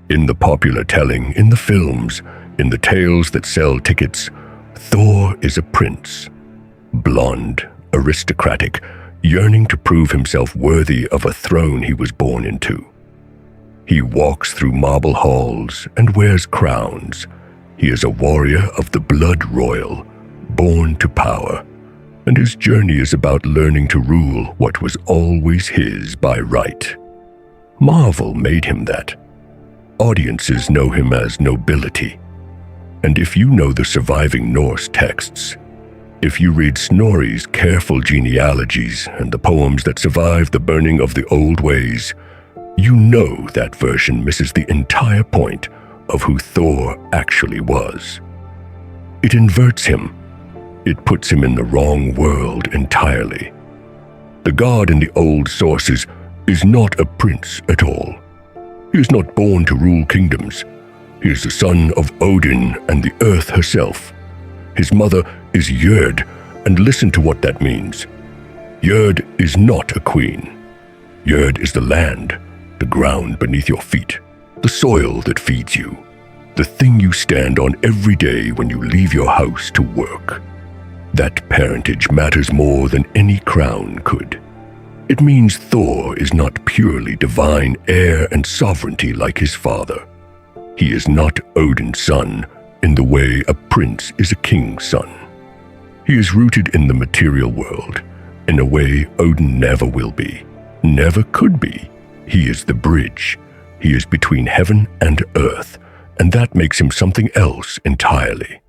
In the popular telling, in the films, in the tales that sell tickets, Thor is a prince. Blonde, aristocratic, yearning to prove himself worthy of a throne he was born into. He walks through marble halls and wears crowns. He is a warrior of the blood royal, born to power, and his journey is about learning to rule what was always his by right. Marvel made him that. Audiences know him as nobility. And if you know the surviving Norse texts, if you read Snorri's careful genealogies and the poems that survive the burning of the old ways, you know that version misses the entire point of who Thor actually was. It inverts him. It puts him in the wrong world entirely. The god in the old sources is not a prince at all. He is not born to rule kingdoms. He is the son of Odin and the earth herself. His mother is Jörd, and listen to what that means. Jörd is not a queen. Jörd is the land, the ground beneath your feet, the soil that feeds you, the thing you stand on every day when you leave your house to work. That parentage matters more than any crown could. It means Thor is not purely divine heir and sovereignty like his father. He is not Odin's son in the way a prince is a king's son. He is rooted in the material world in a way Odin never will be, never could be. He is the bridge. He is between heaven and earth, and that makes him something else entirely.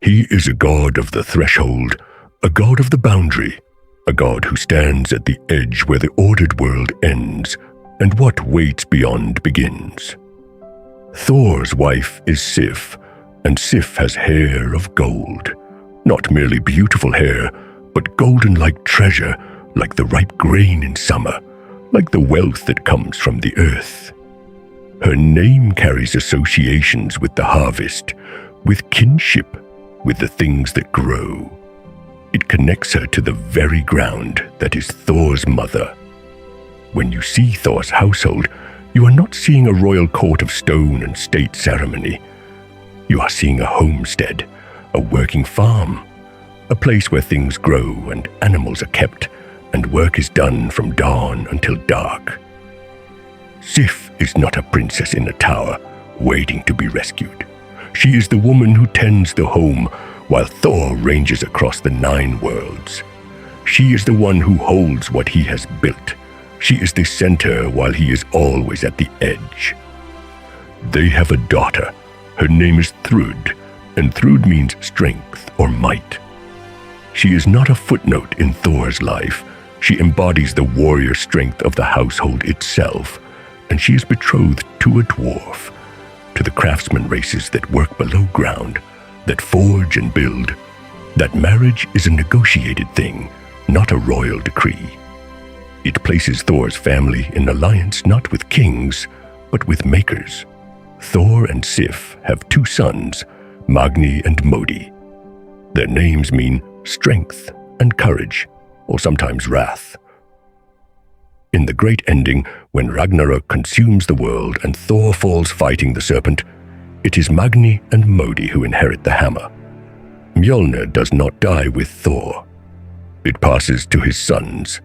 He is a god of the threshold, a god of the boundary, a god who stands at the edge where the ordered world ends and what waits beyond begins. Thor's wife is Sif, and Sif has hair of gold. Not merely beautiful hair, but golden like treasure, like the ripe grain in summer, like the wealth that comes from the earth. Her name carries associations with the harvest, with kinship, with the things that grow. It connects her to the very ground that is Thor's mother. When you see Thor's household, you are not seeing a royal court of stone and state ceremony. You are seeing a homestead, a working farm, a place where things grow and animals are kept and work is done from dawn until dark. Sif is not a princess in a tower waiting to be rescued. She is the woman who tends the home while Thor ranges across the 9 worlds. She is the one who holds what he has built. She is the center while he is always at the edge. They have a daughter. Her name is Þrúðr, and Þrúðr means strength or might. She is not a footnote in Thor's life. She embodies the warrior strength of the household itself, and she is betrothed to a dwarf, to the craftsman races that work below ground, that forge and build. That marriage is a negotiated thing, not a royal decree. It places Thor's family in alliance not with kings, but with makers. Thor and Sif have 2 sons, Magni and Móði. Their names mean strength and courage, or sometimes wrath. In the great ending, when Ragnarök consumes the world and Thor falls fighting the serpent, it is Magni and Móði who inherit the hammer. Mjölnir does not die with Thor. It passes to his sons.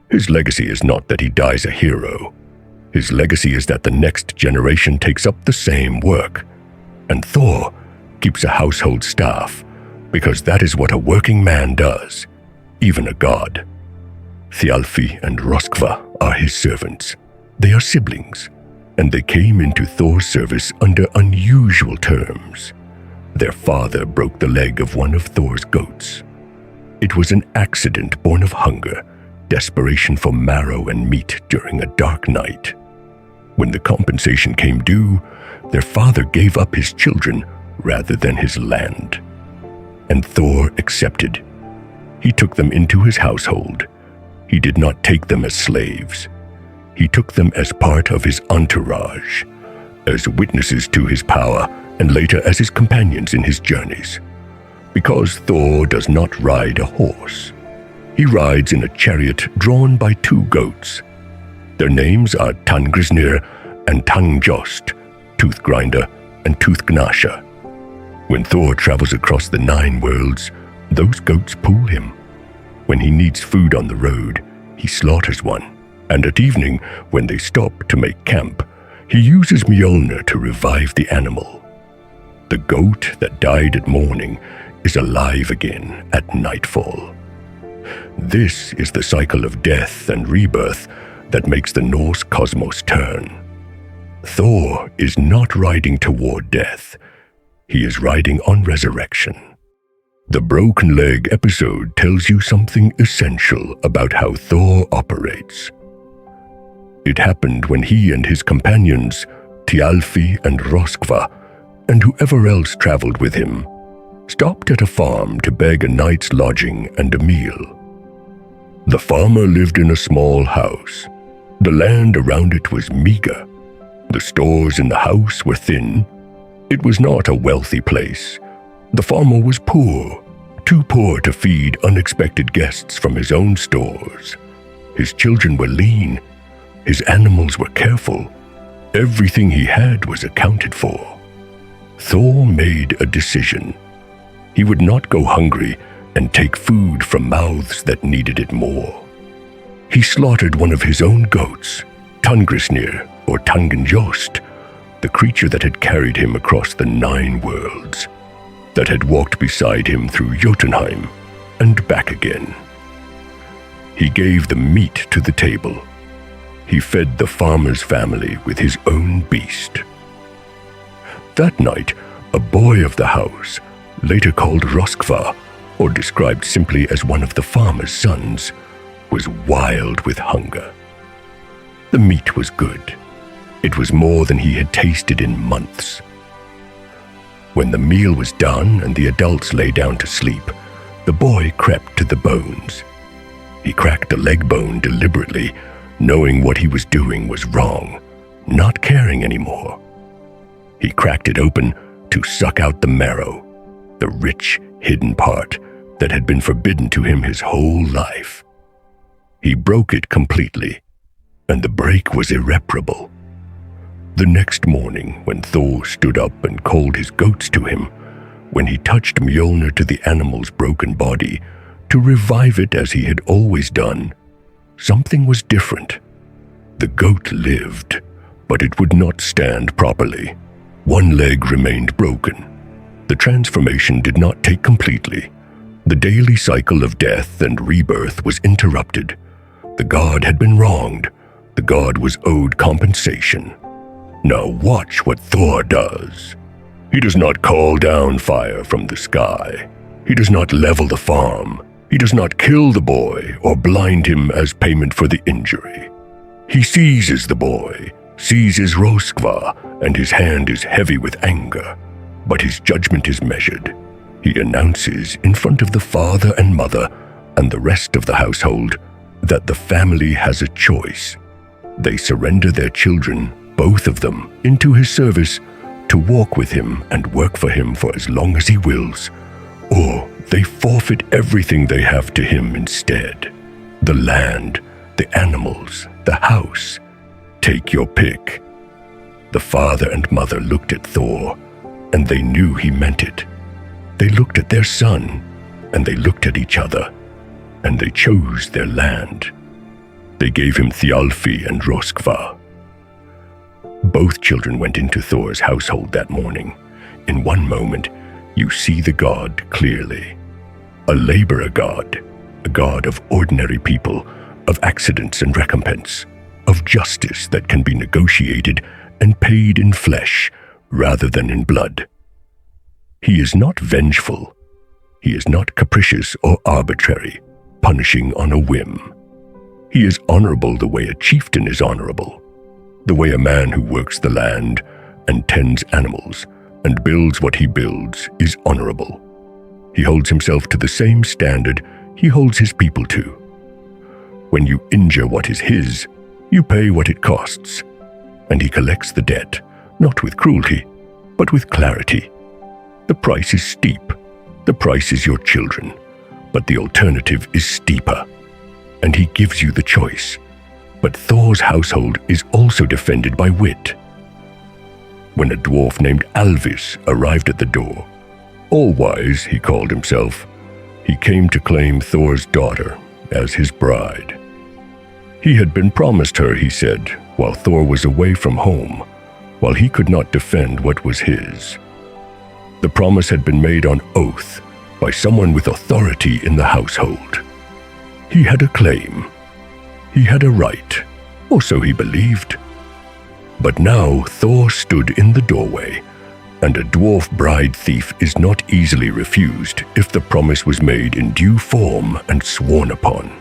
His legacy is not that he dies a hero. His legacy is that the next generation takes up the same work. And Thor keeps a household staff, because that is what a working man does, even a god. Þjálfi and Röskva are his servants. They are siblings, and they came into Thor's service under unusual terms. Their father broke the leg of one of Thor's goats. It was an accident born of hunger, desperation for marrow and meat during a dark night. When the compensation came due, their father gave up his children rather than his land. And Thor accepted. He took them into his household. He did not take them as slaves. He took them as part of his entourage, as witnesses to his power, and later as his companions in his journeys. Because Thor does not ride a horse. He rides in a chariot drawn by 2 goats. Their names are Tangrisnir and Tangjost, Tooth Grinder, and Tooth Gnasher. When Thor travels across the 9 worlds, those goats pull him. When he needs food on the road, he slaughters one, and at evening, when they stop to make camp, he uses Mjölnir to revive the animal. The goat that died at morning is alive again at nightfall. This is the cycle of death and rebirth that makes the Norse cosmos turn. Thor is not riding toward death. He is riding on resurrection. The broken leg episode tells you something essential about how Thor operates. It happened when he and his companions, Þjálfi and Röskva, and whoever else traveled with him, stopped at a farm to beg a night's lodging and a meal. The farmer lived in a small house. The land around it was meager. The stores in the house were thin. It was not a wealthy place. The farmer was poor, too poor to feed unexpected guests from his own stores. His children were lean. His animals were careful. Everything he had was accounted for. Thor made a decision. He would not go hungry and take food from mouths that needed it more. He slaughtered one of his own goats, Hrungnir or Tangenjost, the creature that had carried him across the 9 worlds, that had walked beside him through Jotunheim and back again. He gave the meat to the table. He fed the farmer's family with his own beast. That night, a boy of the house, later called Röskva, or described simply as one of the farmer's sons, was wild with hunger. The meat was good. It was more than he had tasted in months. When the meal was done and the adults lay down to sleep, the boy crept to the bones. He cracked a leg bone deliberately, knowing what he was doing was wrong, not caring anymore. He cracked it open to suck out the marrow, the rich, hidden part that had been forbidden to him his whole life. He broke it completely, and the break was irreparable. The next morning, when Thor stood up and called his goats to him, when he touched Mjölnir to the animal's broken body to revive it as he had always done, something was different. The goat lived, but it would not stand properly. One leg remained broken. The transformation did not take completely. The daily cycle of death and rebirth was interrupted. The god had been wronged. The god was owed compensation. Now watch what Thor does. He does not call down fire from the sky. He does not level the farm. He does not kill the boy or blind him as payment for the injury. He seizes the boy, seizes Röskva, and his hand is heavy with anger, but his judgment is measured. He announces in front of the father and mother and the rest of the household that the family has a choice. They surrender their children, both of them, into his service to walk with him and work for him for as long as he wills, or they forfeit everything they have to him instead. The land, the animals, the house. Take your pick. The father and mother looked at Thor, and they knew he meant it. They looked at their son, and they looked at each other, and they chose their land. They gave him Þjálfi and Röskva. Both children went into Thor's household that morning. In one moment, you see the god clearly. A laborer god, a god of ordinary people, of accidents and recompense, of justice that can be negotiated and paid in flesh rather than in blood. He is not vengeful. He is not capricious or arbitrary, punishing on a whim. He is honorable the way a chieftain is honorable, the way a man who works the land and tends animals and builds what he builds is honorable. He holds himself to the same standard he holds his people to. When you injure what is his, you pay what it costs, and he collects the debt, not with cruelty, but with clarity. The price is steep. The price is your children, but the alternative is steeper, and he gives you the choice. But Thor's household is also defended by wit. when a dwarf named Alvis arrived at the door. All-wise, he called himself. He came to claim Thor's daughter as his bride. He had been promised her, he said, while Thor was away from home, while he could not defend what was his. The promise had been made on oath by someone with authority in the household. He had a claim. He had a right, or so he believed. But now Thor stood in the doorway, and a dwarf bride thief is not easily refused if the promise was made in due form and sworn upon.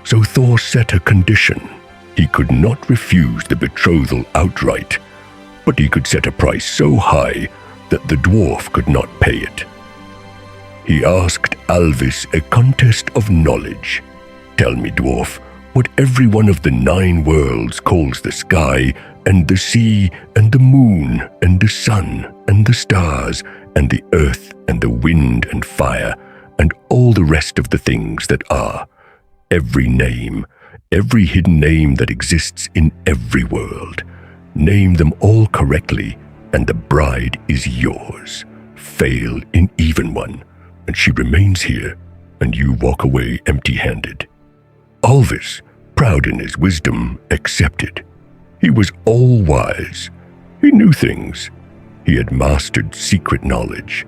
So Thor set a condition. He could not refuse the betrothal outright, but he could set a price so high that the dwarf could not pay it. He asked Alvis a contest of knowledge. Tell me, dwarf, what every one of the 9 worlds calls the sky and the sea and the moon and the sun and the stars and the earth and the wind and fire and all the rest of the things that are. Every name, every hidden name that exists in every world. Name them all correctly, and the bride is yours. Fail in even one, and she remains here, and you walk away empty-handed. Alvis, proud in his wisdom, accepted. He was all-wise. He knew things. He had mastered secret knowledge.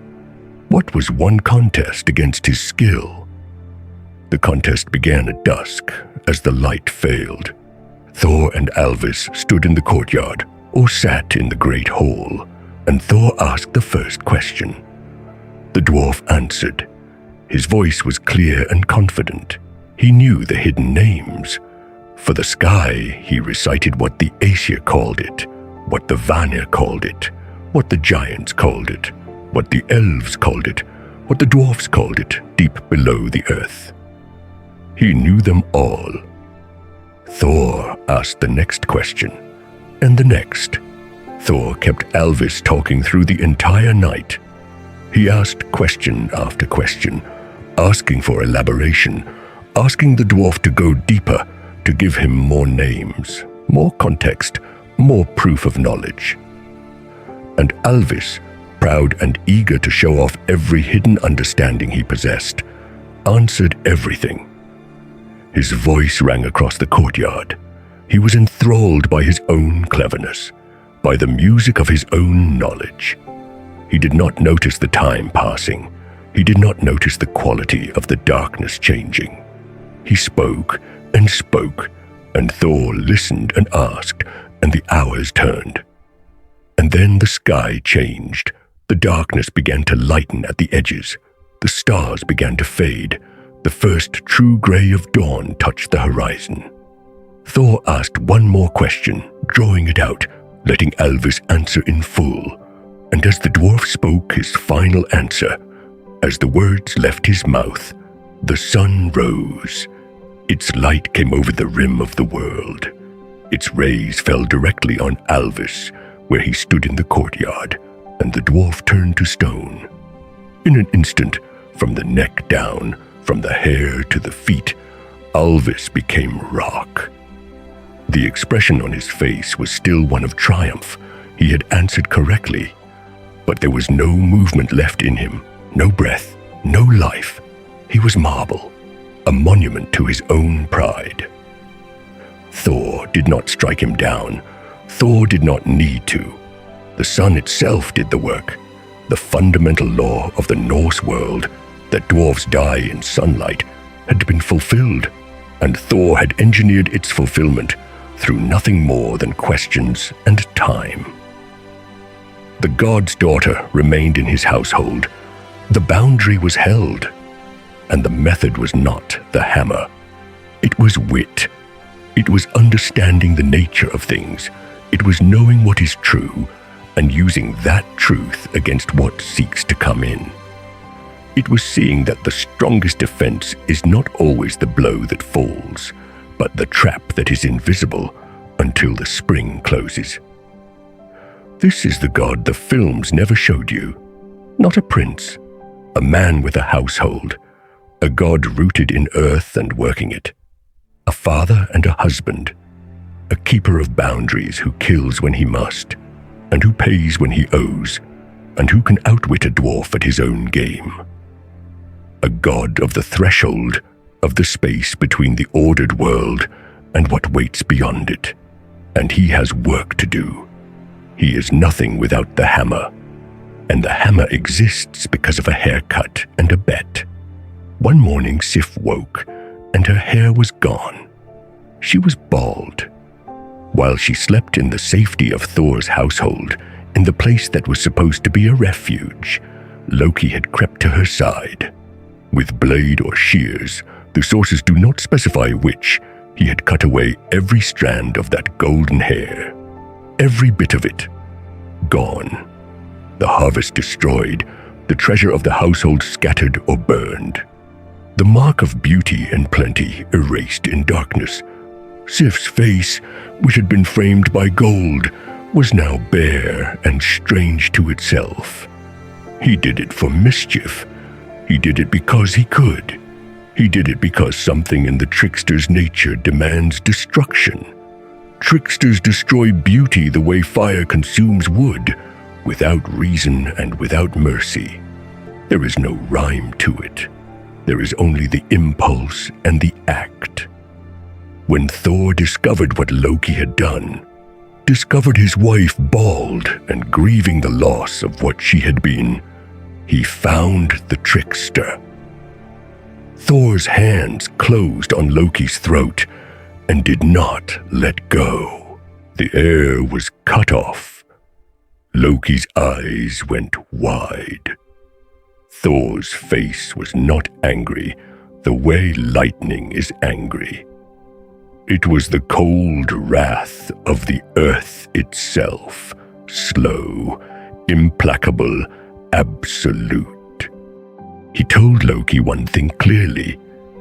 What was one contest against his skill? The contest began at dusk, as the light failed. Thor and Alvis stood in the courtyard, or sat in the great hall, and Thor asked the first question. The dwarf answered. His voice was clear and confident. He knew the hidden names. For the sky, he recited what the Aesir called it, what the Vanir called it, what the giants called it, what the elves called it, what the dwarfs called it deep below the earth. He knew them all. Thor asked the next question, and the next. Thor kept Alvis talking through the entire night. He asked question after question, asking for elaboration, asking the dwarf to go deeper, to give him more names, more context, more proof of knowledge. And Alvis, proud and eager to show off every hidden understanding he possessed, answered everything. His voice rang across the courtyard. He was enthralled by his own cleverness, by the music of his own knowledge. He did not notice the time passing. He did not notice the quality of the darkness changing. He spoke, and Thor listened and asked, and the hours turned. And then the sky changed. The darkness began to lighten at the edges. The stars began to fade. The first true gray of dawn touched the horizon. Thor asked one more question, drawing it out, letting Alvis answer in full. And as the dwarf spoke his final answer, as the words left his mouth, the sun rose. Its light came over the rim of the world. Its rays fell directly on Alvis, where he stood in the courtyard, and the dwarf turned to stone. In an instant, from the neck down, from the hair to the feet, Alvis became rock. The expression on his face was still one of triumph. He had answered correctly, but there was no movement left in him, no breath, no life. He was marble, a monument to his own pride. Thor did not strike him down. Thor did not need to. The sun itself did the work. The fundamental law of the Norse world, that dwarves die in sunlight, had been fulfilled, and Thor had engineered its fulfillment through nothing more than questions and time. The god's daughter remained in his household. The boundary was held, and the method was not the hammer. It was wit. It was understanding the nature of things. It was knowing what is true and using that truth against what seeks to come in. It was seeing that the strongest defense is not always the blow that falls, but the trap that is invisible until the spring closes. This is the god the films never showed you. Not a prince, a man with a household, a god rooted in earth and working it, a father and a husband, a keeper of boundaries who kills when he must, and who pays when he owes, and who can outwit a dwarf at his own game. A god of the threshold, of the space between the ordered world and what waits beyond it, and he has work to do. He is nothing without the hammer, and the hammer exists because of a haircut and a bet. One morning Sif woke, and her hair was gone. She was bald. While she slept in the safety of Thor's household, in the place that was supposed to be a refuge, Loki had crept to her side. With blade or shears, the sources do not specify which, he had cut away every strand of that golden hair. Every bit of it. Gone. The harvest destroyed, the treasure of the household scattered or burned. The mark of beauty and plenty erased in darkness. Sif's face, which had been framed by gold, was now bare and strange to itself. He did it for mischief. He did it because he could. He did it because something in the trickster's nature demands destruction. Tricksters destroy beauty the way fire consumes wood, without reason and without mercy. There is no rhyme to it. There is only the impulse and the act. When Thor discovered what Loki had done, discovered his wife bald and grieving the loss of what she had been, he found the trickster. Thor's hands closed on Loki's throat and did not let go. The air was cut off. Loki's eyes went wide. Thor's face was not angry the way lightning is angry. It was the cold wrath of the earth itself, slow, implacable, absolute. He told Loki one thing clearly,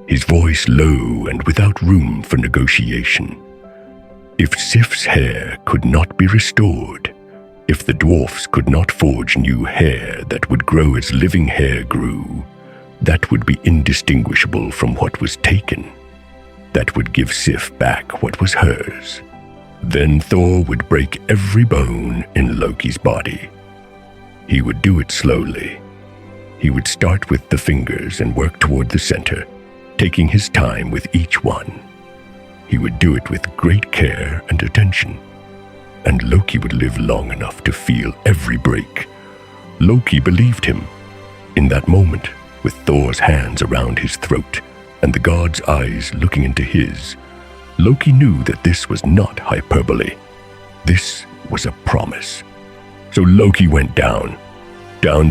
his voice low and without room for negotiation. If Sif's hair could not be restored, if the dwarfs could not forge new hair that would grow as living hair grew, that would be indistinguishable from what was taken. That would give Sif back what was hers. Then Thor would break every bone in Loki's body. He would do it slowly. He would start with the fingers and work toward the center, taking his time with each one. He would do it with great care and attention. And Loki would live long enough to feel every break. Loki believed him. In that moment, with Thor's hands around his throat and the god's eyes looking into his, Loki knew that this was not hyperbole. This was a promise. So Loki went down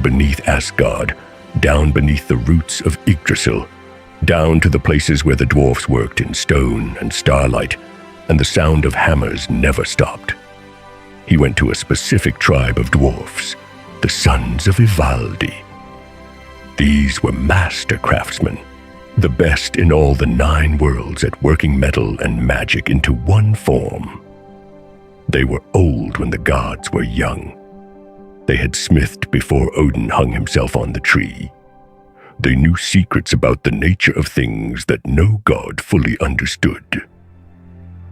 beneath Asgard, down beneath the roots of Yggdrasil, down to the places where the dwarfs worked in stone and starlight, and the sound of hammers never stopped. He went to a specific tribe of dwarfs, the Sons of Ivaldi. These were master craftsmen, the best in all the 9 worlds at working metal and magic into one form. They were old when the gods were young. They had smithed before Odin hung himself on the tree. They knew secrets about the nature of things that no god fully understood.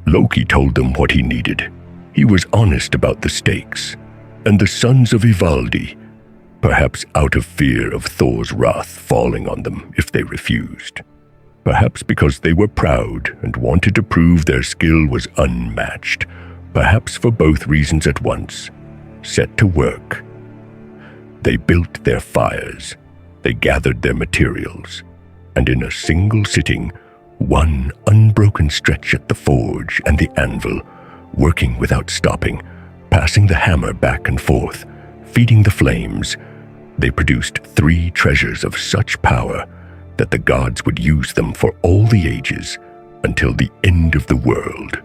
Loki told them what he needed. He was honest about the stakes, and the Sons of Ivaldi, perhaps out of fear of Thor's wrath falling on them if they refused, perhaps because they were proud and wanted to prove their skill was unmatched, perhaps for both reasons at once, set to work. They built their fires, they gathered their materials, and in a single sitting, one unbroken stretch at the forge and the anvil, working without stopping, passing the hammer back and forth, feeding the flames, they produced 3 treasures of such power that the gods would use them for all the ages until the end of the world.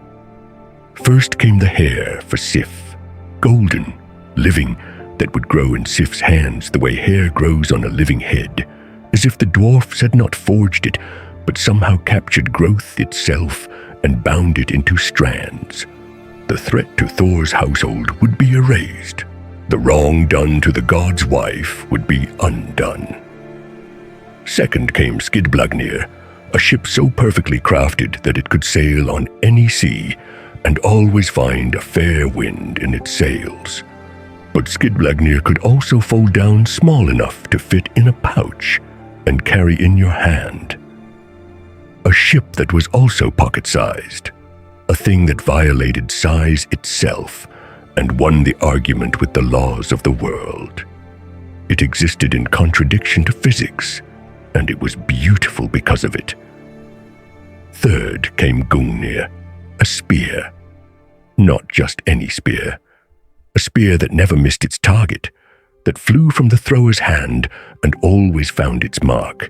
First came the hair for Sif, golden, living, that would grow in Sif's hands the way hair grows on a living head, as if the dwarfs had not forged it, but somehow captured growth itself and bound it into strands. The threat to Thor's household would be erased. The wrong done to the god's wife would be undone. Second came Skidblagnir, a ship so perfectly crafted that it could sail on any sea and always find a fair wind in its sails. But Skidbladnir could also fold down small enough to fit in a pouch and carry in your hand. A ship that was also pocket-sized, a thing that violated size itself and won the argument with the laws of the world. It existed in contradiction to physics, and it was beautiful because of it. Third came Gungnir, a spear. Not just any spear. A spear that never missed its target, that flew from the thrower's hand and always found its mark.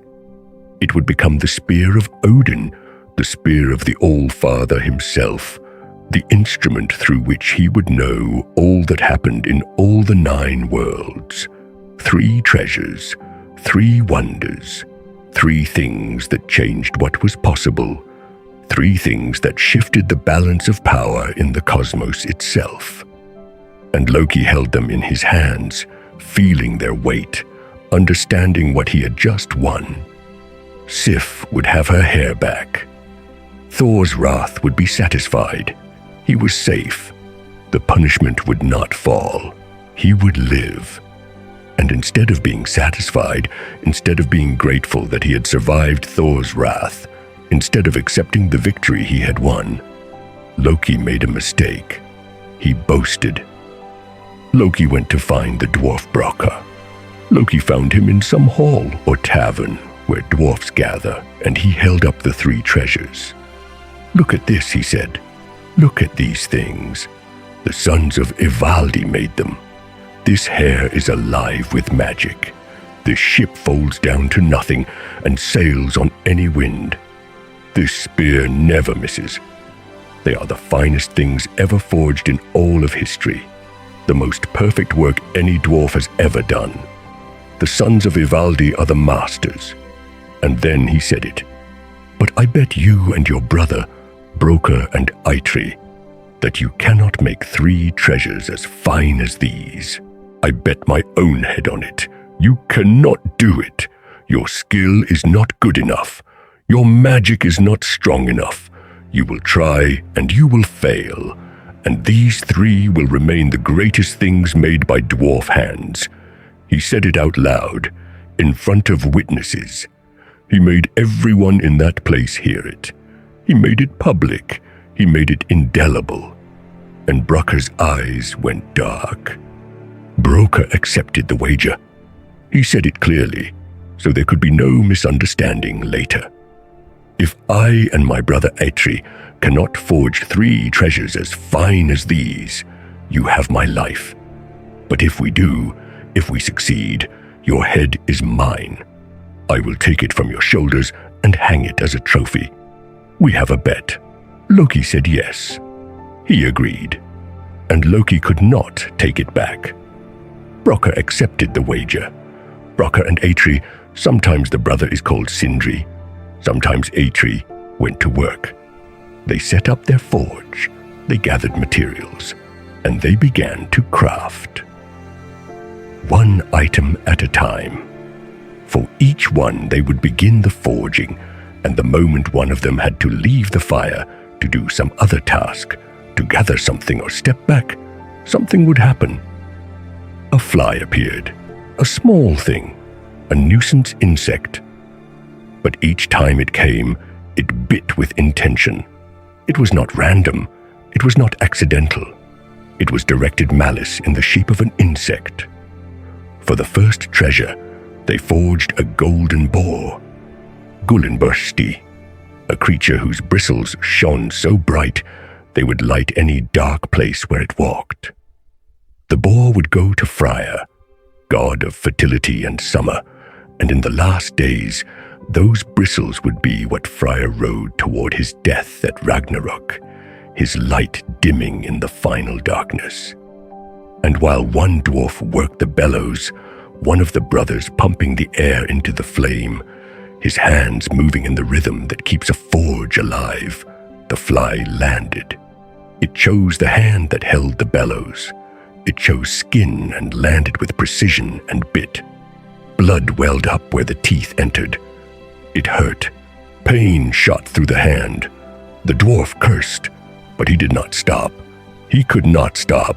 It would become the spear of Odin, the spear of the All-Father himself, the instrument through which he would know all that happened in all the 9 worlds. 3 treasures, 3 wonders, 3 things that changed what was possible, 3 things that shifted the balance of power in the cosmos itself. And Loki held them in his hands, feeling their weight, understanding what he had just won. Sif would have her hair back. Thor's wrath would be satisfied. He was safe. The punishment would not fall. He would live. And instead of being satisfied, instead of being grateful that he had survived Thor's wrath, instead of accepting the victory he had won, Loki made a mistake. He boasted. Loki went to find the dwarf Brokkr. Loki found him in some hall or tavern where dwarfs gather, and he held up the 3 treasures. "Look at this," he said. "Look at these things. The Sons of Ivaldi made them. This hair is alive with magic. This ship folds down to nothing and sails on any wind. This spear never misses. They are the finest things ever forged in all of history. The most perfect work any dwarf has ever done. The Sons of Ivaldi are the masters." And then he said it. "But I bet you and your brother, Brokkr and Eitri, that you cannot make 3 treasures as fine as these. I bet my own head on it. You cannot do it. Your skill is not good enough. Your magic is not strong enough. You will try and you will fail. And these 3 will remain the greatest things made by dwarf hands." He said it out loud, in front of witnesses. He made everyone in that place hear it. He made it public. He made it indelible. And Brokkr's eyes went dark. Brokkr accepted the wager. He said it clearly, so there could be no misunderstanding later. "If I and my brother Eitri cannot forge 3 treasures as fine as these, you have my life. But if we do, if we succeed, your head is mine. I will take it from your shoulders and hang it as a trophy. We have a bet." Loki said yes. He agreed. And Loki could not take it back. Brokkr accepted the wager. Brokkr and Eitri, sometimes the brother is called Sindri, sometimes Eitri, went to work. They set up their forge, they gathered materials, and they began to craft. 1 item at a time. For each one they would begin the forging, and the moment one of them had to leave the fire to do some other task, to gather something or step back, something would happen. A fly appeared, a small thing, a nuisance insect. But each time it came, it bit with intention. It was not random, it was not accidental. It was directed malice in the shape of an insect. For the first treasure, they forged a golden boar, Gullinbursti, a creature whose bristles shone so bright they would light any dark place where it walked. The boar would go to Freyr, god of fertility and summer, and in the last days, those bristles would be what Freyr rode toward his death at Ragnarok, his light dimming in the final darkness. And while one dwarf worked the bellows, one of the brothers pumping the air into the flame, his hands moving in the rhythm that keeps a forge alive, the fly landed. It chose the hand that held the bellows. It chose skin and landed with precision and bit. Blood welled up where the teeth entered. It hurt. Pain shot through the hand. The dwarf cursed, but he did not stop. He could not stop.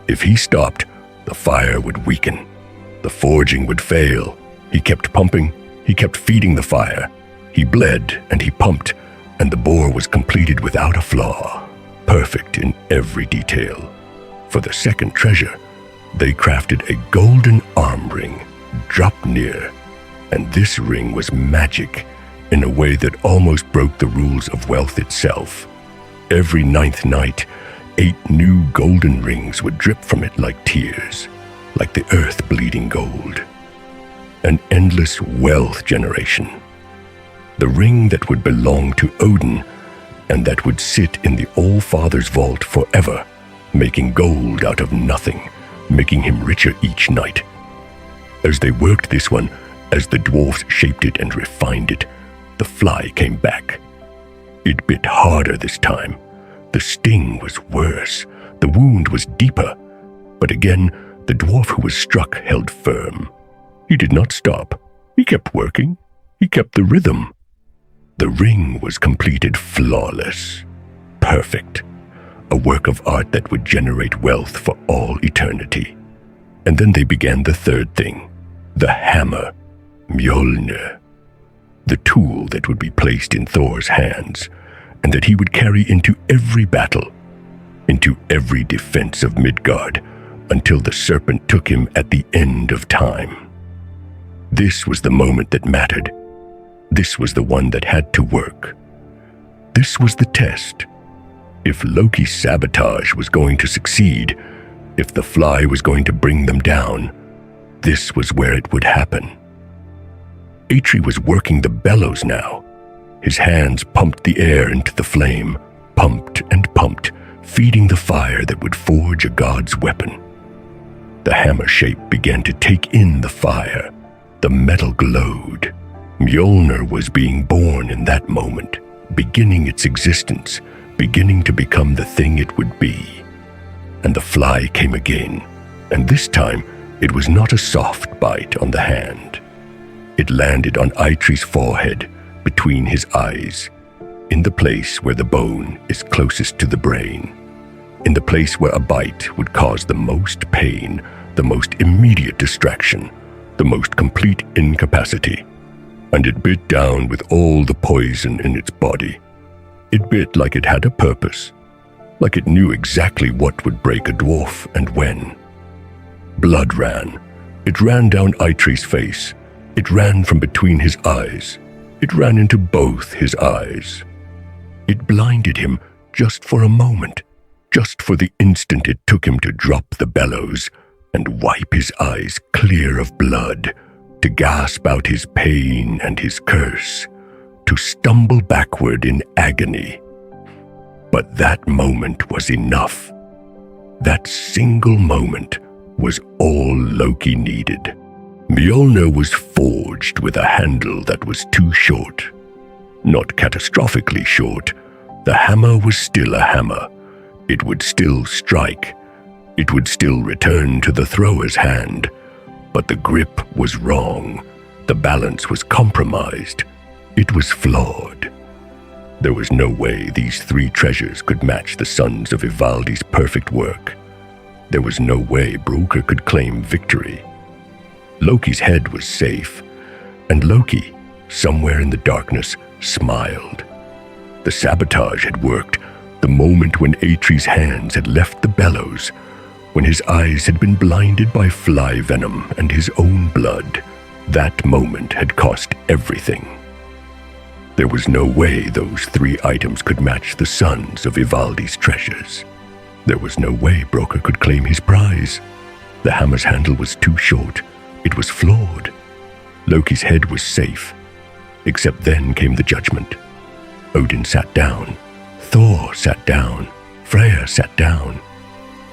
If he stopped, the fire would weaken. The forging would fail. He kept pumping. He kept feeding the fire. He bled and he pumped, and the bore was completed without a flaw, perfect in every detail. For the second treasure, they crafted a golden arm ring, Hrungnir, and this ring was magic in a way that almost broke the rules of wealth itself. Every 9th night, 8 new golden rings would drip from it like tears, like the earth bleeding gold. An endless wealth generation. The ring that would belong to Odin and that would sit in the All-Father's vault forever, making gold out of nothing, making him richer each night. As they worked this one, as the dwarfs shaped it and refined it, the fly came back. It bit harder this time. The sting was worse. The wound was deeper. But again, the dwarf who was struck held firm. He did not stop. He kept working. He kept the rhythm. The ring was completed flawless. Perfect. A work of art that would generate wealth for all eternity. And then they began the third thing, the hammer, Mjölnir, the tool that would be placed in Thor's hands, and that he would carry into every battle, into every defense of Midgard, until the serpent took him at the end of time. This was the moment that mattered. This was the one that had to work. This was the test. If Loki's sabotage was going to succeed, if the fly was going to bring them down, this was where it would happen. Eitri was working the bellows now. His hands pumped the air into the flame, pumped and pumped, feeding the fire that would forge a god's weapon. The hammer shape began to take in the fire. The metal glowed. Mjölnir was being born in that moment, beginning its existence, beginning to become the thing it would be. And the fly came again, and this time it was not a soft bite on the hand. It landed on Eitri's forehead, between his eyes, in the place where the bone is closest to the brain, in the place where a bite would cause the most pain, the most immediate distraction, the most complete incapacity. And it bit down with all the poison in its body. It bit like it had a purpose, like it knew exactly what would break a dwarf and when. Blood ran. It ran down Eitri's face. It ran from between his eyes. It ran into both his eyes. It blinded him just for a moment, just for the instant it took him to drop the bellows and wipe his eyes clear of blood, to gasp out his pain and his curse, to stumble backward in agony. But that moment was enough. That single moment was all Loki needed. Mjölnir was forged with a handle that was too short. Not catastrophically short. The hammer was still a hammer. It would still strike. It would still return to the thrower's hand. But the grip was wrong. The balance was compromised. It was flawed. There was no way these 3 treasures could match the Sons of Ivaldi's perfect work. There was no way Brokkr could claim victory. Loki's head was safe, and Loki, somewhere in the darkness, smiled. The sabotage had worked the moment when Eitri's hands had left the bellows, when his eyes had been blinded by fly venom and his own blood. That moment had cost everything. There was no way those 3 items could match the Sons of Ivaldi's treasures. There was no way Brokkr could claim his prize. The hammer's handle was too short. It was flawed. Loki's head was safe. Except then came the judgment. Odin sat down. Thor sat down. Freyr sat down.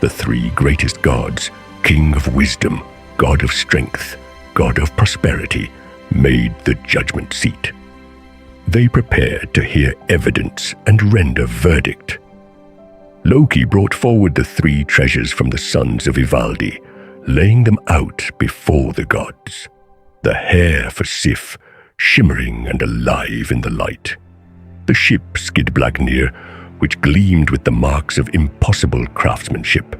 The 3 greatest gods, King of Wisdom, God of Strength, God of Prosperity, made the judgment seat. They prepared to hear evidence and render verdict. Loki brought forward the 3 treasures from the Sons of Ivaldi, laying them out before the gods. The hair for Sif, shimmering and alive in the light. The ship Skidblagnir, which gleamed with the marks of impossible craftsmanship.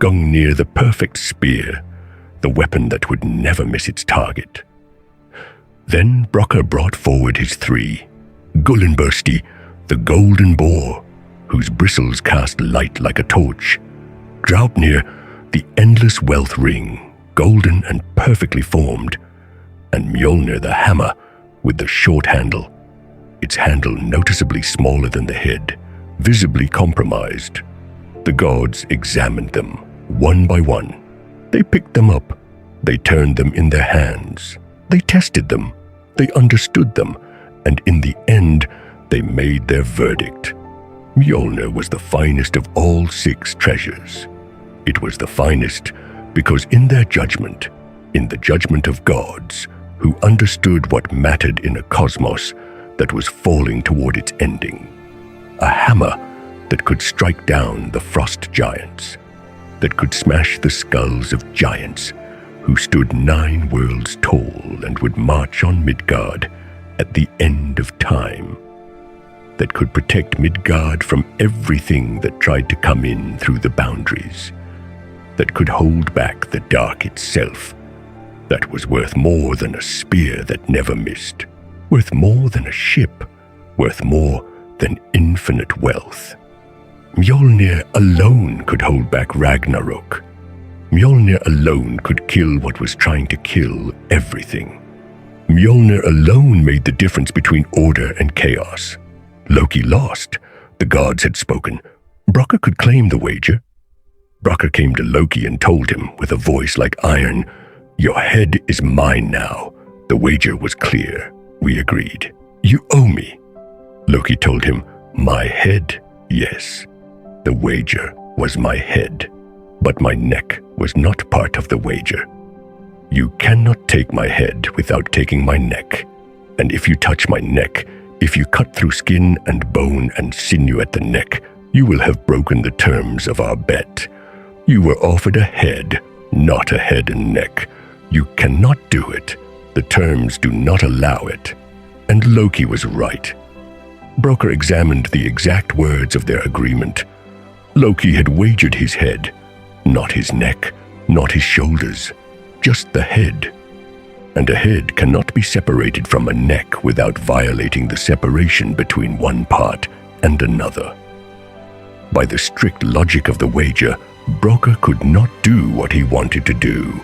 Hrungnir the perfect spear, the weapon that would never miss its target. Then Brokkr brought forward his three, Gullinbursti, the golden boar, whose bristles cast light like a torch, Draupnir, the endless wealth ring, golden and perfectly formed, and Mjölnir the hammer with the short handle, its handle noticeably smaller than the head, visibly compromised. The gods examined them, one by one. They picked them up. They turned them in their hands. They tested them. They understood them. And in the end, they made their verdict. Mjölnir was the finest of all 6 treasures. It was the finest because in their judgment, in the judgment of gods, who understood what mattered in a cosmos that was falling toward its ending, a hammer that could strike down the frost giants, that could smash the skulls of giants who stood 9 worlds tall and would march on Midgard at the end of time, that could protect Midgard from everything that tried to come in through the boundaries, that could hold back the dark itself, that was worth more than a spear that never missed, worth more than a ship, worth more than infinite wealth. Mjölnir alone could hold back Ragnarok. Mjölnir alone could kill what was trying to kill everything. Mjölnir alone made the difference between order and chaos. Loki lost. The gods had spoken. Brokkr could claim the wager. Brokkr came to Loki and told him with a voice like iron, "Your head is mine now." The wager was clear. We agreed. "You owe me." Loki told him, "My head, yes. The wager was my head, but my neck was not part of the wager. You cannot take my head without taking my neck, and if you touch my neck, if you cut through skin and bone and sinew at the neck, you will have broken the terms of our bet. You were offered a head, not a head and neck. You cannot do it. The terms do not allow it." And Loki was right. Brokkr examined the exact words of their agreement. Loki had wagered his head, not his neck, not his shoulders, just the head. And a head cannot be separated from a neck without violating the separation between one part and another. By the strict logic of the wager, Brokkr could not do what he wanted to do.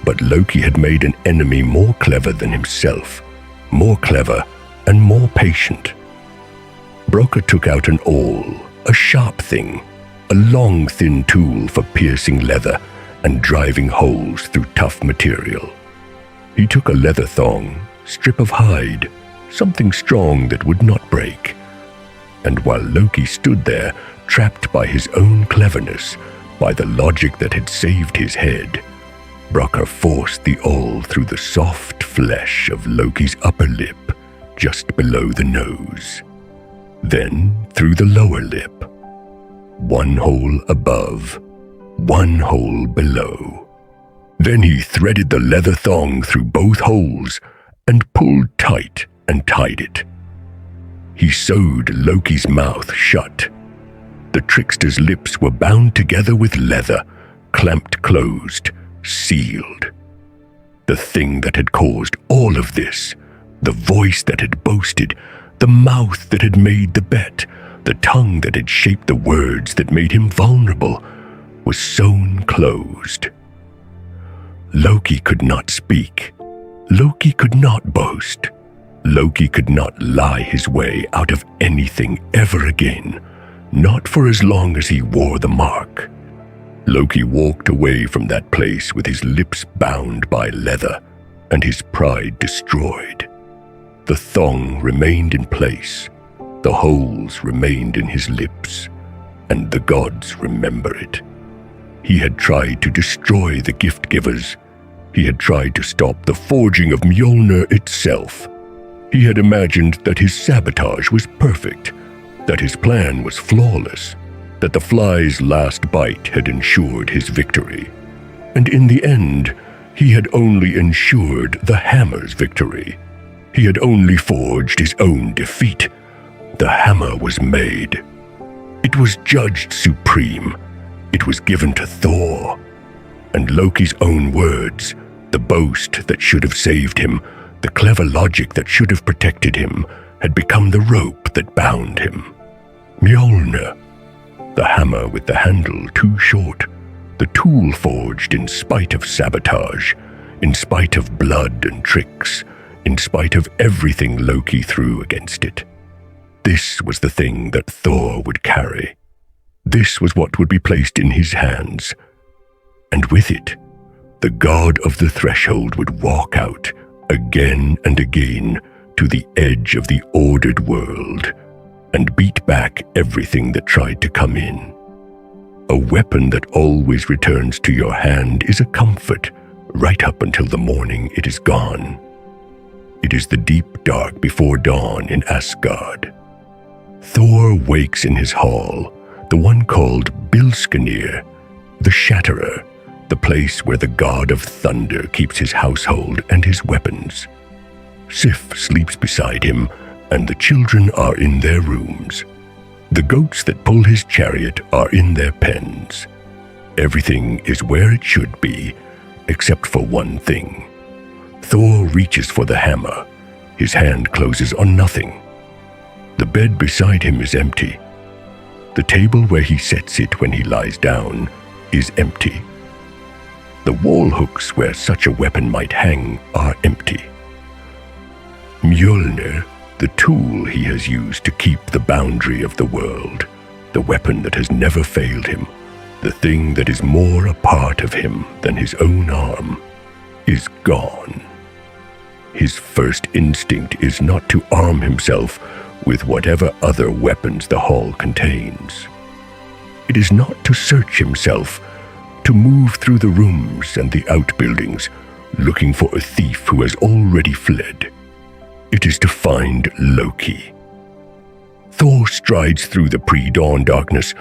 But Loki had made an enemy more clever than himself, more clever and more patient. Brokkr took out an awl, a sharp thing, a long, thin tool for piercing leather and driving holes through tough material. He took a leather thong, strip of hide, something strong that would not break. And while Loki stood there, trapped by his own cleverness, by the logic that had saved his head, Brokkr forced the awl through the soft flesh of Loki's upper lip, just below the nose. Then through the lower lip. One hole above, one hole below. Then he threaded the leather thong through both holes and pulled tight and tied it. He sewed Loki's mouth shut. The trickster's lips were bound together with leather, clamped closed, sealed. The thing that had caused all of this, the voice that had boasted, the mouth that had made the bet, the tongue that had shaped the words that made him vulnerable, was sewn closed. Loki could not speak. Loki could not boast. Loki could not lie his way out of anything ever again, not for as long as he wore the mark. Loki walked away from that place with his lips bound by leather and his pride destroyed. The thong remained in place, the holes remained in his lips, and the gods remember it. He had tried to destroy the gift-givers. He had tried to stop the forging of Mjölnir itself. He had imagined that his sabotage was perfect, that his plan was flawless, that the fly's last bite had ensured his victory. And in the end, he had only ensured the hammer's victory. He had only forged his own defeat. The hammer was made. It was judged supreme. It was given to Thor. And Loki's own words, the boast that should have saved him, the clever logic that should have protected him, had become the rope that bound him. Mjölnir, the hammer with the handle too short, the tool forged in spite of sabotage, in spite of blood and tricks, in spite of everything Loki threw against it. This was the thing that Thor would carry. This was what would be placed in his hands. And with it, the god of the threshold would walk out again and again to the edge of the ordered world and beat back everything that tried to come in. A weapon that always returns to your hand is a comfort right up until the morning it is gone. It is the deep dark before dawn in Asgard. Thor wakes in his hall, the one called Hrungnir, the Shatterer, the place where the god of thunder keeps his household and his weapons. Sif sleeps beside him, and the children are in their rooms. The goats that pull his chariot are in their pens. Everything is where it should be, except for one thing. Thor reaches for the hammer. His hand closes on nothing. The bed beside him is empty. The table where he sets it when he lies down is empty. The wall hooks where such a weapon might hang are empty. Mjölnir, the tool he has used to keep the boundary of the world, the weapon that has never failed him, the thing that is more a part of him than his own arm, is gone. His first instinct is not to arm himself with whatever other weapons the hall contains. It is not to search himself, to move through the rooms and the outbuildings, looking for a thief who has already fled. It is to find Loki. Thor strides through the pre-dawn darkness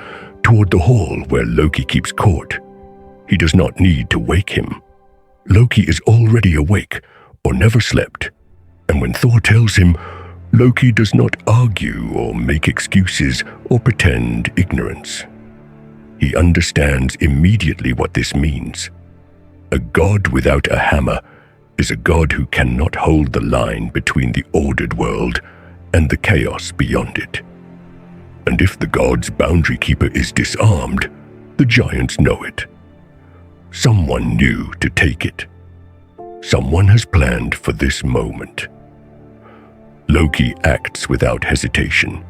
toward the hall where Loki keeps court. He does not need to wake him. Loki is already awake or never slept, and when Thor tells him, Loki does not argue or make excuses or pretend ignorance. He understands immediately what this means. A god without a hammer is a god who cannot hold the line between the ordered world and the chaos beyond it. And if the god's boundary keeper is disarmed, the giants know it. Someone knew to take it. Someone has planned for this moment. Loki acts without hesitation.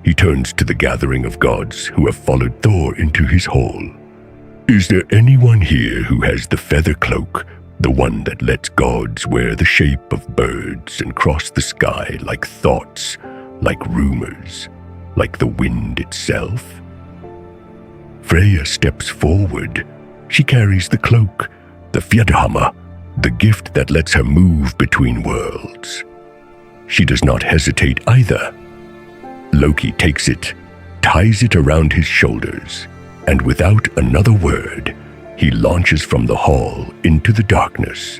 He turns to the gathering of gods who have followed Thor into his hall. Is there anyone here who has the feather cloak, the one that lets gods wear the shape of birds and cross the sky like thoughts, like rumors, like the wind itself? Freya steps forward. She carries the cloak, the fjäderhammer, the gift that lets her move between worlds. She does not hesitate either. Loki takes it, ties it around his shoulders, and without another word, he launches from the hall into the darkness.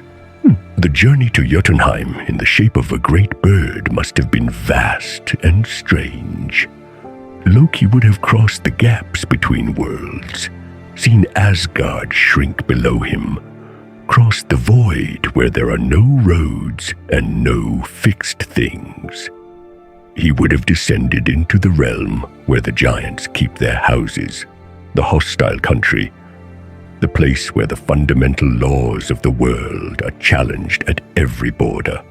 The journey to Jotunheim in the shape of a great bird must have been vast and strange. Loki would have crossed the gaps between worlds, seen Asgard shrink below him, crossed the void where there are no roads and no fixed things. He would have descended into the realm where the giants keep their houses, the hostile country, the place where the fundamental laws of the world are challenged at every border.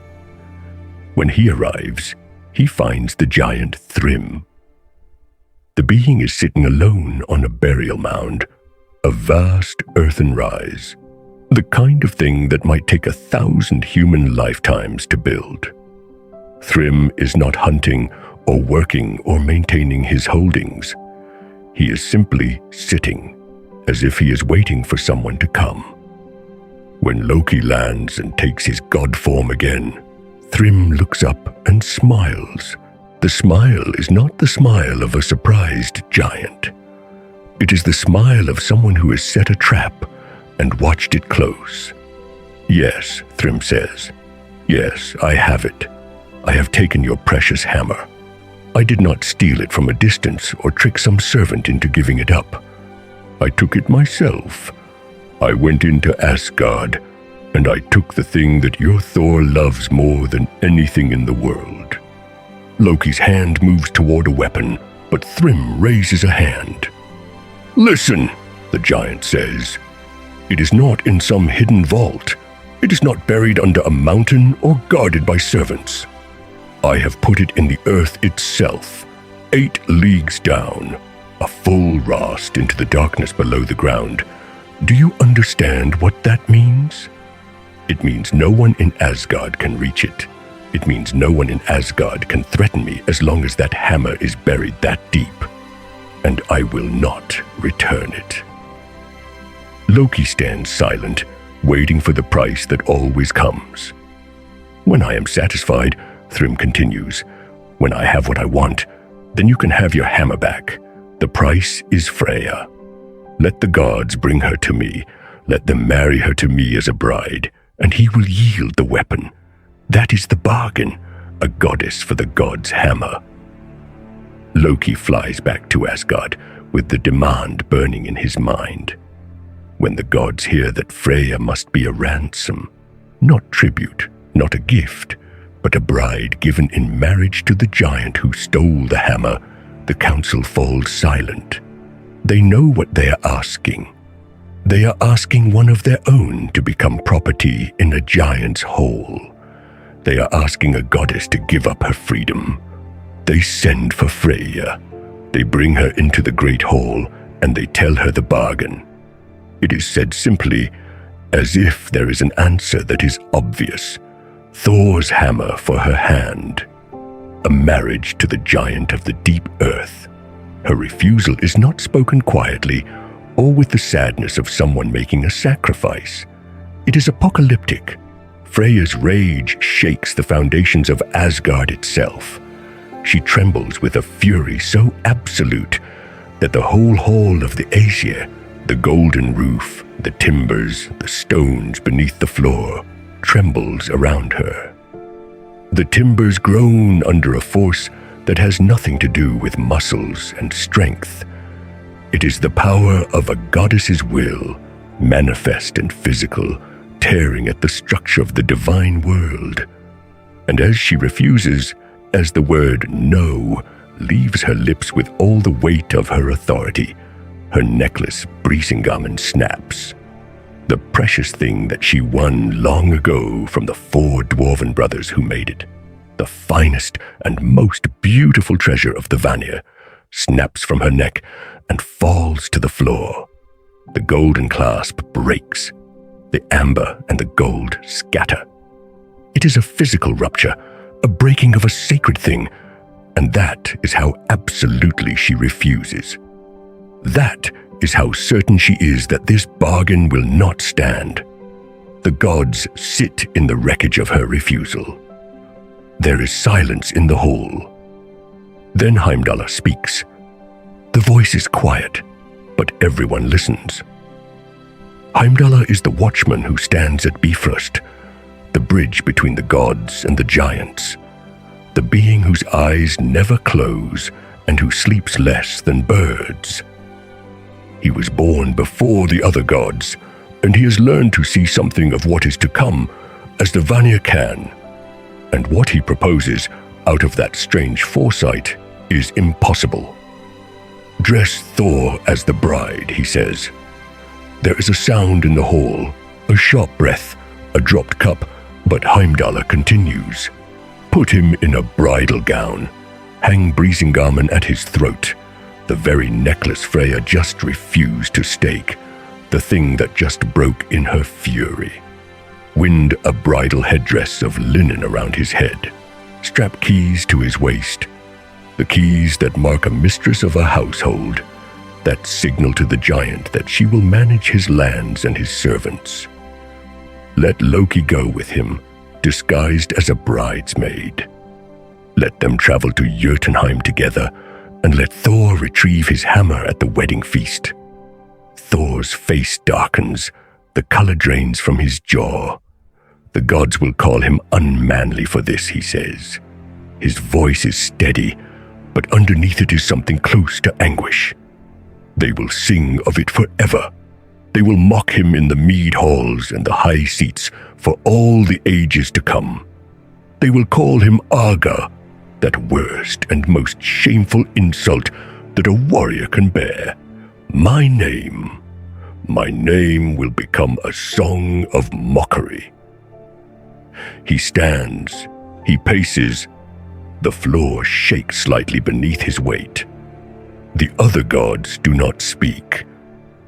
When he arrives, he finds the giant Thrym. The being is sitting alone on a burial mound, a vast earthen rise, the kind of thing that might take 1,000 human lifetimes to build. Thrym is not hunting or working or maintaining his holdings. He is simply sitting, as if he is waiting for someone to come. When Loki lands and takes his god form again, Thrym looks up and smiles. The smile is not the smile of a surprised giant. It is the smile of someone who has set a trap and watched it close. Yes, Thrym says. Yes, I have it. I have taken your precious hammer. I did not steal it from a distance or trick some servant into giving it up. I took it myself. I went into Asgard, and I took the thing that your Thor loves more than anything in the world." Loki's hand moves toward a weapon, but Thrym raises a hand. "Listen," the giant says. "It is not in some hidden vault. It is not buried under a mountain or guarded by servants. I have put it in the earth itself, 8 leagues down, a full rast into the darkness below the ground. Do you understand what that means? It means no one in Asgard can reach it. It means no one in Asgard can threaten me as long as that hammer is buried that deep. And I will not return it." Loki stands silent, waiting for the price that always comes. "When I am satisfied," Thrym continues, "when I have what I want, then you can have your hammer back. The price is Freya. Let the gods bring her to me. Let them marry her to me as a bride, and he will yield the weapon. That is the bargain, a goddess for the god's hammer." Loki flies back to Asgard with the demand burning in his mind. When the gods hear that Freya must be a ransom, not tribute, not a gift, but a bride given in marriage to the giant who stole the hammer, the council falls silent. They know what they are asking. They are asking one of their own to become property in a giant's hall. They are asking a goddess to give up her freedom. They send for Freya. They bring her into the great hall, and they tell her the bargain. It is said simply, as if there is an answer that is obvious. Thor's hammer for her hand. A marriage to the giant of the deep earth. Her refusal is not spoken quietly or with the sadness of someone making a sacrifice. It is apocalyptic. Freya's rage shakes the foundations of Asgard itself. She trembles with a fury so absolute that the whole hall of the Aesir, the golden roof, the timbers, the stones beneath the floor, trembles around her. The timbers groan under a force that has nothing to do with muscles and strength. It is the power of a goddess's will, manifest and physical, tearing at the structure of the divine world. And as she refuses, as the word no leaves her lips with all the weight of her authority, her necklace Brisingamen snaps. The precious thing that she won long ago from the 4 dwarven brothers who made it, the finest and most beautiful treasure of the Vanir, snaps from her neck and falls to the floor. The golden clasp breaks. The amber and the gold scatter. It is a physical rupture, a breaking of a sacred thing, and that is how absolutely she refuses. That is how certain she is that this bargain will not stand. The gods sit in the wreckage of her refusal. There is silence in the hall. Then Heimdallr speaks. The voice is quiet, but everyone listens. Heimdallr is the watchman who stands at Bifrost, the bridge between the gods and the giants, the being whose eyes never close and who sleeps less than birds. He was born before the other gods, and he has learned to see something of what is to come, as the Vanir can. And what he proposes out of that strange foresight is impossible. Dress Thor as the bride, he says. There is a sound in the hall, a sharp breath, a dropped cup, but Heimdallr continues. Put him in a bridal gown. Hang Brisingamen at his throat. The very necklace Freya just refused to stake. The thing that just broke in her fury. Wind a bridal headdress of linen around his head. Strap keys to his waist. The keys that mark a mistress of a household. That signal to the giant that she will manage his lands and his servants. Let Loki go with him, disguised as a bridesmaid. Let them travel to Jotunheim together, and let Thor retrieve his hammer at the wedding feast. Thor's face darkens, the color drains from his jaw. The gods will call him unmanly for this, he says. His voice is steady, but underneath it is something close to anguish. They will sing of it forever. They will mock him in the mead halls and the high seats for all the ages to come. They will call him Aga, that worst and most shameful insult that a warrior can bear. My name will become a song of mockery. He stands, he paces. The floor shakes slightly beneath his weight. The other gods do not speak.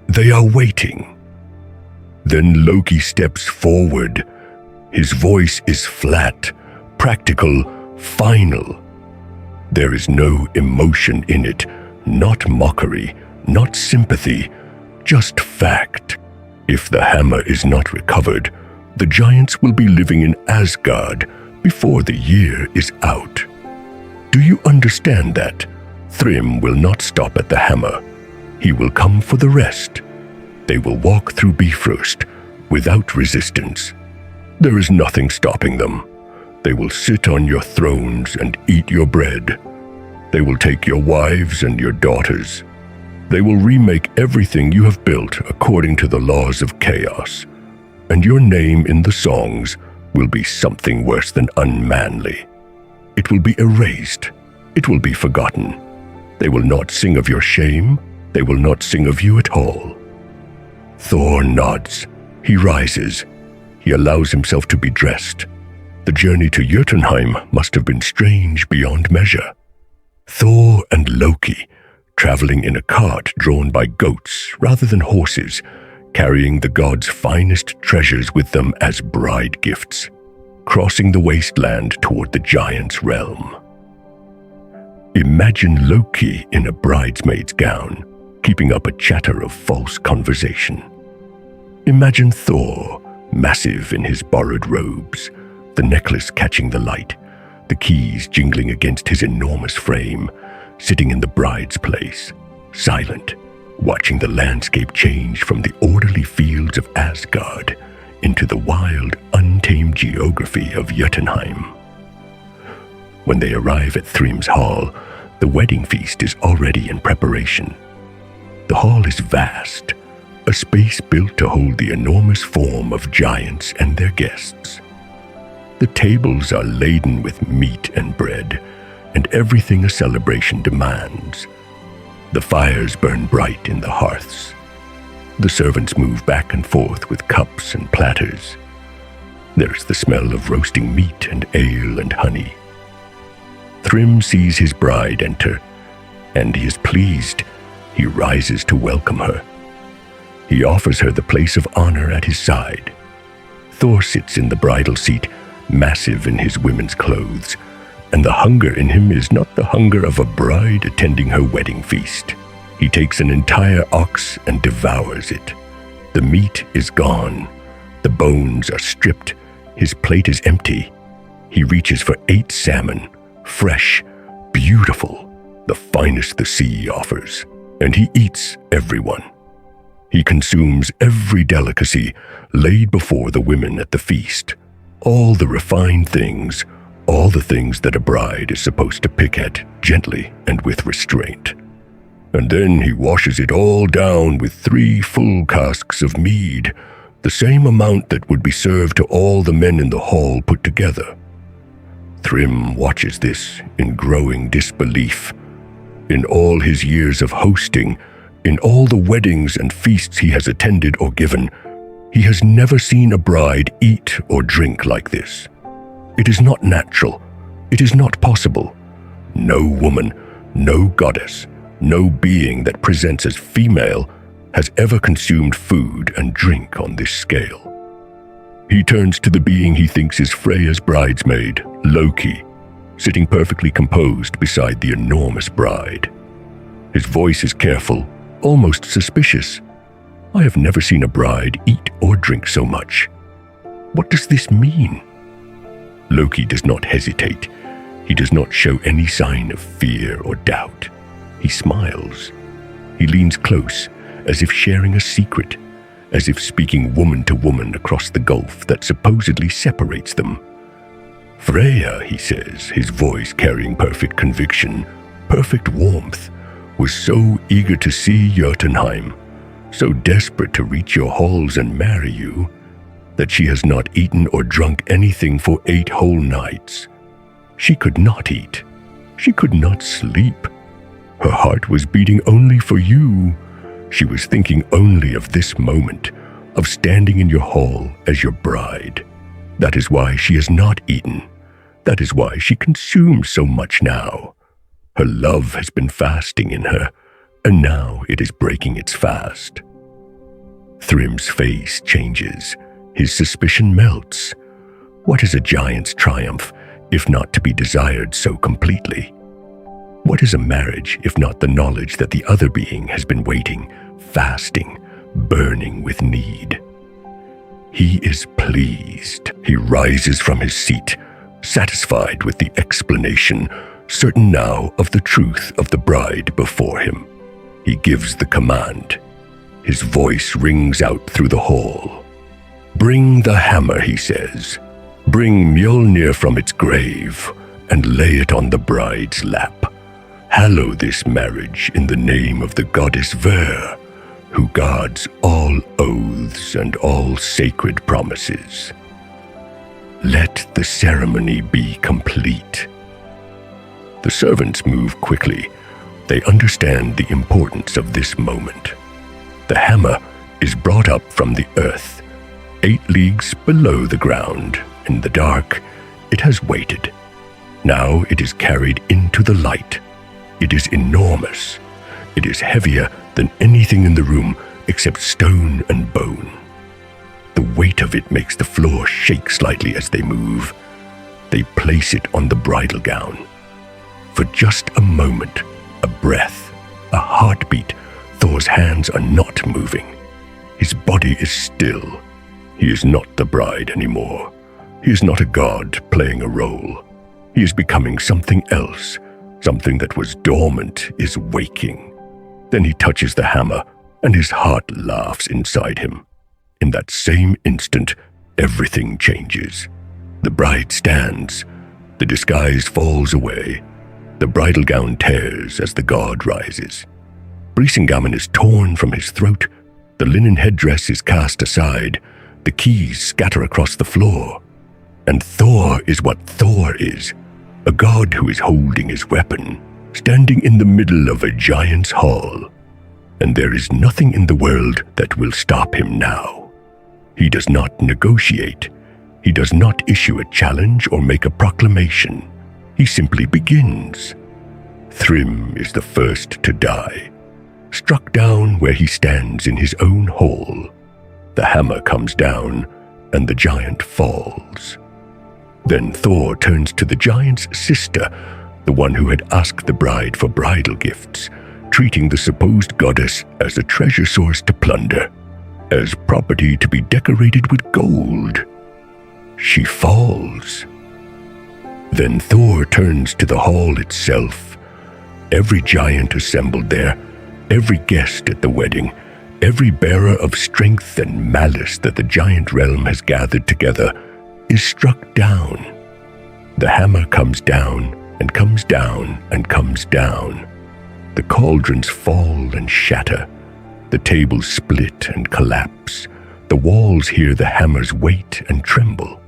They are waiting. Then Loki steps forward. His voice is flat, practical, final. There is no emotion in it, not mockery, not sympathy, just fact. If the hammer is not recovered, the giants will be living in Asgard before the year is out. Do you understand that? Thrym will not stop at the hammer. He will come for the rest. They will walk through Bifrost without resistance. There is nothing stopping them. They will sit on your thrones and eat your bread. They will take your wives and your daughters. They will remake everything you have built according to the laws of chaos. And your name in the songs will be something worse than unmanly. It will be erased. It will be forgotten. They will not sing of your shame. They will not sing of you at all. Thor nods. He rises. He allows himself to be dressed. The journey to Jotunheim must have been strange beyond measure. Thor and Loki, traveling in a cart drawn by goats rather than horses, carrying the gods' finest treasures with them as bride gifts, crossing the wasteland toward the giants' realm. Imagine Loki in a bridesmaid's gown, keeping up a chatter of false conversation. Imagine Thor, massive in his borrowed robes, the necklace catching the light, the keys jingling against his enormous frame, sitting in the bride's place, silent, watching the landscape change from the orderly fields of Asgard into the wild, untamed geography of Jotunheim. When they arrive at Thrym's hall, the wedding feast is already in preparation. The hall is vast, a space built to hold the enormous form of giants and their guests. The tables are laden with meat and bread, and everything a celebration demands. The fires burn bright in the hearths. The servants move back and forth with cups and platters. There is the smell of roasting meat and ale and honey. Thrym sees his bride enter, and he is pleased. He rises to welcome her. He offers her the place of honor at his side. Thor sits in the bridal seat, massive in his women's clothes, and the hunger in him is not the hunger of a bride attending her wedding feast. He takes an entire ox and devours it. The meat is gone. The bones are stripped. His plate is empty. He reaches for 8 salmon, fresh, beautiful, the finest the sea offers, and he eats everyone. He consumes every delicacy laid before the women at the feast, all the refined things, all the things that a bride is supposed to pick at gently and with restraint. And then he washes it all down with 3 full casks of mead, the same amount that would be served to all the men in the hall put together. Thrym watches this in growing disbelief. In all his years of hosting, in all the weddings and feasts he has attended or given, he has never seen a bride eat or drink like this. It is not natural. It is not possible. No woman, no goddess, no being that presents as female has ever consumed food and drink on this scale. He turns to the being he thinks is Freya's bridesmaid, Loki, sitting perfectly composed beside the enormous bride. His voice is careful, almost suspicious. I have never seen a bride eat or drink so much. What does this mean? Loki does not hesitate. He does not show any sign of fear or doubt. He smiles. He leans close, as if sharing a secret, as if speaking woman to woman across the gulf that supposedly separates them. Freya, he says, his voice carrying perfect conviction, perfect warmth. was so eager to see Jotunheim, so desperate to reach your halls and marry you, that she has not eaten or drunk anything for 8 whole nights. She could not eat. She could not sleep. Her heart was beating only for you. She was thinking only of this moment, of standing in your hall as your bride. That is why she has not eaten. That is why she consumes so much now. Her love has been fasting in her, and now it is breaking its fast. Thrym's face changes. His suspicion melts. What is a giant's triumph, if not to be desired so completely? What is a marriage, if not the knowledge that the other being has been waiting, fasting, burning with need? He is pleased. He rises from his seat, satisfied with the explanation, certain now of the truth of the bride before him. He gives the command. His voice rings out through the hall. "Bring the hammer," he says. "Bring Mjölnir from its grave and lay it on the bride's lap. Hallow this marriage in the name of the goddess Vimur, who guards all oaths and all sacred promises. Let the ceremony be complete." The servants move quickly. They understand the importance of this moment. The hammer is brought up from the earth, 8 leagues below the ground. In the dark, it has waited. Now it is carried into the light. It is enormous. It is heavier than anything in the room except stone and bone. The weight of it makes the floor shake slightly as they move. They place it on the bridal gown. For just a moment, a breath, a heartbeat, Thor's hands are not moving. His body is still. He is not the bride anymore. He is not a god playing a role. He is becoming something else. Something that was dormant is waking. Then he touches the hammer, and his heart laughs inside him. In that same instant, everything changes. The bride stands. The disguise falls away. The bridal gown tears as the god rises. Brisingamen is torn from his throat. The linen headdress is cast aside. The keys scatter across the floor. And Thor is what Thor is, a god who is holding his weapon, standing in the middle of a giant's hall. And there is nothing in the world that will stop him now. He does not negotiate. He does not issue a challenge or make a proclamation. He simply begins. Thrym is the first to die, struck down where he stands in his own hall. The hammer comes down, and the giant falls. Then Thor turns to the giant's sister, the one who had asked the bride for bridal gifts, treating the supposed goddess as a treasure source to plunder, as property to be decorated with gold. She falls. Then Thor turns to the hall itself. Every giant assembled there, every guest at the wedding, every bearer of strength and malice that the giant realm has gathered together, is struck down. The hammer comes down and comes down and comes down. The cauldrons fall and shatter. The tables split and collapse. The walls hear the hammer's weight and tremble.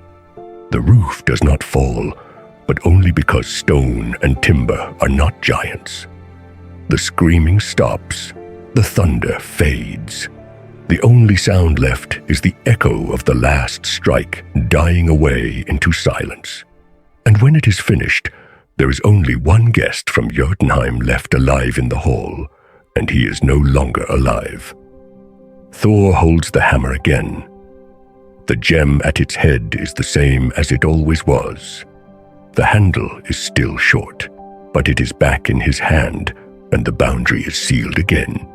The roof does not fall, but only because stone and timber are not giants. The screaming stops. The thunder fades. The only sound left is the echo of the last strike dying away into silence. And when it is finished, there is only one guest from Jotunheim left alive in the hall, and he is no longer alive. Thor holds the hammer again. The gem at its head is the same as it always was. The handle is still short, but it is back in his hand, and the boundary is sealed again.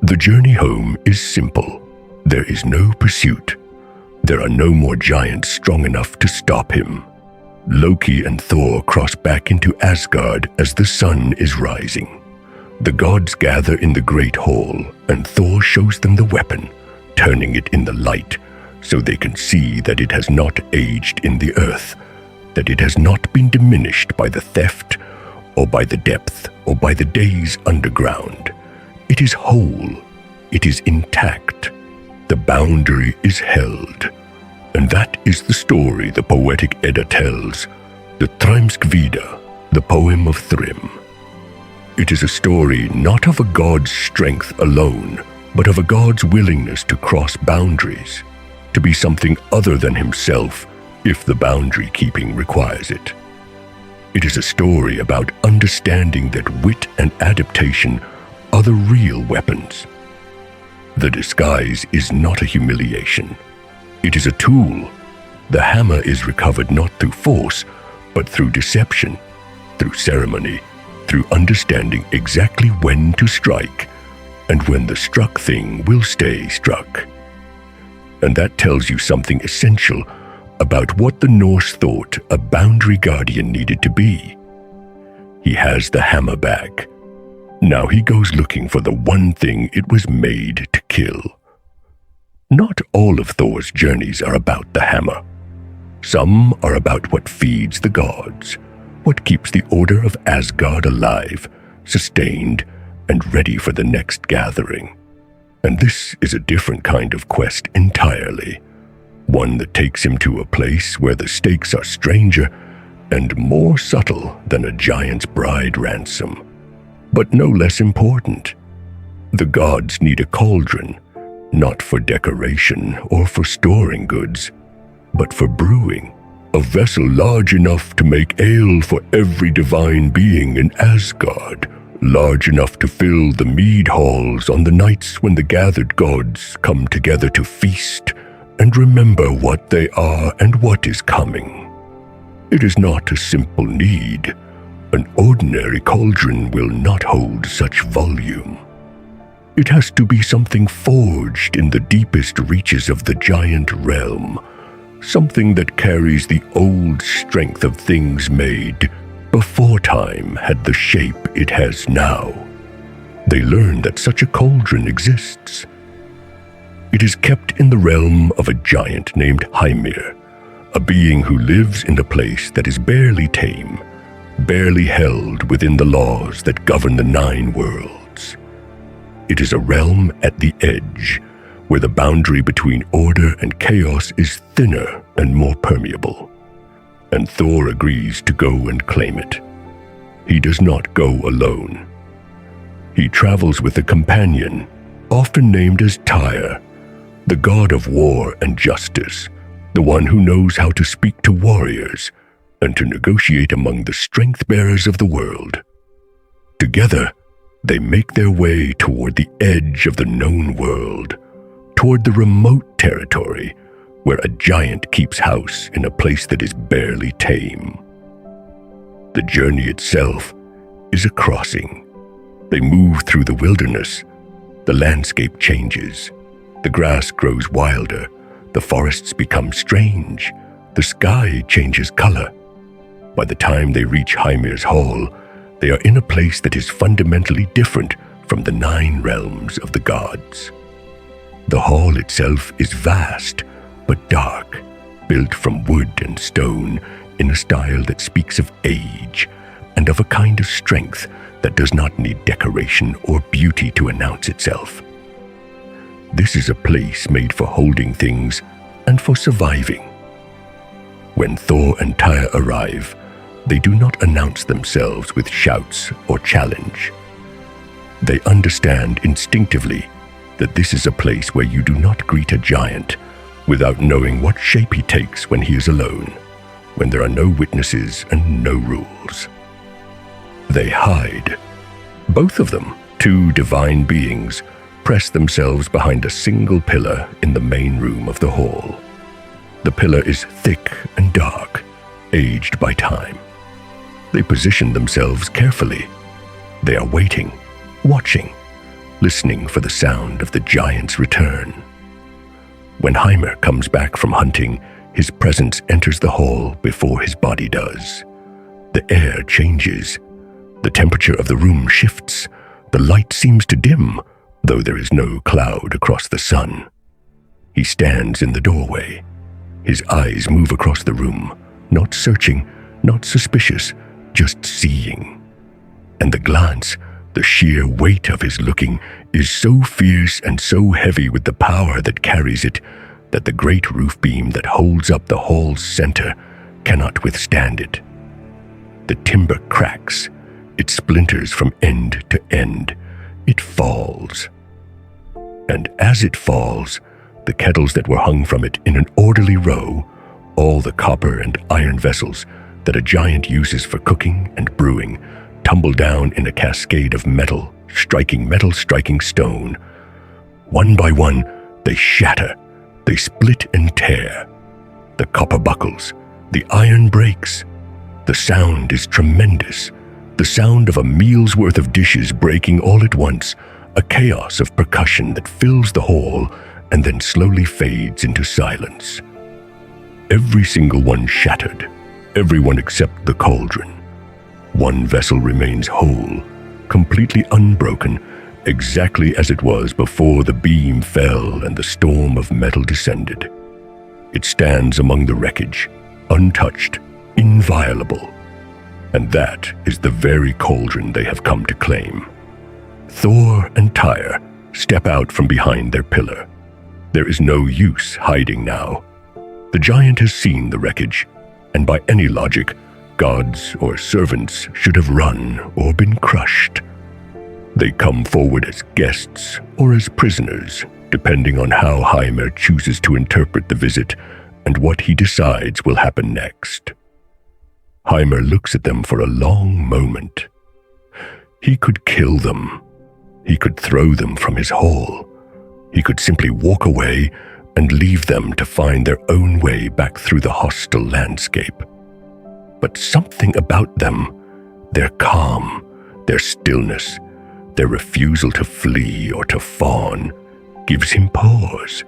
The journey home is simple. There is no pursuit. There are no more giants strong enough to stop him. Loki and Thor cross back into Asgard as the sun is rising. The gods gather in the great hall, and Thor shows them the weapon, turning it in the light so they can see that it has not aged in the earth, that it has not been diminished by the theft or by the depth, or by the days underground. It is whole. It is intact. The boundary is held. And that is the story the poetic Edda tells, the Þrúðr, the poem of Thrym. It is a story not of a god's strength alone, but of a god's willingness to cross boundaries, to be something other than himself if the boundary keeping requires it. It is a story about understanding that wit and adaptation are the real weapons. The disguise is not a humiliation. It is a tool. The hammer is recovered not through force, but through deception, through ceremony, through understanding exactly when to strike, and when the struck thing will stay struck. And that tells you something essential about what the Norse thought a boundary guardian needed to be. He has the hammer back. Now he goes looking for the one thing it was made to kill. Not all of Thor's journeys are about the hammer. Some are about what feeds the gods, what keeps the order of Asgard alive, sustained, and ready for the next gathering. And this is a different kind of quest entirely, one that takes him to a place where the stakes are stranger and more subtle than a giant's bride ransom, but no less important. The gods need a cauldron, not for decoration or for storing goods, but for brewing, a vessel large enough to make ale for every divine being in Asgard, large enough to fill the mead halls on the nights when the gathered gods come together to feast and remember what they are and what is coming. It is not a simple need. An ordinary cauldron will not hold such volume. It has to be something forged in the deepest reaches of the giant realm, something that carries the old strength of things made before time had the shape it has now. They learn that such a cauldron exists. It is kept in the realm of a giant named Hymir, a being who lives in a place that is barely tame, barely held within the laws that govern the 9 worlds. It is a realm at the edge, where the boundary between order and chaos is thinner and more permeable. And Thor agrees to go and claim it. He does not go alone. He travels with a companion, often named as Tyr, the god of war and justice, the one who knows how to speak to warriors and to negotiate among the strength-bearers of the world. Together, they make their way toward the edge of the known world, toward the remote territory where a giant keeps house in a place that is barely tame. The journey itself is a crossing. They move through the wilderness. The landscape changes. The grass grows wilder. The forests become strange. The sky changes color. By the time they reach Hymir's hall, they are in a place that is fundamentally different from the 9 realms of the gods. The hall itself is vast, but dark, built from wood and stone in a style that speaks of age and of a kind of strength that does not need decoration or beauty to announce itself. This is a place made for holding things and for surviving. When Thor and Tyr arrive, they do not announce themselves with shouts or challenge. They understand instinctively that this is a place where you do not greet a giant without knowing what shape he takes when he is alone, when there are no witnesses and no rules. They hide. Both of them, 2 divine beings, press themselves behind a single pillar in the main room of the hall. The pillar is thick and dark, aged by time. They position themselves carefully. They are waiting, watching, listening for the sound of the giant's return. When Hymir comes back from hunting, his presence enters the hall before his body does. The air changes. The temperature of the room shifts. The light seems to dim, though there is no cloud across the sun. He stands in the doorway. His eyes move across the room, not searching, not suspicious, just seeing. and the glance, the sheer weight of his looking, is so fierce and so heavy with the power that carries it that the great roof beam that holds up the hall's center cannot withstand it. The timber cracks, it splinters from end to end, it falls. And as it falls, the kettles that were hung from it in an orderly row, all the copper and iron vessels that a giant uses for cooking and brewing, tumble down in a cascade of metal, striking stone. One by one, they shatter, they split and tear. The copper buckles, the iron breaks. The sound is tremendous, the sound of a meal's worth of dishes breaking all at once, a chaos of percussion that fills the hall and then slowly fades into silence. Every single one shattered, everyone except the cauldron. One vessel remains whole, completely unbroken, exactly as it was before the beam fell and the storm of metal descended. It stands among the wreckage, untouched, inviolable. And that is the very cauldron they have come to claim. Þór and Tyr step out from behind their pillar. There is no use hiding now. The giant has seen the wreckage, and by any logic, gods or servants should have run or been crushed. They come forward as guests or as prisoners, depending on how Hymir chooses to interpret the visit and what he decides will happen next. Hymir looks at them for a long moment. He could kill them. He could throw them from his hall. He could simply walk away and leave them to find their own way back through the hostile landscape. But something about them, their calm, their stillness, their refusal to flee or to fawn, gives him pause.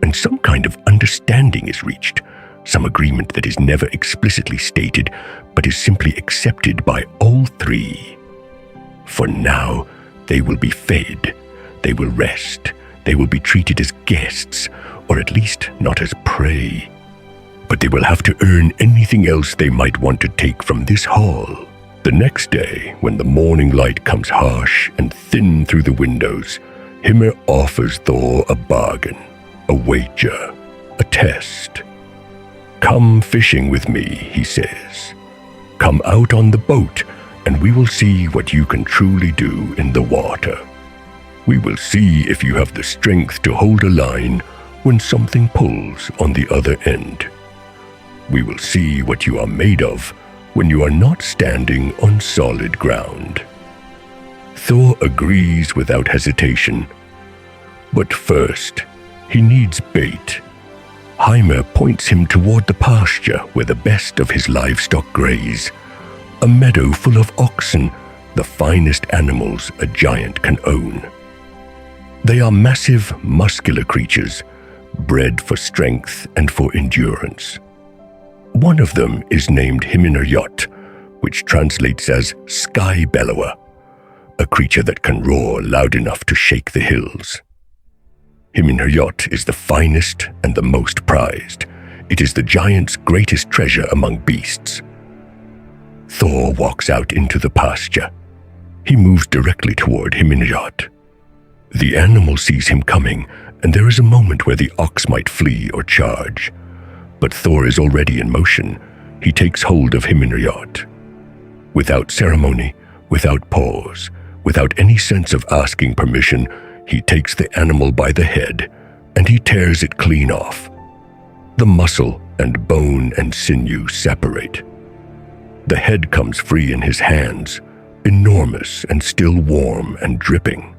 And some kind of understanding is reached, some agreement that is never explicitly stated, but is simply accepted by all three. For now, they will be fed, they will rest, they will be treated as guests, or at least not as prey. But they will have to earn anything else they might want to take from this hall. The next day, when the morning light comes harsh and thin through the windows, Hymir offers Þór a bargain, a wager, a test. "Come fishing with me," he says. "Come out on the boat, and we will see what you can truly do in the water. We will see if you have the strength to hold a line when something pulls on the other end. We will see what you are made of when you are not standing on solid ground." Þór agrees without hesitation. But first, he needs bait. Hymir points him toward the pasture where the best of his livestock graze, a meadow full of oxen, the finest animals a giant can own. They are massive, muscular creatures, bred for strength and for endurance. One of them is named Himnarjot, which translates as sky bellower, a creature that can roar loud enough to shake the hills. Himnarjot is the finest and the most prized. It is the giant's greatest treasure among beasts. Þór walks out into the pasture. He moves directly toward Himnarjot. The animal sees him coming, and there is a moment where the ox might flee or charge. But Þór is already in motion. He takes hold of Himnarjot. Without ceremony, without pause, without any sense of asking permission, he takes the animal by the head, and he tears it clean off. The muscle and bone and sinew separate. The head comes free in his hands, enormous and still warm and dripping.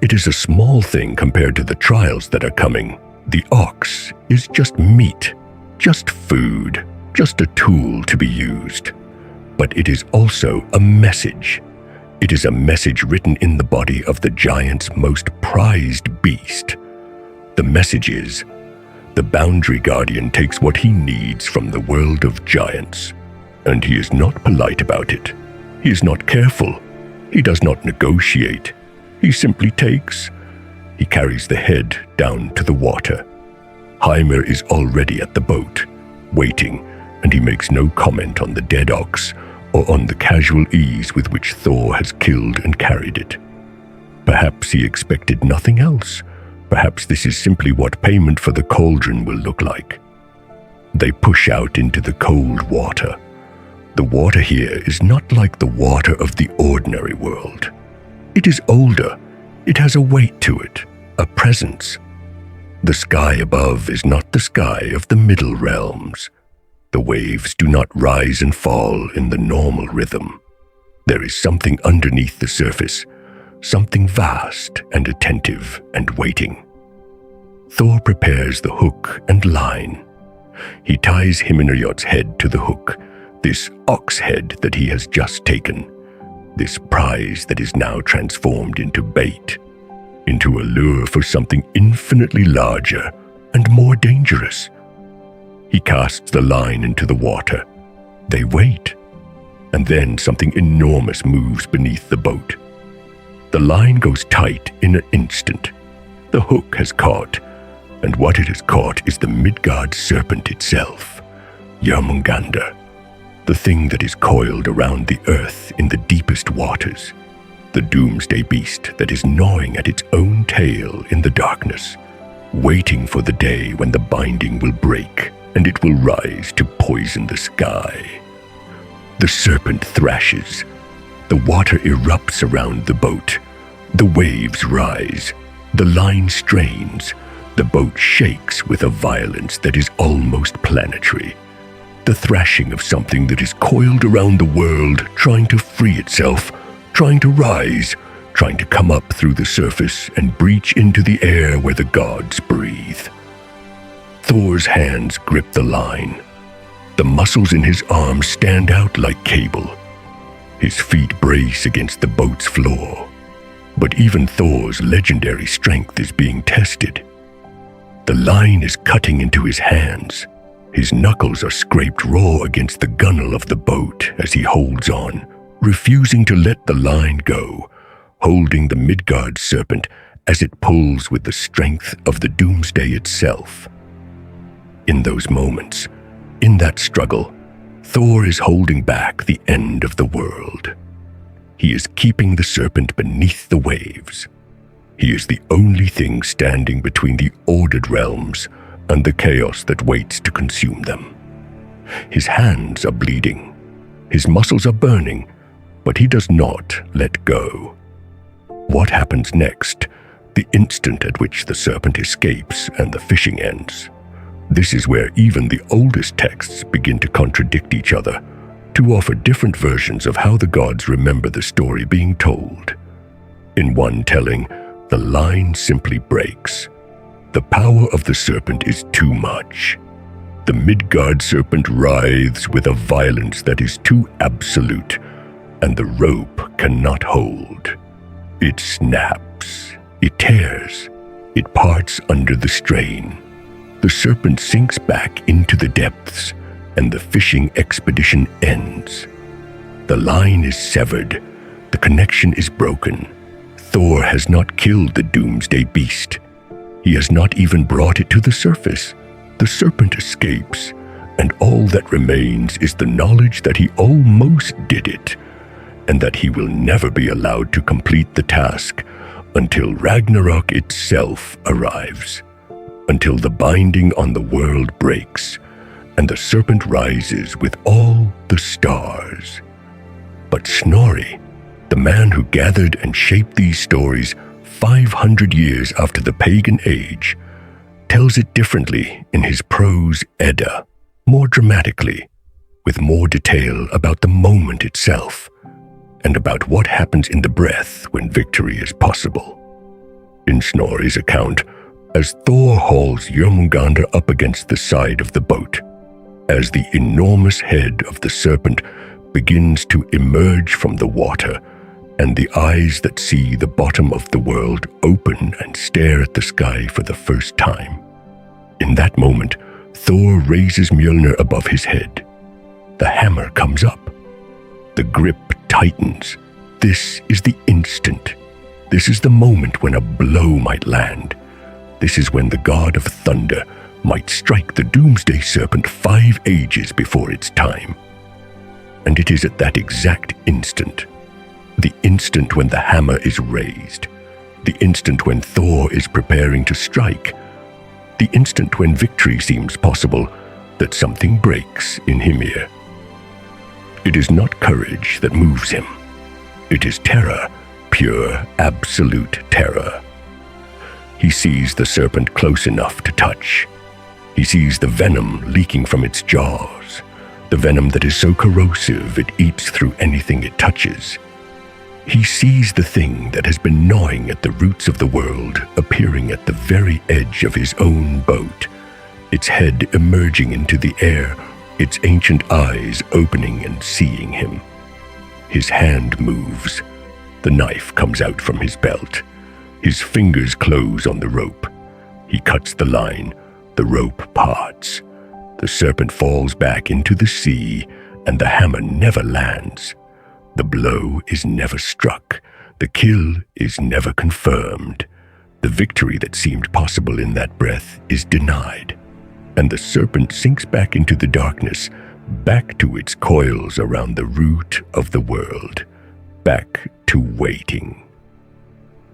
It is a small thing compared to the trials that are coming. The ox is just meat, just food, just a tool to be used. But it is also a message. It is a message written in the body of the giant's most prized beast. The message is, the boundary guardian takes what he needs from the world of giants, and he is not polite about it. He is not careful. He does not negotiate. He simply takes. He carries the head down to the water. Hymir is already at the boat, waiting, and he makes no comment on the dead ox or on the casual ease with which Thor has killed and carried it. Perhaps he expected nothing else. Perhaps this is simply what payment for the cauldron will look like. They push out into the cold water. The water here is not like the water of the ordinary world. It is older. It has a weight to it, a presence. The sky above is not the sky of the middle realms. The waves do not rise and fall in the normal rhythm. There is something underneath the surface, something vast and attentive and waiting. Thor prepares the hook and line. He ties Himinarjot's head to the hook, this ox head that he has just taken, this prize that is now transformed into bait, into a lure for something infinitely larger and more dangerous. He casts the line into the water. They wait, and then something enormous moves beneath the boat. The line goes tight in an instant. The hook has caught, and what it has caught is the Midgard serpent itself, Jörmungandr, the thing that is coiled around the earth in the deepest waters, the doomsday beast that is gnawing at its own tail in the darkness, waiting for the day when the binding will break and it will rise to poison the sky. The serpent thrashes. The water erupts around the boat. The waves rise. The line strains. The boat shakes with a violence that is almost planetary. The thrashing of something that is coiled around the world, trying to free itself, trying to rise, trying to come up through the surface and breach into the air where the gods breathe. Thor's hands grip the line. The muscles in his arms stand out like cable. His feet brace against the boat's floor. But even Thor's legendary strength is being tested. The line is cutting into his hands. His knuckles are scraped raw against the gunwale of the boat as he holds on, refusing to let the line go, holding the Midgard serpent as it pulls with the strength of the doomsday itself. In those moments, in that struggle, Thor is holding back the end of the world. He is keeping the serpent beneath the waves. He is the only thing standing between the ordered realms and the chaos that waits to consume them. His hands are bleeding. His muscles are burning, but he does not let go. What happens next, the instant at which the serpent escapes and the fishing ends? This is where even the oldest texts begin to contradict each other, to offer different versions of how the gods remember the story being told. In one telling, the line simply breaks. The power of the serpent is too much. The Midgard serpent writhes with a violence that is too absolute, and the rope cannot hold. It snaps, it tears, it parts under the strain. The serpent sinks back into the depths, and the fishing expedition ends. The line is severed. The connection is broken. Thor has not killed the doomsday beast. He has not even brought it to the surface. The serpent escapes, and all that remains is the knowledge that he almost did it, and that he will never be allowed to complete the task until Ragnarok itself arrives, until the binding on the world breaks, and the serpent rises with all the stars. But Snorri, the man who gathered and shaped these stories 500 years after the pagan age, tells it differently in his prose Edda, more dramatically, with more detail about the moment itself, and about what happens in the breath when victory is possible. In Snorri's account, as Thor hauls Jörmungandr up against the side of the boat, as the enormous head of the serpent begins to emerge from the water, and the eyes that see the bottom of the world open and stare at the sky for the first time. In that moment, Thor raises Mjölnir above his head. The hammer comes up. The grip tightens. This is the instant. This is the moment when a blow might land. This is when the god of thunder might strike the doomsday serpent 5 ages before its time. and it is at that exact instant, the instant when the hammer is raised, the instant when Thor is preparing to strike, the instant when victory seems possible, that something breaks in Hymir. It is not courage that moves him. It is terror, pure, absolute terror. He sees the serpent close enough to touch. He sees the venom leaking from its jaws, the venom that is so corrosive it eats through anything it touches. He sees the thing that has been gnawing at the roots of the world appearing at the very edge of his own boat, its head emerging into the air, its ancient eyes opening and seeing him. His hand moves. The knife comes out from his belt. His fingers close on the rope. He cuts the line. The rope parts. The serpent falls back into the sea, and the hammer never lands. The blow is never struck. The kill is never confirmed. The victory that seemed possible in that breath is denied, and the serpent sinks back into the darkness, back to its coils around the root of the world, back to waiting.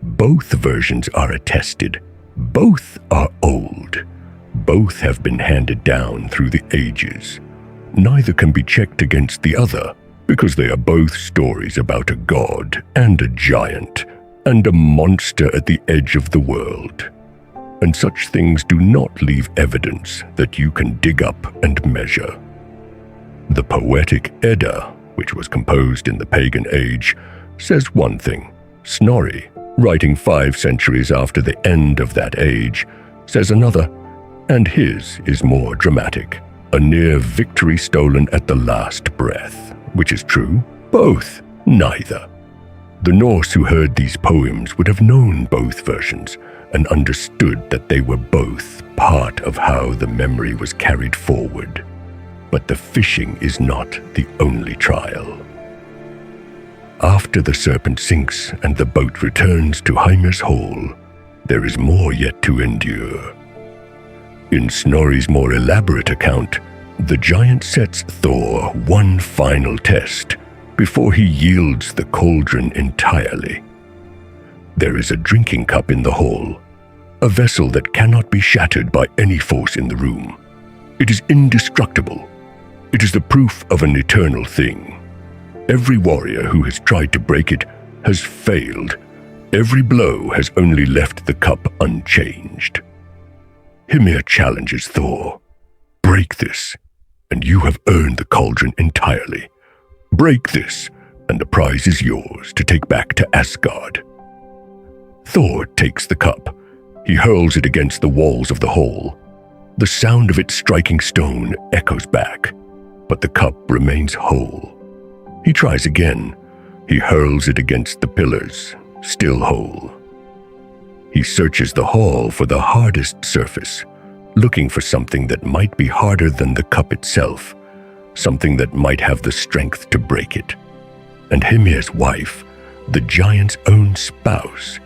Both versions are attested. Both are old. Both have been handed down through the ages. Neither can be checked against the other, because they are both stories about a god and a giant and a monster at the edge of the world. And such things do not leave evidence that you can dig up and measure. The poetic Edda, which was composed in the pagan age, says one thing. Snorri, writing 5 centuries after the end of that age, says another, and his is more dramatic, a near victory stolen at the last breath. Which is true? Both? Neither. The Norse who heard these poems would have known both versions and understood that they were both part of how the memory was carried forward. But the fishing is not the only trial. After the serpent sinks and the boat returns to Hymir's hole, there is more yet to endure. In Snorri's more elaborate account, the giant sets Thor one final test before he yields the cauldron entirely. There is a drinking cup in the hole, a vessel that cannot be shattered by any force in the room. It is indestructible. It is the proof of an eternal thing. Every warrior who has tried to break it has failed. Every blow has only left the cup unchanged. Hymir challenges Thor. Break this, and you have earned the cauldron entirely. Break this, and the prize is yours to take back to Asgard. Thor takes the cup. He hurls it against the walls of the hole. The sound of it striking stone echoes back, but the cup remains whole. He tries again. He hurls it against the pillars, still whole. He searches the hall for the hardest surface, looking for something that might be harder than the cup itself, something that might have the strength to break it. And Hymir's wife, the giant's own spouse,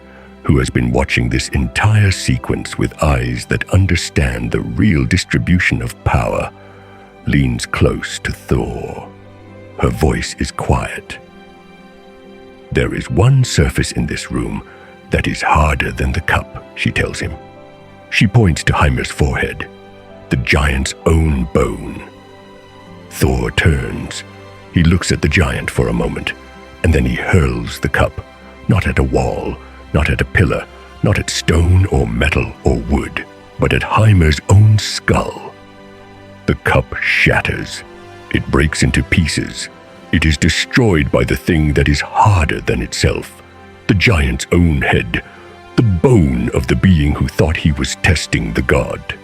who has been watching this entire sequence with eyes that understand the real distribution of power, leans close to Thor. Her voice is quiet. There is one surface in this room that is harder than the cup, she tells him. She points to Hymir's forehead, the giant's own bone. Thor turns. He looks at the giant for a moment, and then he hurls the cup, not at a wall, not at a pillar, not at stone or metal or wood, but at Hymir's own skull. The cup shatters. It breaks into pieces. It is destroyed by the thing that is harder than itself, the giant's own head, the bone of the being who thought he was testing the god.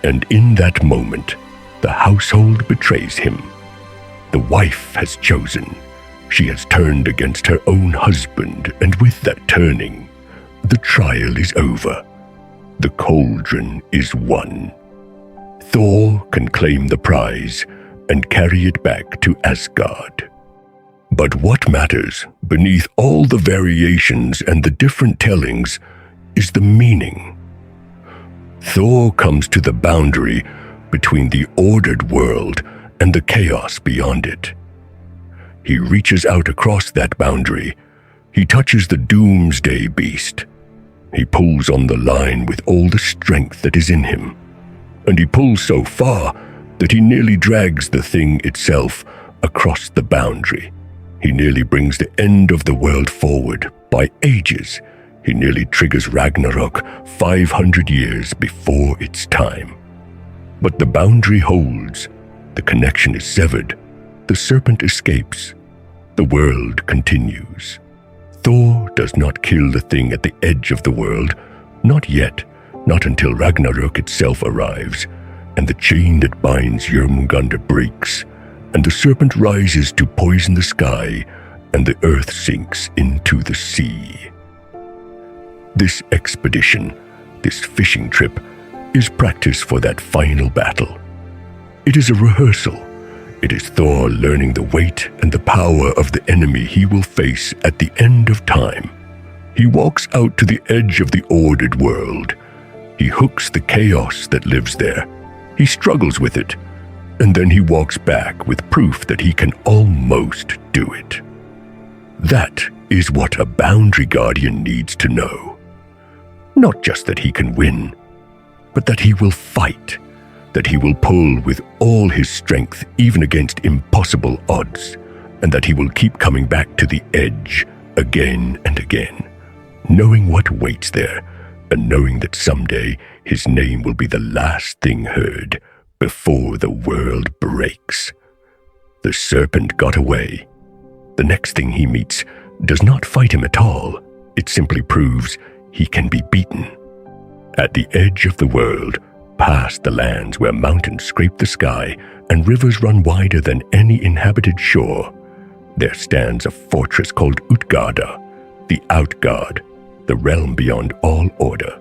And in that moment, the household betrays him. The wife has chosen. She has turned against her own husband, and with that turning, the trial is over. The cauldron is won. Thor can claim the prize and carry it back to Asgard. But what matters, beneath all the variations and the different tellings, is the meaning. Thor comes to the boundary between the ordered world and the chaos beyond it. He reaches out across that boundary. He touches the doomsday beast. He pulls on the line with all the strength that is in him. And he pulls so far that he nearly drags the thing itself across the boundary. He nearly brings the end of the world forward by ages. He nearly triggers Ragnarok 500 years before its time. But the boundary holds. The connection is severed. The serpent escapes. The world continues. Thor does not kill the thing at the edge of the world. Not yet. Not until Ragnarok itself arrives, and the chain that binds Jörmungandr breaks, and the serpent rises to poison the sky, and the earth sinks into the sea. This expedition, this fishing trip, is practice for that final battle. It is a rehearsal. It is Thor learning the weight and the power of the enemy he will face at the end of time. He walks out to the edge of the ordered world. He hooks the chaos that lives there. He struggles with it, and then he walks back with proof that he can almost do it. That is what a boundary guardian needs to know. Not just that he can win, but that he will fight, that he will pull with all his strength even against impossible odds, and that he will keep coming back to the edge again and again, knowing what waits there, and knowing that someday his name will be the last thing heard before the world breaks. The serpent got away. The next thing he meets does not fight him at all. It simply proves he can be beaten. At the edge of the world, past the lands where mountains scrape the sky and rivers run wider than any inhabited shore, there stands a fortress called Útgarða, the Outguard, the realm beyond all order.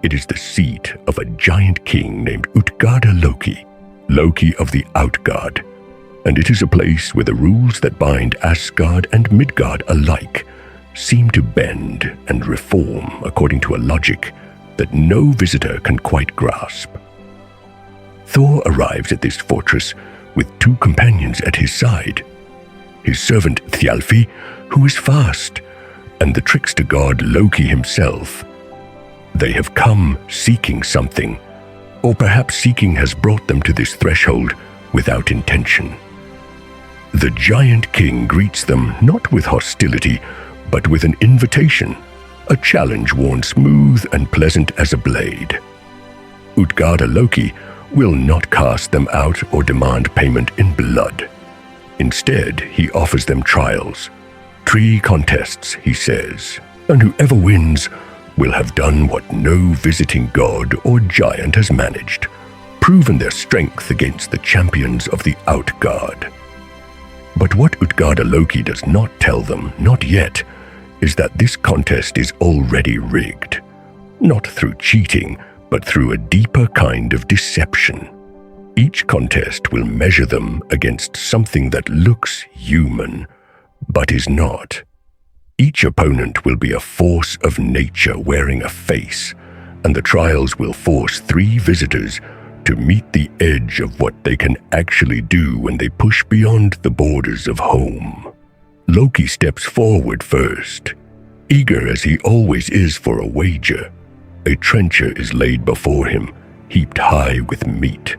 It is the seat of a giant king named Útgarða-Loki, Loki of the Outguard, and it is a place where the rules that bind Asgard and Midgard alike seem to bend and reform according to a logic that no visitor can quite grasp. Thor arrives at this fortress with two companions at his side, his servant Þjálfi, who is fast, and the trickster god Loki himself. They have come seeking something, or perhaps seeking has brought them to this threshold without intention. The giant king greets them not with hostility, but with an invitation, a challenge worn smooth and pleasant as a blade. Útgarða-Loki will not cast them out or demand payment in blood. Instead, he offers them trials, 3 contests, he says, and whoever wins will have done what no visiting god or giant has managed, proven their strength against the champions of the Outguard. But what Útgarða-Loki does not tell them, not yet, is that this contest is already rigged, not through cheating, but through a deeper kind of deception. Each contest will measure them against something that looks human, but is not. Each opponent will be a force of nature wearing a face, and the trials will force 3 visitors to meet the edge of what they can actually do when they push beyond the borders of home. Loki steps forward first, eager as he always is for a wager. A trencher is laid before him, heaped high with meat.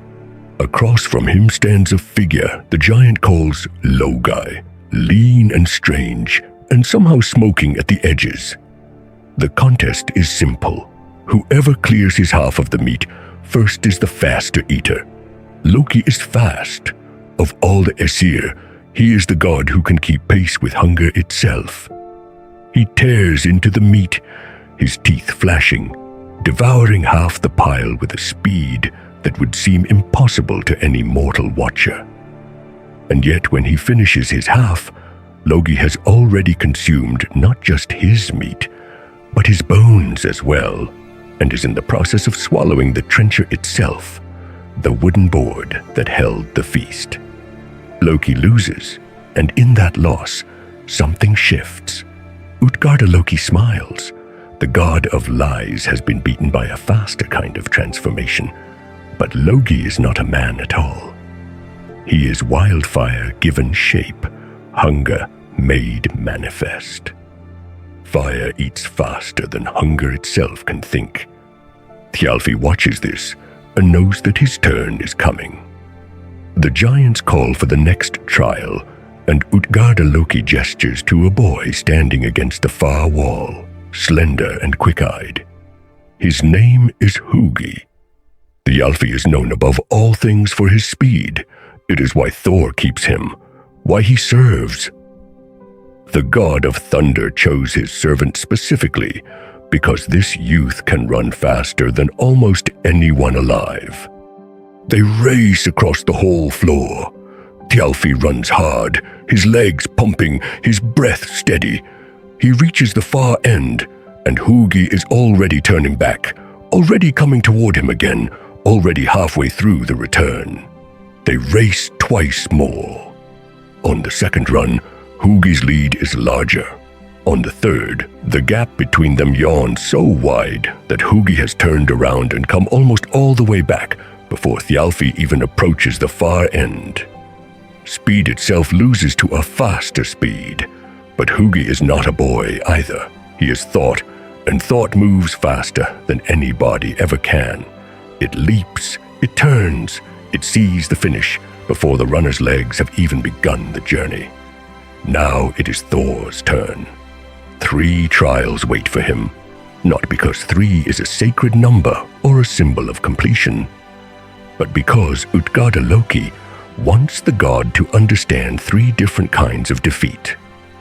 Across from him stands a figure the giant calls Logi, lean and strange, and somehow smoking at the edges. The contest is simple. Whoever clears his half of the meat first is the faster eater. Loki is fast. Of all the Aesir, he is the god who can keep pace with hunger itself. He tears into the meat, his teeth flashing, devouring half the pile with a speed that would seem impossible to any mortal watcher. And yet when he finishes his half, Loki has already consumed not just his meat, but his bones as well, and is in the process of swallowing the trencher itself, the wooden board that held the feast. Loki loses, and in that loss, something shifts. Útgarða-Loki smiles. The god of lies has been beaten by a faster kind of transformation, but Loki is not a man at all. He is wildfire given shape, hunger made manifest. Fire eats faster than hunger itself can think. Þjálfi watches this and knows that his turn is coming. The giants call for the next trial, and Útgarða-Loki gestures to a boy standing against the far wall, slender and quick-eyed. His name is Hugi. Þjálfi is known above all things for his speed. It is why Thor keeps him, why he serves. The god of thunder chose his servant specifically because this youth can run faster than almost anyone alive. They race across the hall floor. Þjálfi runs hard, his legs pumping, his breath steady. He reaches the far end, and Hugi is already turning back, already coming toward him again, already halfway through the return. They race twice more. On the second run, Hugi's lead is larger. On the third, the gap between them yawns so wide that Hugi has turned around and come almost all the way back before Þjálfi even approaches the far end. Speed itself loses to a faster speed, but Hugi is not a boy either. He is thought, and thought moves faster than any body ever can. It leaps, it turns, it sees the finish before the runner's legs have even begun the journey. Now it is Thor's turn. 3 trials wait for him, not because 3 is a sacred number or a symbol of completion, but because Útgarða-Loki wants the god to understand 3 different kinds of defeat,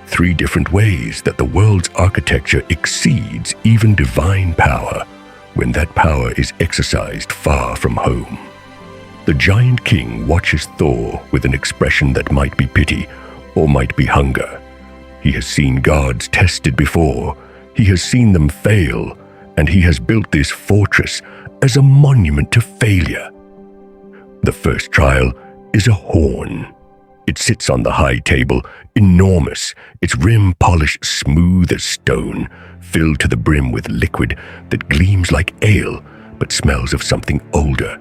3 different ways that the world's architecture exceeds even divine power when that power is exercised far from home. The giant king watches Thor with an expression that might be pity or might be hunger. He has seen gods tested before, he has seen them fail, and he has built this fortress as a monument to failure. The first trial is a horn. It sits on the high table, enormous, its rim polished smooth as stone, filled to the brim with liquid that gleams like ale but smells of something older,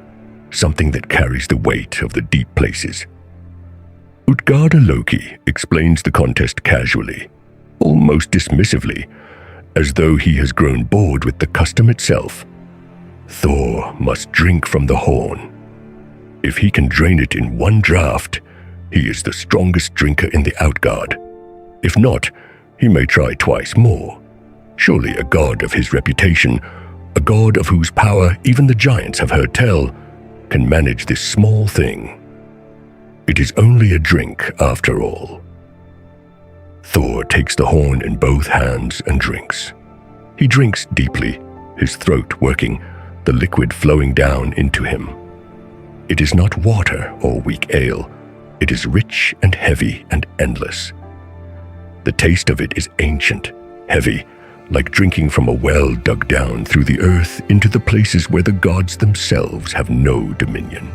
something that carries the weight of the deep places. Útgarða-Loki explains the contest casually, almost dismissively, as though he has grown bored with the custom itself. Thor must drink from the horn. If he can drain it in one draught, he is the strongest drinker in the Outguard. If not, he may try twice more. Surely a god of his reputation, a god of whose power even the giants have heard tell, can manage this small thing. It is only a drink after all. Thor takes the horn in both hands and drinks. He drinks deeply, his throat working, the liquid flowing down into him. It is not water or weak ale. It is rich and heavy and endless. The taste of it is ancient, heavy, like drinking from a well dug down through the earth into the places where the gods themselves have no dominion.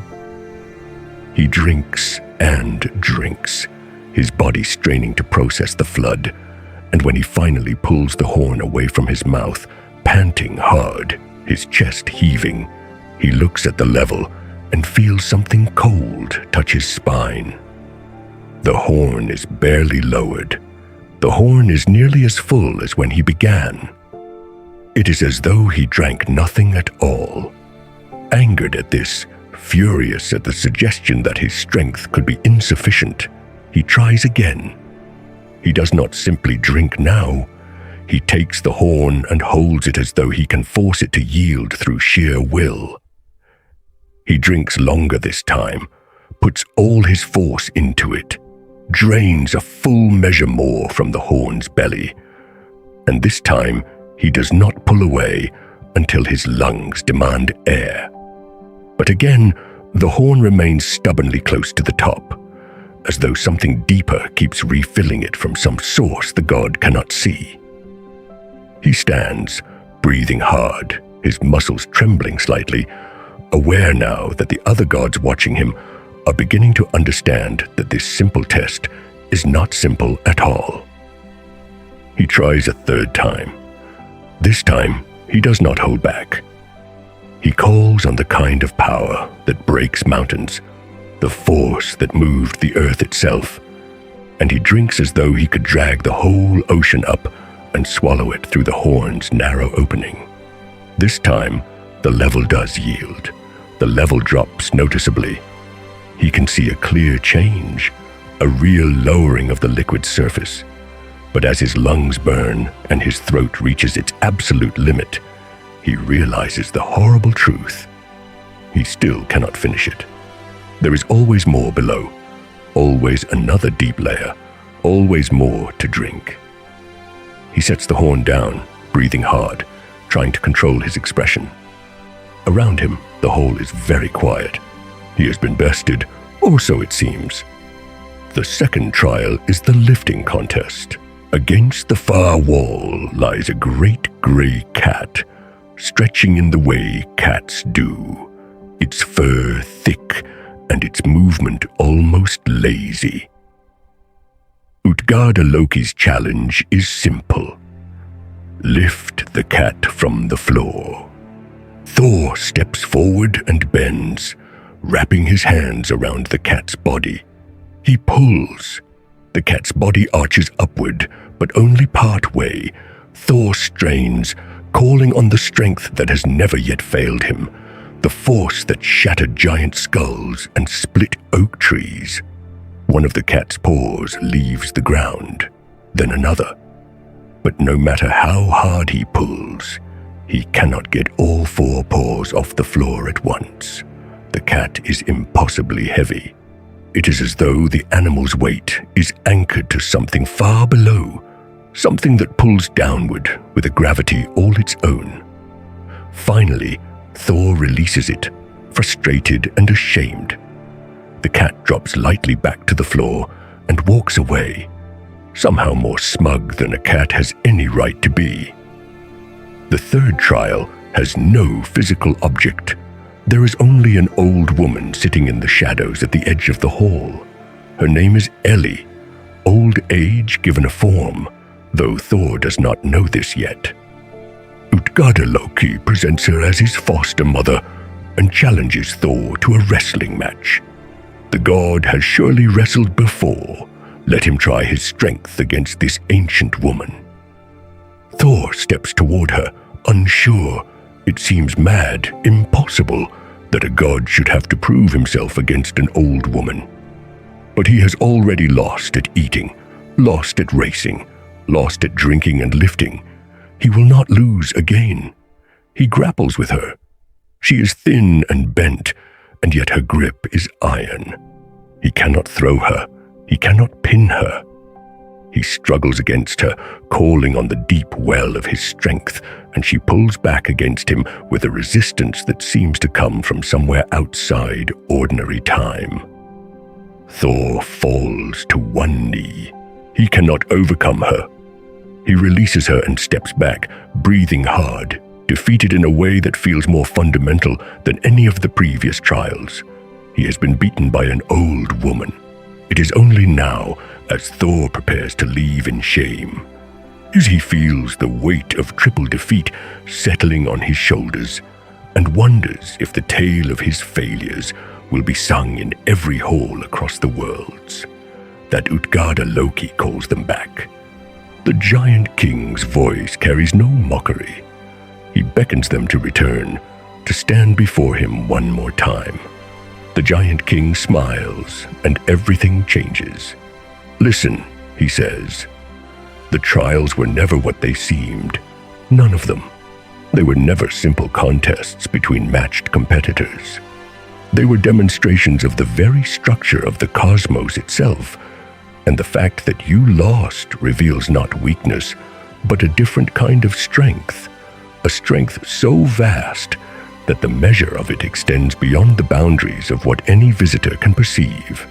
He drinks and drinks, his body straining to process the flood, and when he finally pulls the horn away from his mouth, panting hard, his chest heaving, he looks at the level and feels something cold touch his spine. The horn is barely lowered. The horn is nearly as full as when he began. It is as though he drank nothing at all. Angered at this, furious at the suggestion that his strength could be insufficient, he tries again. He does not simply drink now. He takes the horn and holds it as though he can force it to yield through sheer will. He drinks longer this time, puts all his force into it, drains a full measure more from the horn's belly, and this time he does not pull away until his lungs demand air. But again, the horn remains stubbornly close to the top, as though something deeper keeps refilling it from some source the god cannot see. He stands, breathing hard, his muscles trembling slightly, aware now that the other gods watching him are beginning to understand that this simple test is not simple at all. He tries a third time. This time, he does not hold back. He calls on the kind of power that breaks mountains, the force that moved the earth itself, and he drinks as though he could drag the whole ocean up and swallow it through the horn's narrow opening. This time, the level does yield. The level drops noticeably. He can see a clear change, a real lowering of the liquid surface. But as his lungs burn and his throat reaches its absolute limit, he realizes the horrible truth. He still cannot finish it. There is always more below, always another deep layer, always more to drink. He sets the horn down, breathing hard, trying to control his expression. Around him, the hole is very quiet. He has been bested, or so it seems. The second trial is the lifting contest. Against the far wall lies a great gray cat, stretching in the way cats do, its fur thick and its movement almost lazy. Útgarða-Loki's challenge is simple. Lift the cat from the floor. Thor steps forward and bends, wrapping his hands around the cat's body. He pulls. The cat's body arches upward, but only part way. Thor strains, calling on the strength that has never yet failed him, the force that shattered giant skulls and split oak trees. One of the cat's paws leaves the ground, then another. But no matter how hard he pulls, he cannot get all four paws off the floor at once. The cat is impossibly heavy. It is as though the animal's weight is anchored to something far below, something that pulls downward with a gravity all its own. Finally, Thor releases it, frustrated and ashamed. The cat drops lightly back to the floor and walks away, somehow more smug than a cat has any right to be. The third trial has no physical object. There is only an old woman sitting in the shadows at the edge of the hall. Her name is Ellie, old age given a form, though Thor does not know this yet. Útgarða-Loki presents her as his foster mother and challenges Thor to a wrestling match. The god has surely wrestled before. Let him try his strength against this ancient woman. Thor steps toward her, unsure. It seems mad, impossible, that a god should have to prove himself against an old woman. But he has already lost at eating, lost at racing, lost at drinking and lifting. He will not lose again. He grapples with her. She is thin and bent, and yet her grip is iron. He cannot throw her. He cannot pin her. He struggles against her, calling on the deep well of his strength, and she pulls back against him with a resistance that seems to come from somewhere outside ordinary time. Thor falls to one knee. He cannot overcome her. He releases her and steps back, breathing hard, defeated in a way that feels more fundamental than any of the previous trials. He has been beaten by an old woman. It is only now, as Thor prepares to leave in shame, as he feels the weight of triple defeat settling on his shoulders, and wonders if the tale of his failures will be sung in every hall across the worlds, that Útgarða-Loki calls them back. The giant king's voice carries no mockery. He beckons them to return, to stand before him one more time. The giant king smiles, and everything changes. Listen, he says. The trials were never what they seemed. None of them. They were never simple contests between matched competitors. They were demonstrations of the very structure of the cosmos itself, and the fact that you lost reveals not weakness, but a different kind of strength, a strength so vast that the measure of it extends beyond the boundaries of what any visitor can perceive.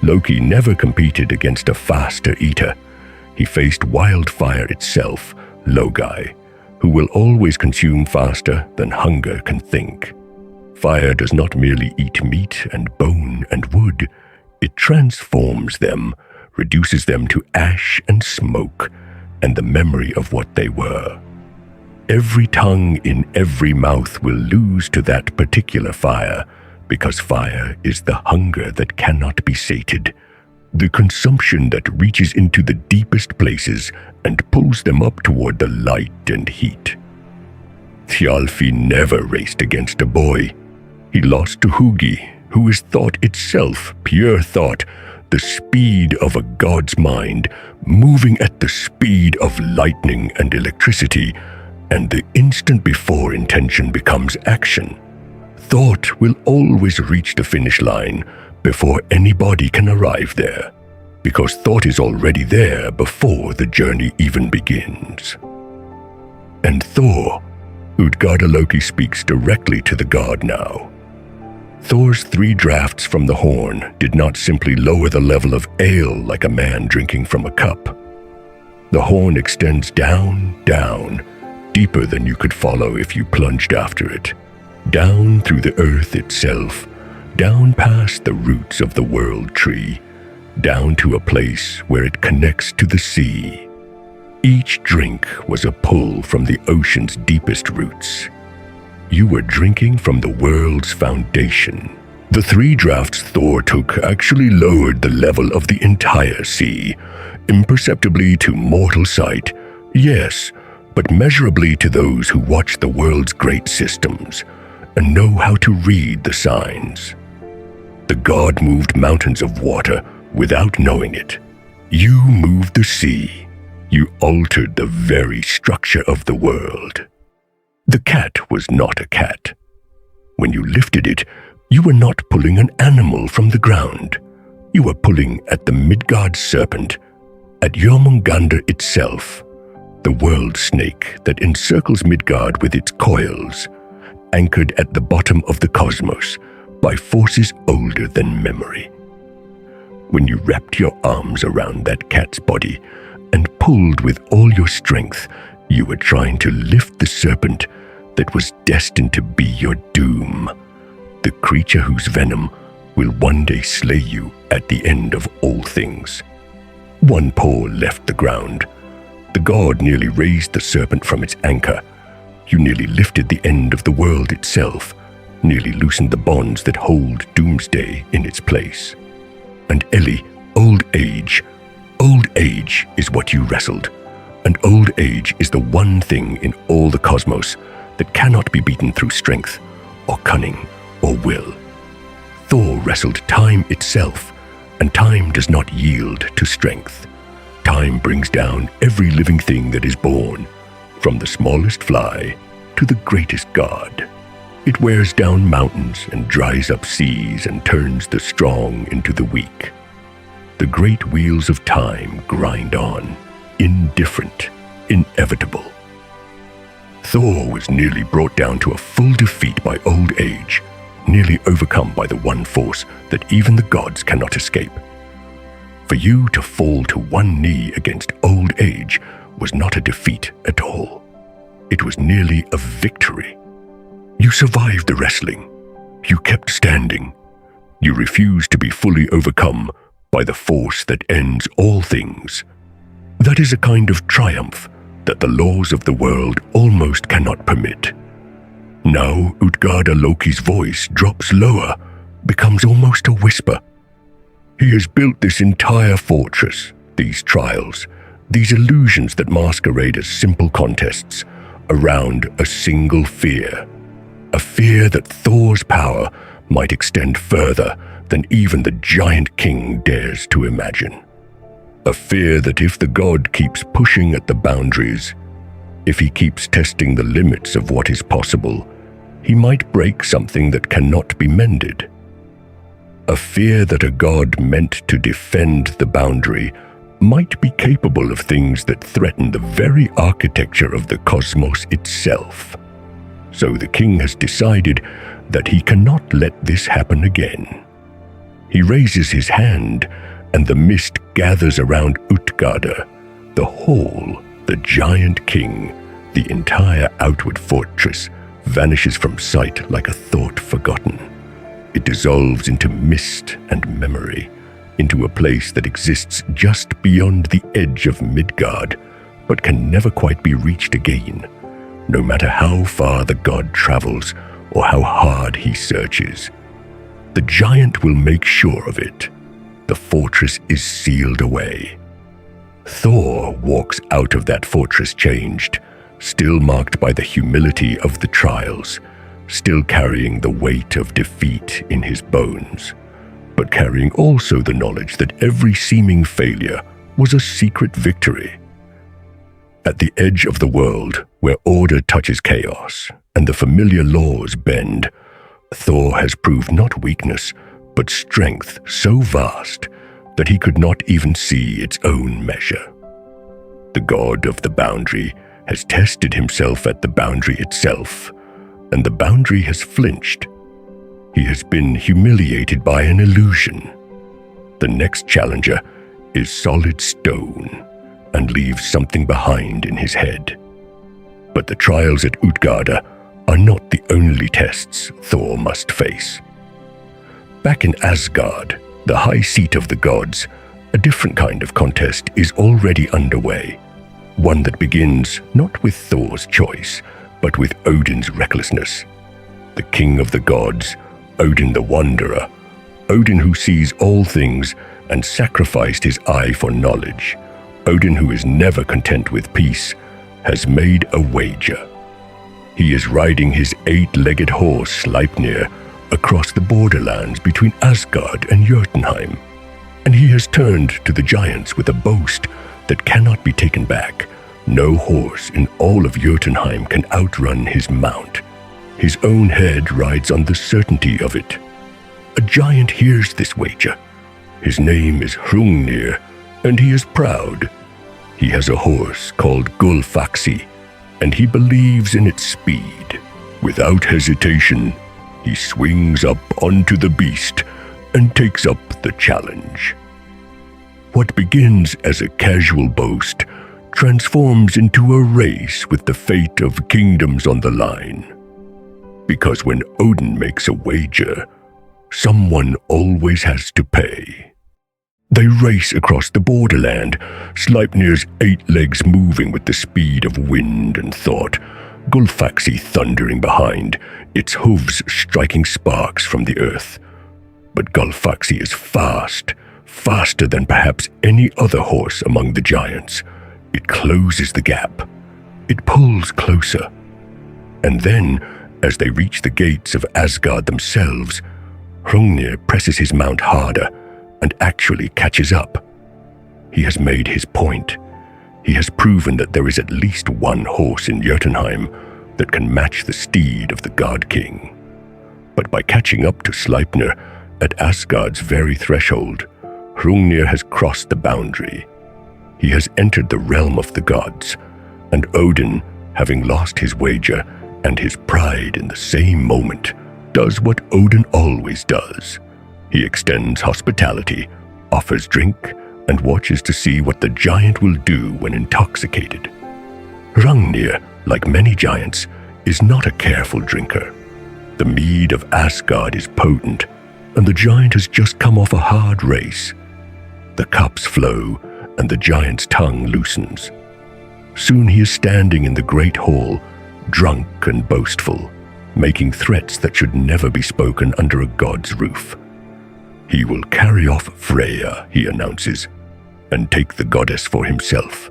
Loki never competed against a faster eater. He faced wildfire itself, Logi, who will always consume faster than hunger can think. Fire does not merely eat meat and bone and wood. It transforms them, reduces them to ash and smoke, and the memory of what they were. Every tongue in every mouth will lose to that particular fire, because fire is the hunger that cannot be sated, the consumption that reaches into the deepest places and pulls them up toward the light and heat. Þjálfi never raced against a boy. He lost to Hugi, who is thought itself, pure thought, the speed of a god's mind, moving at the speed of lightning and electricity, and the instant before intention becomes action. Thought will always reach the finish line before anybody can arrive there, because thought is already there before the journey even begins. And Thor, Útgarða-Loki speaks directly to the god now. Thor's 3 draughts from the horn did not simply lower the level of ale like a man drinking from a cup. The horn extends down, down, deeper than you could follow if you plunged after it, down through the earth itself, down past the roots of the world tree, down to a place where it connects to the sea. Each drink was a pull from the ocean's deepest roots. You were drinking from the world's foundation. The 3 draughts Thor took actually lowered the level of the entire sea, imperceptibly to mortal sight, yes, but measurably to those who watch the world's great systems and know how to read the signs. The god moved mountains of water without knowing it. You moved the sea. You altered the very structure of the world. The cat was not a cat. When you lifted it, you were not pulling an animal from the ground. You were pulling at the Midgard serpent, at Jormungandr itself, the world snake that encircles Midgard with its coils, anchored at the bottom of the cosmos by forces older than memory. When you wrapped your arms around that cat's body and pulled with all your strength, you were trying to lift the serpent that was destined to be your doom, the creature whose venom will one day slay you at the end of all things. One paw left the ground. The god nearly raised the serpent from its anchor. You nearly lifted the end of the world itself, nearly loosened the bonds that hold doomsday in its place. And Ellie, old age is what you wrestled. And old age is the one thing in all the cosmos that cannot be beaten through strength, or cunning, or will. Thor wrestled time itself, and time does not yield to strength. Time brings down every living thing that is born, from the smallest fly to the greatest god. It wears down mountains and dries up seas and turns the strong into the weak. The great wheels of time grind on, indifferent, inevitable. Thor was nearly brought down to a full defeat by old age, nearly overcome by the one force that even the gods cannot escape. For you to fall to one knee against old age was not a defeat at all. It was nearly a victory. You survived the wrestling. You kept standing. You refused to be fully overcome by the force that ends all things. That is a kind of triumph that the laws of the world almost cannot permit. Now Útgarða-Loki's voice drops lower, becomes almost a whisper. He has built this entire fortress, these trials, these illusions that masquerade as simple contests, around a single fear. A fear that Thor's power might extend further than even the giant king dares to imagine. A fear that if the god keeps pushing at the boundaries, if he keeps testing the limits of what is possible, he might break something that cannot be mended. A fear that a god meant to defend the boundary might be capable of things that threaten the very architecture of the cosmos itself. So the king has decided that he cannot let this happen again. He raises his hand, and the mist gathers around Útgarða, the hall, the giant king. The entire outward fortress vanishes from sight like a thought forgotten. It dissolves into mist and memory, into a place that exists just beyond the edge of Midgard, but can never quite be reached again, no matter how far the god travels or how hard he searches. The giant will make sure of it. the fortress is sealed away. Thor walks out of that fortress changed, still marked by the humility of the trials, still carrying the weight of defeat in his bones, but carrying also the knowledge that every seeming failure was a secret victory. At the edge of the world, where order touches chaos and the familiar laws bend, Thor has proved not weakness, but strength so vast that he could not even see its own measure. The god of the boundary has tested himself at the boundary itself, and the boundary has flinched. He has been humiliated by an illusion. The next challenger is solid stone and leaves something behind in his head. But the trials at Útgarða are not the only tests Thor must face. Back in Asgard, the high seat of the gods, a different kind of contest is already underway. One that begins not with Thor's choice, but with Odin's recklessness. The king of the gods, Odin the Wanderer, Odin who sees all things and sacrificed his eye for knowledge, Odin who is never content with peace, has made a wager. He is riding his 8-legged horse Sleipnir across the borderlands between Asgard and Jotunheim, and he has turned to the giants with a boast that cannot be taken back. No horse in all of Jotunheim can outrun his mount. His own head rides on the certainty of it. A giant hears this wager. His name is Hrungnir, and he is proud. He has a horse called Gullfaxi, and he believes in its speed. Without hesitation, he swings up onto the beast and takes up the challenge. What begins as a casual boast transforms into a race with the fate of kingdoms on the line. Because when Odin makes a wager, someone always has to pay. They race across the borderland, Sleipnir's 8 legs moving with the speed of wind and thought, Gullfaxi thundering behind, its hooves striking sparks from the earth. But Gullfaxi is fast, faster than perhaps any other horse among the giants. It closes the gap. It pulls closer. And then, as they reach the gates of Asgard themselves, Hrungnir presses his mount harder and actually catches up. He has made his point. He has proven that there is at least one horse in Jotunheim that can match the steed of the God King. But by catching up to Sleipnir at Asgard's very threshold, Hrungnir has crossed the boundary. He has entered the realm of the gods, and Odin, having lost his wager and his pride in the same moment, does what Odin always does. He extends hospitality, offers drink, and watches to see what the giant will do when intoxicated. Hrungnir, like many giants, is not a careful drinker. The mead of Asgard is potent, and the giant has just come off a hard race. The cups flow, and the giant's tongue loosens. Soon he is standing in the great hall, drunk and boastful, making threats that should never be spoken under a god's roof. He will carry off Freya, he announces, and take the goddess for himself.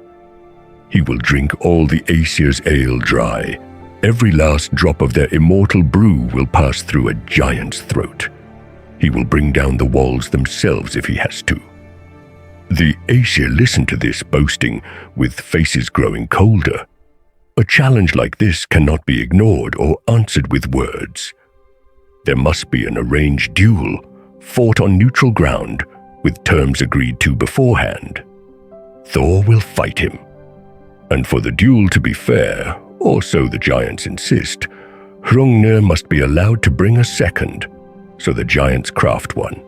He will drink all the Aesir's ale dry. Every last drop of their immortal brew will pass through a giant's throat. He will bring down the walls themselves if he has to. The Aesir listen to this boasting with faces growing colder. A challenge like this cannot be ignored or answered with words. There must be an arranged duel, fought on neutral ground, with terms agreed to beforehand. Thor will fight him. And for the duel to be fair, or so the giants insist, Hrungnir must be allowed to bring a second, so the giants craft one.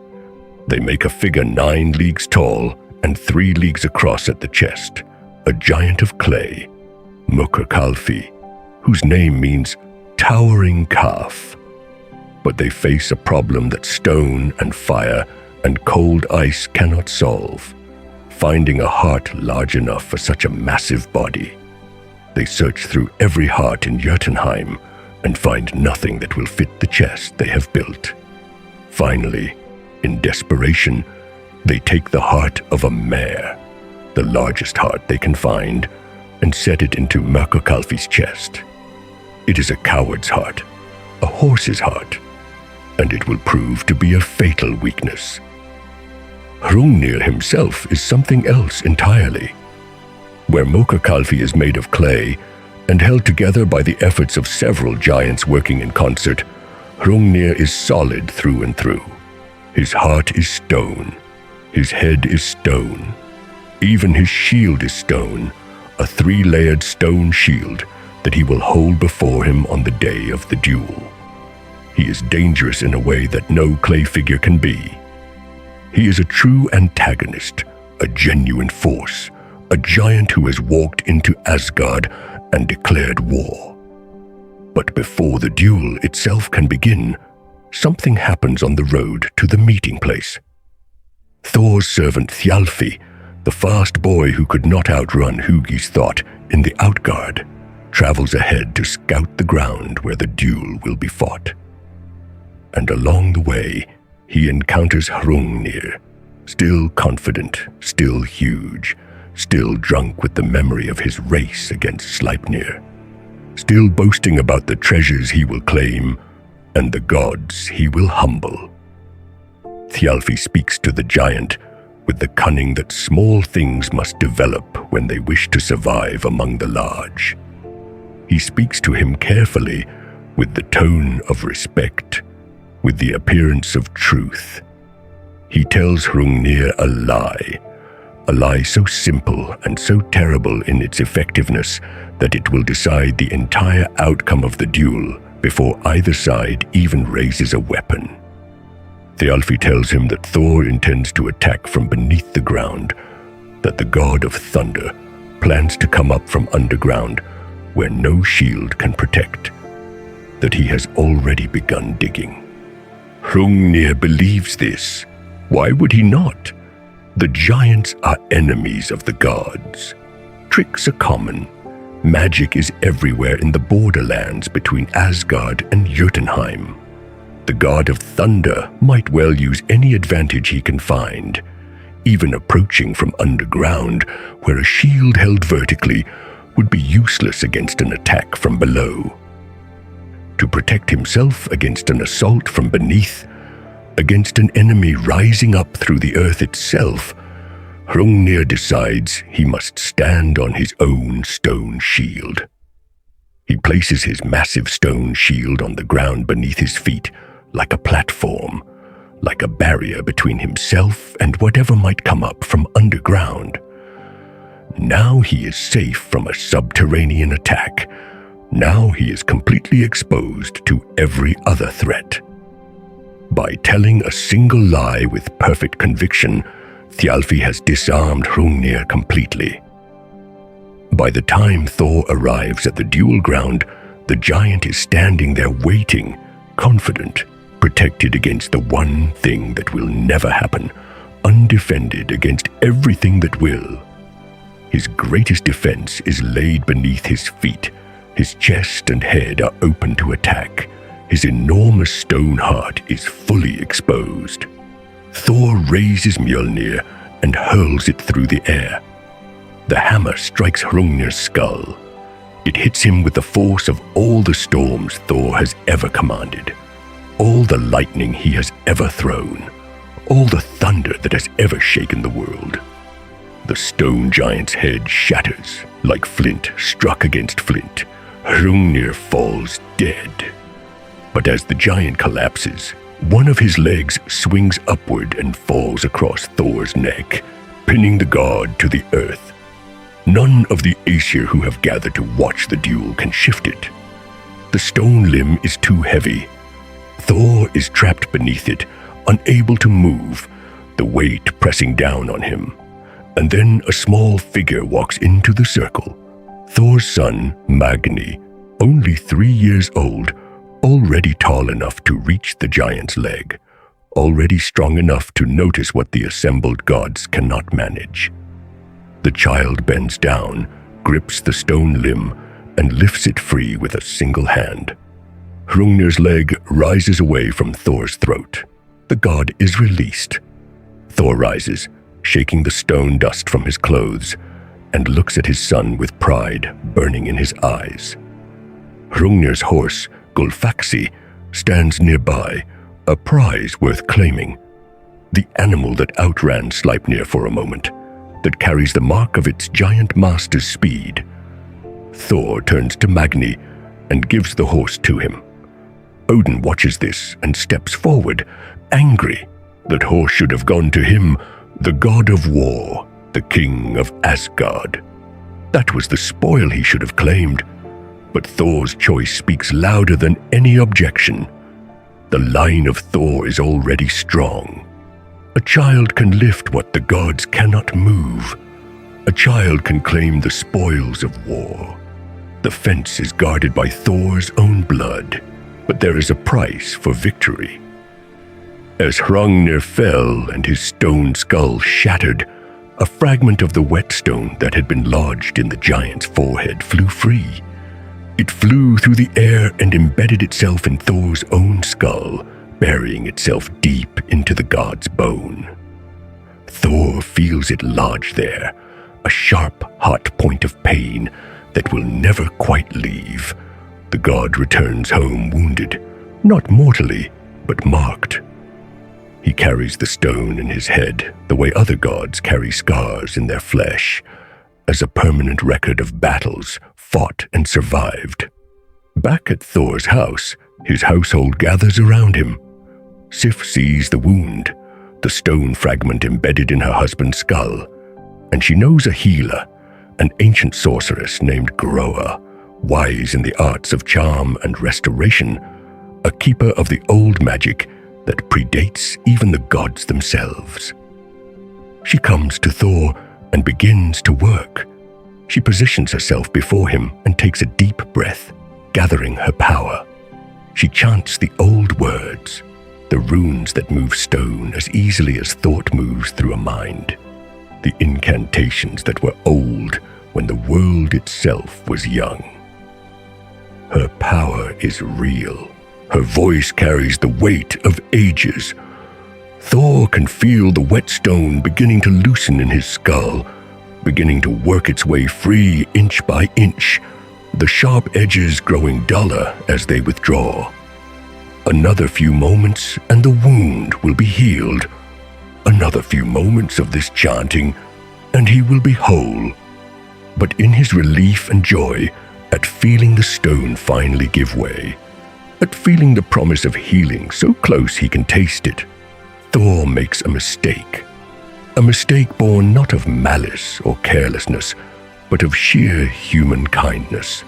They make a figure 9 leagues tall and 3 leagues across at the chest, a giant of clay, Mukurkalfi, whose name means towering calf. But they face a problem that stone and fire and cold ice cannot solve, finding a heart large enough for such a massive body. They search through every heart in Jotunheim and find nothing that will fit the chest they have built. Finally, in desperation, They take the heart of a mare, the largest heart they can find, and set it into Mökkukalfi's chest. It is a coward's heart, a horse's heart, and it will prove to be a fatal weakness. Hrungnir himself is something else entirely. Where Mökkukalfi is made of clay and held together by the efforts of several giants working in concert, Hrungnir is solid through and through. His heart is stone. His head is stone. Even his shield is stone, a 3-layered stone shield that he will hold before him on the day of the duel. He is dangerous in a way that no clay figure can be. He is a true antagonist, a genuine force, a giant who has walked into Asgard and declared war. But before the duel itself can begin, something happens on the road to the meeting place. Thor's servant Þjálfi, the fast boy who could not outrun Hugi's thought in the Outguard, travels ahead to scout the ground where the duel will be fought. And along the way, he encounters Hrungnir, still confident, still huge, still drunk with the memory of his race against Sleipnir, still boasting about the treasures he will claim and the gods he will humble. Þjálfi speaks to the giant with the cunning that small things must develop when they wish to survive among the large. He speaks to him carefully, with the tone of respect, with the appearance of truth. He tells Hrungnir a lie so simple and so terrible in its effectiveness that it will decide the entire outcome of the duel before either side even raises a weapon. Þjálfi tells him that Thor intends to attack from beneath the ground, that the god of thunder plans to come up from underground where no shield can protect, that he has already begun digging. Hrungnir believes this. Why would he not? The giants are enemies of the gods. Tricks are common. Magic is everywhere in the borderlands between Asgard and Jotunheim. The god of thunder might well use any advantage he can find, even approaching from underground, where a shield held vertically would be useless against an attack from below. To protect himself against an assault from beneath, against an enemy rising up through the earth itself, Hrungnir decides he must stand on his own stone shield. He places his massive stone shield on the ground beneath his feet, like a platform, like a barrier between himself and whatever might come up from underground. Now he is safe from a subterranean attack. Now he is completely exposed to every other threat. By telling a single lie with perfect conviction, Þjálfi has disarmed Hrungnir completely. By the time Thor arrives at the duel ground, the giant is standing there waiting, confident, protected against the one thing that will never happen, undefended against everything that will. His greatest defense is laid beneath his feet. His chest and head are open to attack. His enormous stone heart is fully exposed. Thor raises Mjölnir and hurls it through the air. The hammer strikes Hrungnir's skull. It hits him with the force of all the storms Thor has ever commanded, all the lightning he has ever thrown, all the thunder that has ever shaken the world. The stone giant's head shatters like flint struck against flint. Hrungnir falls dead. But as the giant collapses, one of his legs swings upward and falls across Thor's neck, pinning the god to the earth. None of the Aesir who have gathered to watch the duel can shift it. The stone limb is too heavy. Thor is trapped beneath it, unable to move, the weight pressing down on him. And then a small figure walks into the circle. Thor's son, Magni, only 3 years old, already tall enough to reach the giant's leg, already strong enough to notice what the assembled gods cannot manage. The child bends down, grips the stone limb, and lifts it free with a single hand. Hrungnir's leg rises away from Thor's throat. The god is released. Thor rises, shaking the stone dust from his clothes, and looks at his son with pride burning in his eyes. Hrungnir's horse, Gulfaxi, stands nearby, a prize worth claiming. The animal that outran Sleipnir for a moment, that carries the mark of its giant master's speed. Thor turns to Magni and gives the horse to him. Odin watches this and steps forward, angry that horse should have gone to him, the god of war, the king of Asgard. That was the spoil he should have claimed, but Thor's choice speaks louder than any objection. The line of Thor is already strong. A child can lift what the gods cannot move. A child can claim the spoils of war. The fence is guarded by Thor's own blood, but there is a price for victory. As Hrungnir fell and his stone skull shattered, a fragment of the whetstone that had been lodged in the giant's forehead flew free. It flew through the air and embedded itself in Thor's own skull, burying itself deep into the god's bone. Thor feels it lodge there, a sharp, hot point of pain that will never quite leave. The god returns home wounded, not mortally, but marked. He carries the stone in his head the way other gods carry scars in their flesh, as a permanent record of battles fought and survived. Back at Thor's house, his household gathers around him. Sif sees the wound, the stone fragment embedded in her husband's skull, and she knows a healer, an ancient sorceress named Groa, wise in the arts of charm and restoration, a keeper of the old magic that predates even the gods themselves. She comes to Thor and begins to work. She positions herself before him and takes a deep breath, gathering her power. She chants the old words, the runes that move stone as easily as thought moves through a mind, the incantations that were old when the world itself was young. Her power is real. Her voice carries the weight of ages. Thor can feel the whetstone beginning to loosen in his skull, beginning to work its way free inch by inch, the sharp edges growing duller as they withdraw. Another few moments and the wound will be healed. Another few moments of this chanting and he will be whole. But in his relief and joy at feeling the stone finally give way, at feeling the promise of healing so close he can taste it, Thor makes a mistake born not of malice or carelessness, but of sheer human kindness.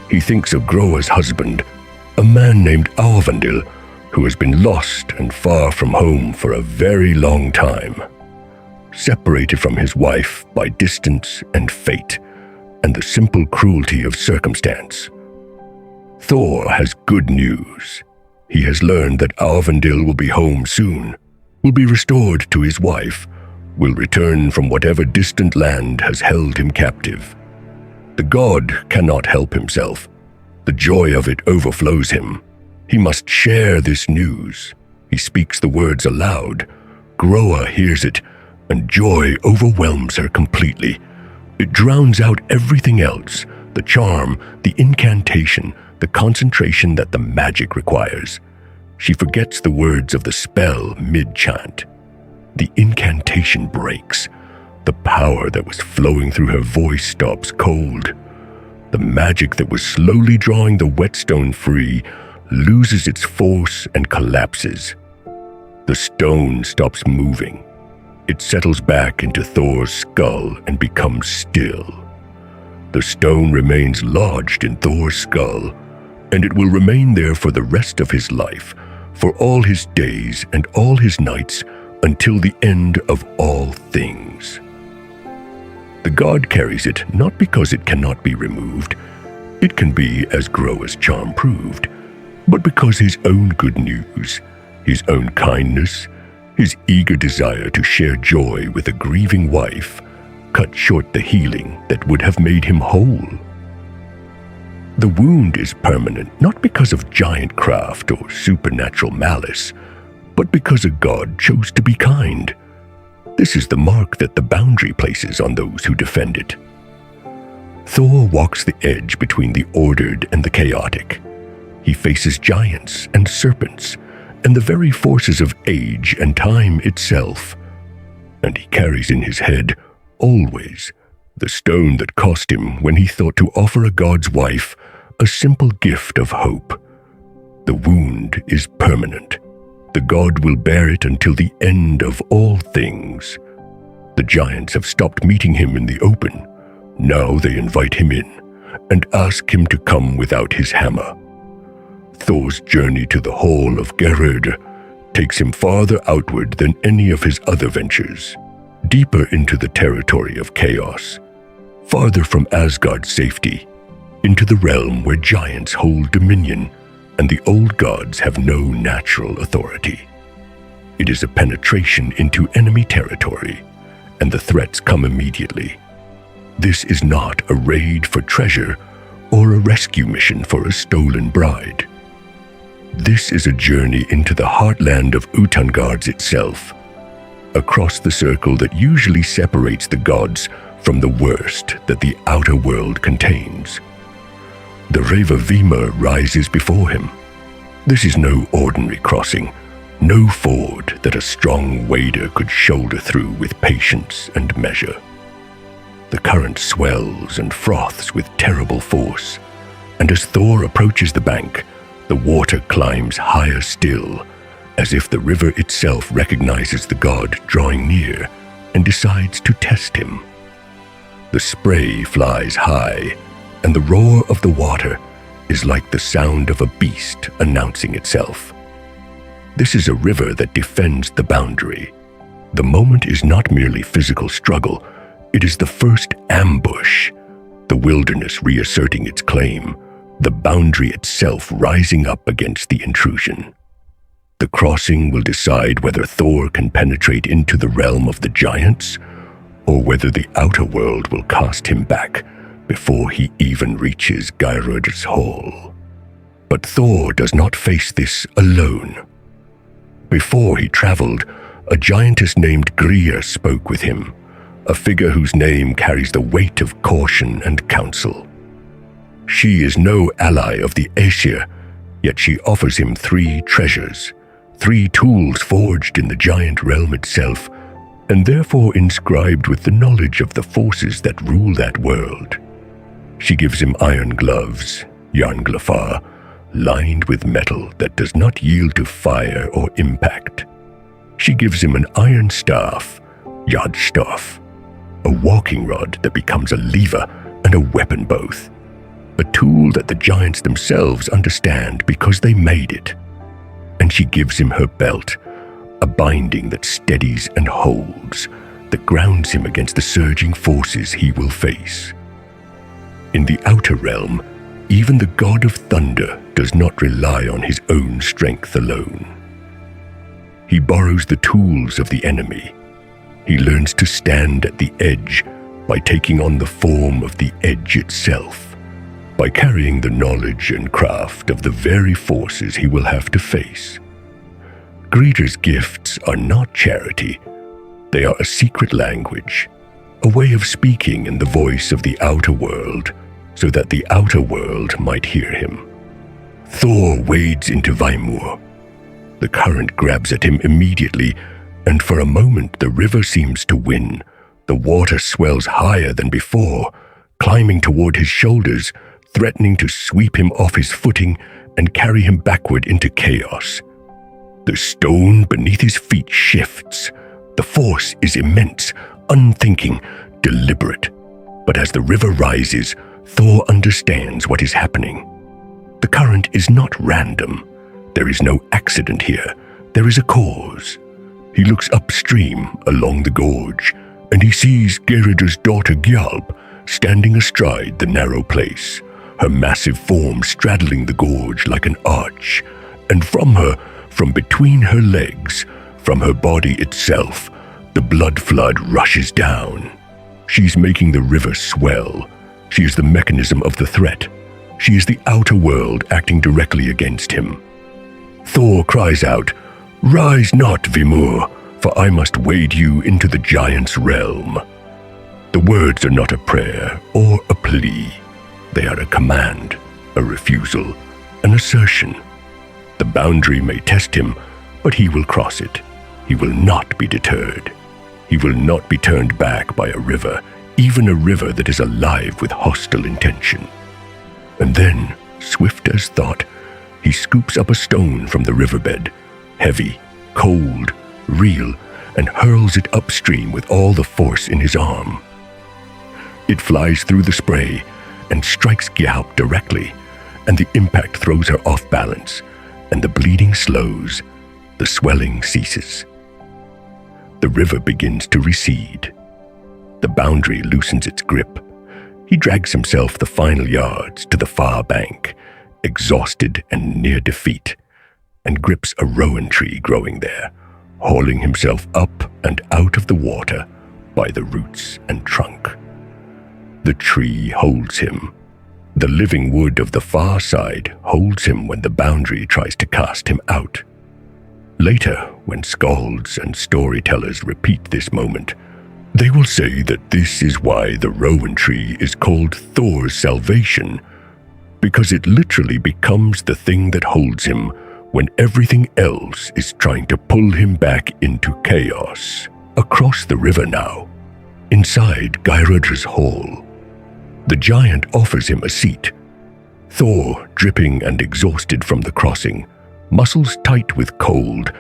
He thinks of Groa's husband, a man named Aurvandil, who has been lost and far from home for a very long time, separated from his wife by distance and fate, and the simple cruelty of circumstance. Thor has good news. He has learned that Aurvandil will be home soon, will be restored to his wife, will return from whatever distant land has held him captive. The god cannot help himself. The joy of it overflows him. He must share this news. He speaks the words aloud. Groa hears it, and joy overwhelms her completely. It drowns out everything else, the charm, the incantation, the concentration that the magic requires. She forgets the words of the spell mid-chant. The incantation breaks. The power that was flowing through her voice stops cold. The magic that was slowly drawing the whetstone free loses its force and collapses. The stone stops moving. It settles back into Thor's skull and becomes still. The stone remains lodged in Thor's skull, and it will remain there for the rest of his life, for all his days and all his nights, until the end of all things. The god carries it not because it cannot be removed. It can be, as Groa's charm proved, but because his own good news, his own kindness, his eager desire to share joy with a grieving wife, cut short the healing that would have made him whole. The wound is permanent not because of giant craft or supernatural malice, but because a god chose to be kind. This is the mark that the boundary places on those who defend it. Thor walks the edge between the ordered and the chaotic. He faces giants and serpents and the very forces of age and time itself. And he carries in his head, always, the stone that cost him when he thought to offer a god's wife a simple gift of hope. The wound is permanent. The god will bear it until the end of all things. The giants have stopped meeting him in the open. Now they invite him in and ask him to come without his hammer. Thor's journey to the Hall of Geirröd takes him farther outward than any of his other ventures, deeper into the territory of chaos, farther from Asgard's safety, into the realm where giants hold dominion and the old gods have no natural authority. It is a penetration into enemy territory, and the threats come immediately. This is not a raid for treasure or a rescue mission for a stolen bride. This is a journey into the heartland of Utangards itself, across the circle that usually separates the gods from the worst that the outer world contains. The river Vimur rises before him. This is no ordinary crossing, no ford that a strong wader could shoulder through with patience and measure. The current swells and froths with terrible force, and as Thor approaches the bank, the water climbs higher still, as if the river itself recognizes the god drawing near and decides to test him. The spray flies high, and the roar of the water is like the sound of a beast announcing itself. This is a river that defends the boundary. The moment is not merely physical struggle, it is the first ambush, the wilderness reasserting its claim, the boundary itself rising up against the intrusion. The crossing will decide whether Thor can penetrate into the realm of the giants, or whether the outer world will cast him back before he even reaches Geirröd's hall. But Thor does not face this alone. Before he traveled, a giantess named Gria spoke with him, a figure whose name carries the weight of caution and counsel. She is no ally of the Aesir, yet she offers him 3 treasures, 3 tools forged in the giant realm itself, and therefore inscribed with the knowledge of the forces that rule that world. She gives him iron gloves, Jarnglafar, lined with metal that does not yield to fire or impact. She gives him an iron staff, Jadstaff, a walking rod that becomes a lever and a weapon both, a tool that the giants themselves understand because they made it. And she gives him her belt, a binding that steadies and holds, that grounds him against the surging forces he will face. In the outer realm, even the god of thunder does not rely on his own strength alone. He borrows the tools of the enemy. He learns to stand at the edge by taking on the form of the edge itself, by carrying the knowledge and craft of the very forces he will have to face. Gridr's gifts are not charity. They are a secret language, a way of speaking in the voice of the outer world, so that the outer world might hear him. Thor wades into Vimur. The current grabs at him immediately, and for a moment the river seems to win. The water swells higher than before, climbing toward his shoulders, threatening to sweep him off his footing and carry him backward into chaos. The stone beneath his feet shifts. The force is immense, unthinking, deliberate. But as the river rises, Thor understands what is happening. The current is not random. There is no accident here. There is a cause. He looks upstream along the gorge, and he sees Geirröd's daughter Gjálp standing astride the narrow place, her massive form straddling the gorge like an arch, and from her, from between her legs, from her body itself, the blood flood rushes down. She's making the river swell. She is the mechanism of the threat. She is the outer world acting directly against him. Thor cries out, "Rise not, Vimur, for I must wade you into the giant's realm." The words are not a prayer or a plea. They are a command, a refusal, an assertion. The boundary may test him, but he will cross it. He will not be deterred. He will not be turned back by a river, even a river that is alive with hostile intention. And then, swift as thought, he scoops up a stone from the riverbed, heavy, cold, real, and hurls it upstream with all the force in his arm. It flies through the spray and strikes Gjálp directly, and the impact throws her off balance, and the bleeding slows, the swelling ceases. The river begins to recede. The boundary loosens its grip. He drags himself the final yards to the far bank, exhausted and near defeat, and grips a rowan tree growing there, hauling himself up and out of the water by the roots and trunk. The tree holds him. The living wood of the far side holds him when the boundary tries to cast him out. Later, when skalds and storytellers repeat this moment, they will say that this is why the rowan tree is called Thor's salvation, because it literally becomes the thing that holds him when everything else is trying to pull him back into chaos. Across the river now, inside Geirrödr's hall, the giant offers him a seat. Thor, dripping and exhausted from the crossing, muscles tight with cold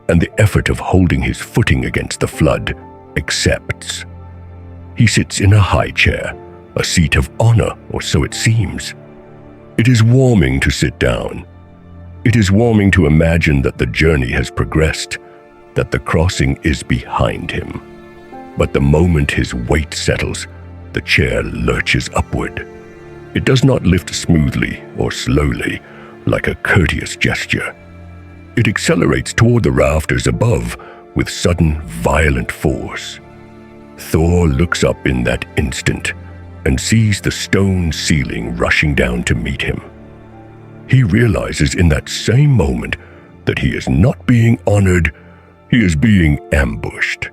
and the effort of holding his footing against the flood, accepts. He sits in a high chair, a seat of honor, or so it seems. It is warming to sit down. It is warming to imagine that the journey has progressed, that the crossing is behind him. But the moment his weight settles, the chair lurches upward. It does not lift smoothly or slowly, like a courteous gesture. It accelerates toward the rafters above with sudden, violent force. Thor looks up in that instant and sees the stone ceiling rushing down to meet him. He realizes in that same moment that he is not being honored, he is being ambushed.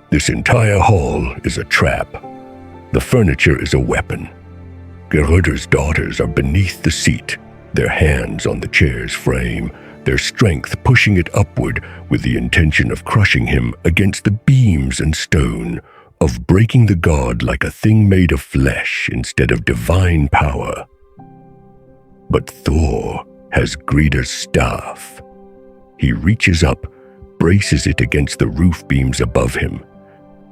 This entire hall is a trap. The furniture is a weapon. Geirrödr's daughters are beneath the seat, their hands on the chair's frame, their strength pushing it upward with the intention of crushing him against the beams and stone, of breaking the god like a thing made of flesh instead of divine power. But Thor has Gridr's staff. He reaches up, braces it against the roof beams above him,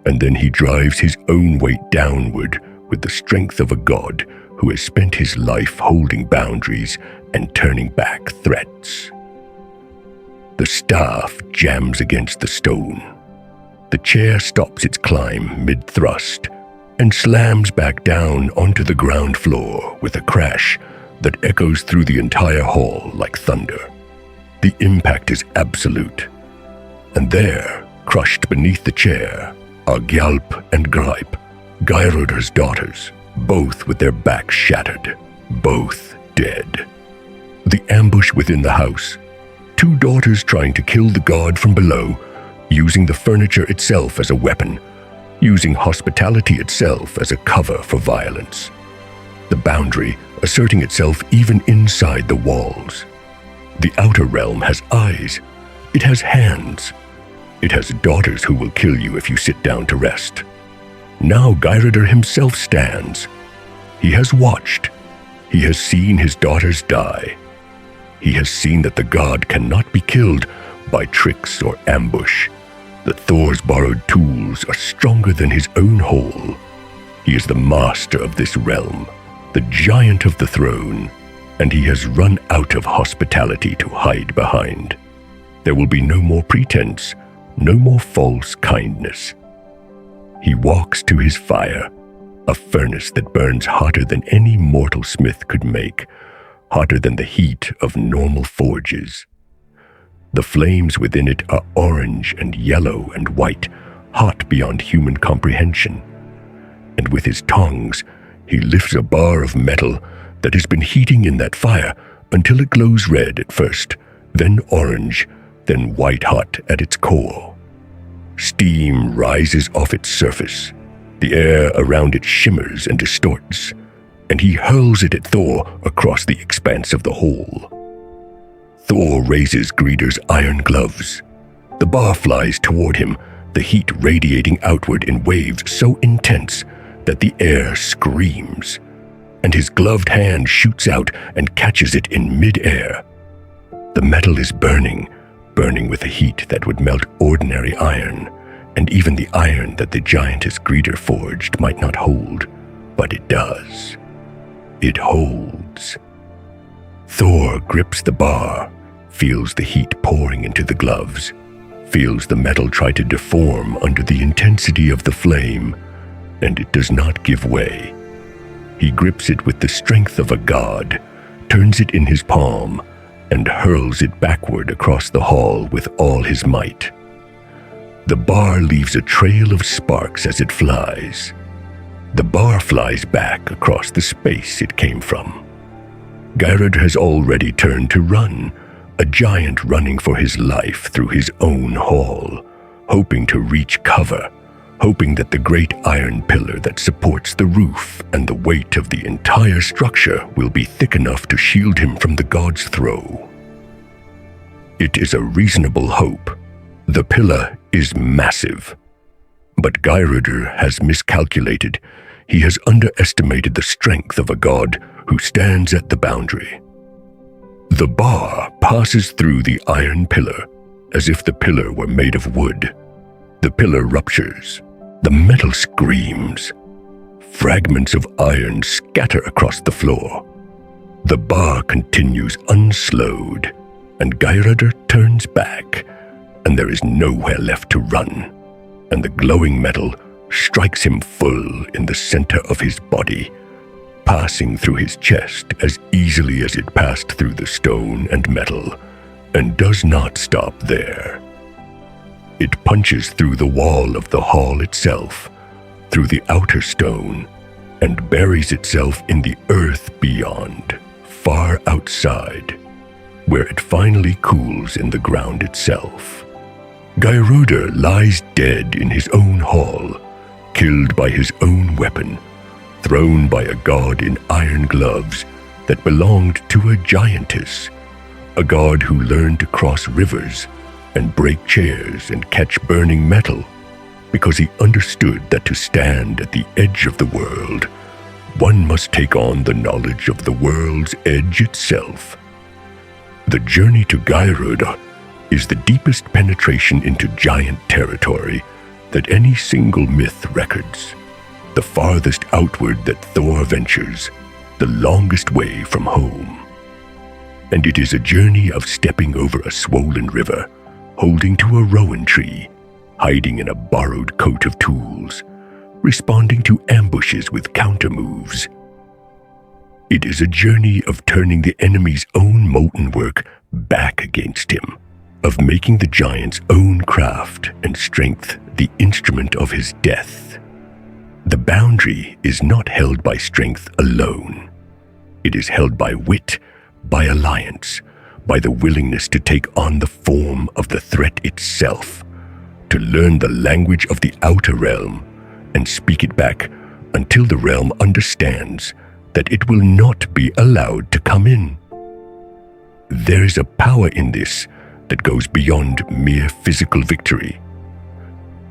and then he drives his own weight downward with the strength of a god who has spent his life holding boundaries and turning back threats. The staff jams against the stone. The chair stops its climb mid-thrust and slams back down onto the ground floor with a crash that echoes through the entire hall like thunder. The impact is absolute. And there, crushed beneath the chair, are Gjálp and Greip, Geirrödr's daughters, both with their backs shattered, both dead. The ambush within the house, two daughters trying to kill the god from below, using the furniture itself as a weapon, using hospitality itself as a cover for violence. The boundary asserting itself even inside the walls. The outer realm has eyes. It has hands. It has daughters who will kill you if you sit down to rest. Now Geirrödr himself stands. He has watched. He has seen his daughters die. He has seen that the god cannot be killed by tricks or ambush, that Thor's borrowed tools are stronger than his own whole. He is the master of this realm, the giant of the throne, and he has run out of hospitality to hide behind. There will be no more pretense, no more false kindness. He walks to his fire, a furnace that burns hotter than any mortal smith could make, hotter than the heat of normal forges. The flames within it are orange and yellow and white, hot beyond human comprehension. And with his tongs, he lifts a bar of metal that has been heating in that fire until it glows red at first, then orange, then white-hot at its core. Steam rises off its surface. The air around it shimmers and distorts, and he hurls it at Thor across the expanse of the hall. Thor raises Gridr's iron gloves. The bar flies toward him, the heat radiating outward in waves so intense that the air screams, and his gloved hand shoots out and catches it in mid-air. The metal is burning with a heat that would melt ordinary iron, and even the iron that the giantess Gridr forged might not hold, but it does. It holds. Thor grips the bar, feels the heat pouring into the gloves, feels the metal try to deform under the intensity of the flame, and it does not give way. He grips it with the strength of a god, turns it in his palm, and hurls it backward across the hall with all his might. The bar leaves a trail of sparks as it flies. The bar flies back across the space it came from. Geirröd has already turned to run, a giant running for his life through his own hall, hoping to reach cover, hoping that the great iron pillar that supports the roof and the weight of the entire structure will be thick enough to shield him from the god's throw. It is a reasonable hope. The pillar is massive. But Geirröd has miscalculated. He has underestimated the strength of a god who stands at the boundary. The bar passes through the iron pillar as if the pillar were made of wood. The pillar ruptures. The metal screams. Fragments of iron scatter across the floor. The bar continues unslowed, and Geirröd turns back, and there is nowhere left to run, and the glowing metal strikes him full in the center of his body, passing through his chest as easily as it passed through the stone and metal, and does not stop there. It punches through the wall of the hall itself, through the outer stone, and buries itself in the earth beyond, far outside, where it finally cools in the ground itself. Geirröd lies dead in his own hall, killed by his own weapon, thrown by a god in iron gloves that belonged to a giantess, a god who learned to cross rivers and break chairs and catch burning metal, because he understood that to stand at the edge of the world, one must take on the knowledge of the world's edge itself. The journey to Geirröd is the deepest penetration into giant territory that any single myth records, the farthest outward that Thor ventures, the longest way from home. And it is a journey of stepping over a swollen river, holding to a rowan tree, hiding in a borrowed coat of tools, responding to ambushes with counter-moves. It is a journey of turning the enemy's own molten work back against him, of making the giant's own craft and strength the instrument of his death. The boundary is not held by strength alone. It is held by wit, by alliance, by the willingness to take on the form of the threat itself, to learn the language of the outer realm and speak it back until the realm understands that it will not be allowed to come in. There is a power in this that goes beyond mere physical victory.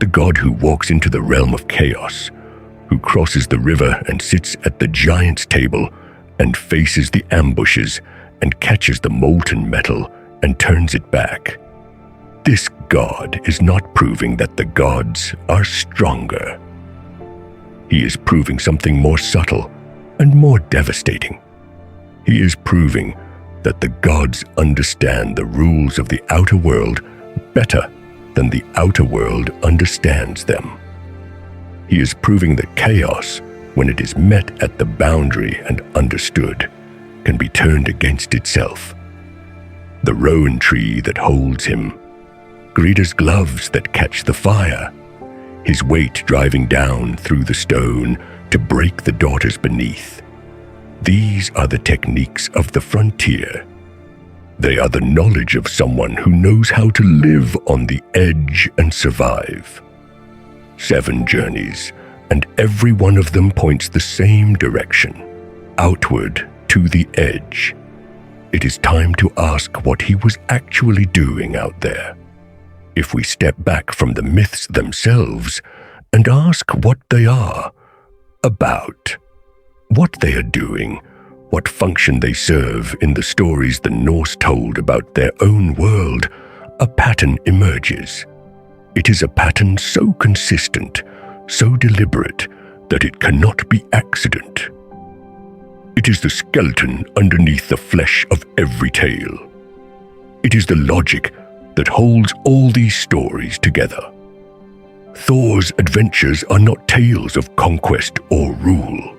The god who walks into the realm of chaos, who crosses the river and sits at the giant's table and faces the ambushes and catches the molten metal and turns it back. This god is not proving that the gods are stronger. He is proving something more subtle and more devastating. He is proving that the gods understand the rules of the outer world better than the outer world understands them. He is proving that chaos, when it is met at the boundary and understood, can be turned against itself. The rowan tree that holds him, Gridr's gloves that catch the fire, his weight driving down through the stone to break the daughters beneath. These are the techniques of the frontier. They are the knowledge of someone who knows how to live on the edge and survive. 7 journeys, and every one of them points the same direction, outward to the edge. It is time to ask what he was actually doing out there. If we step back from the myths themselves and ask what they are about, what they are doing, what function they serve in the stories the Norse told about their own world, a pattern emerges. It is a pattern so consistent, so deliberate, that it cannot be accident. It is the skeleton underneath the flesh of every tale. It is the logic that holds all these stories together. Thor's adventures are not tales of conquest or rule.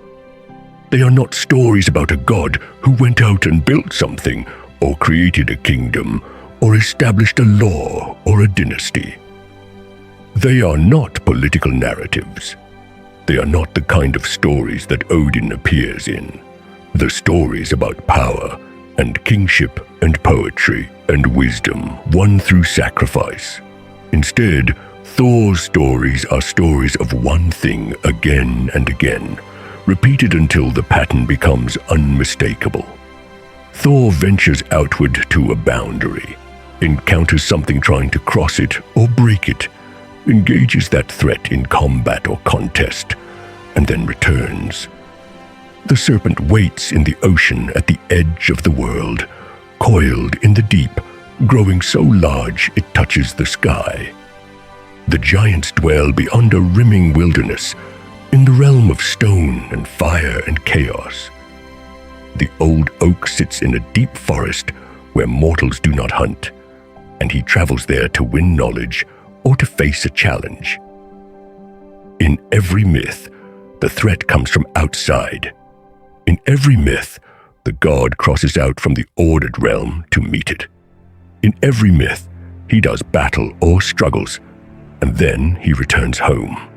They are not stories about a god who went out and built something, or created a kingdom, or established a law or a dynasty. They are not political narratives. They are not the kind of stories that Odin appears in. The stories about power and kingship and poetry and wisdom won through sacrifice. Instead, Thor's stories are stories of one thing again and again, repeated until the pattern becomes unmistakable. Thor ventures outward to a boundary, encounters something trying to cross it or break it, engages that threat in combat or contest, and then returns. The serpent waits in the ocean at the edge of the world, coiled in the deep, growing so large it touches the sky. The giants dwell beyond a rimming wilderness, in the realm of stone and fire and chaos. The old oak sits in a deep forest where mortals do not hunt, and he travels there to win knowledge or to face a challenge. In every myth, the threat comes from outside. In every myth, the god crosses out from the ordered realm to meet it. In every myth, he does battle or struggles, and then he returns home.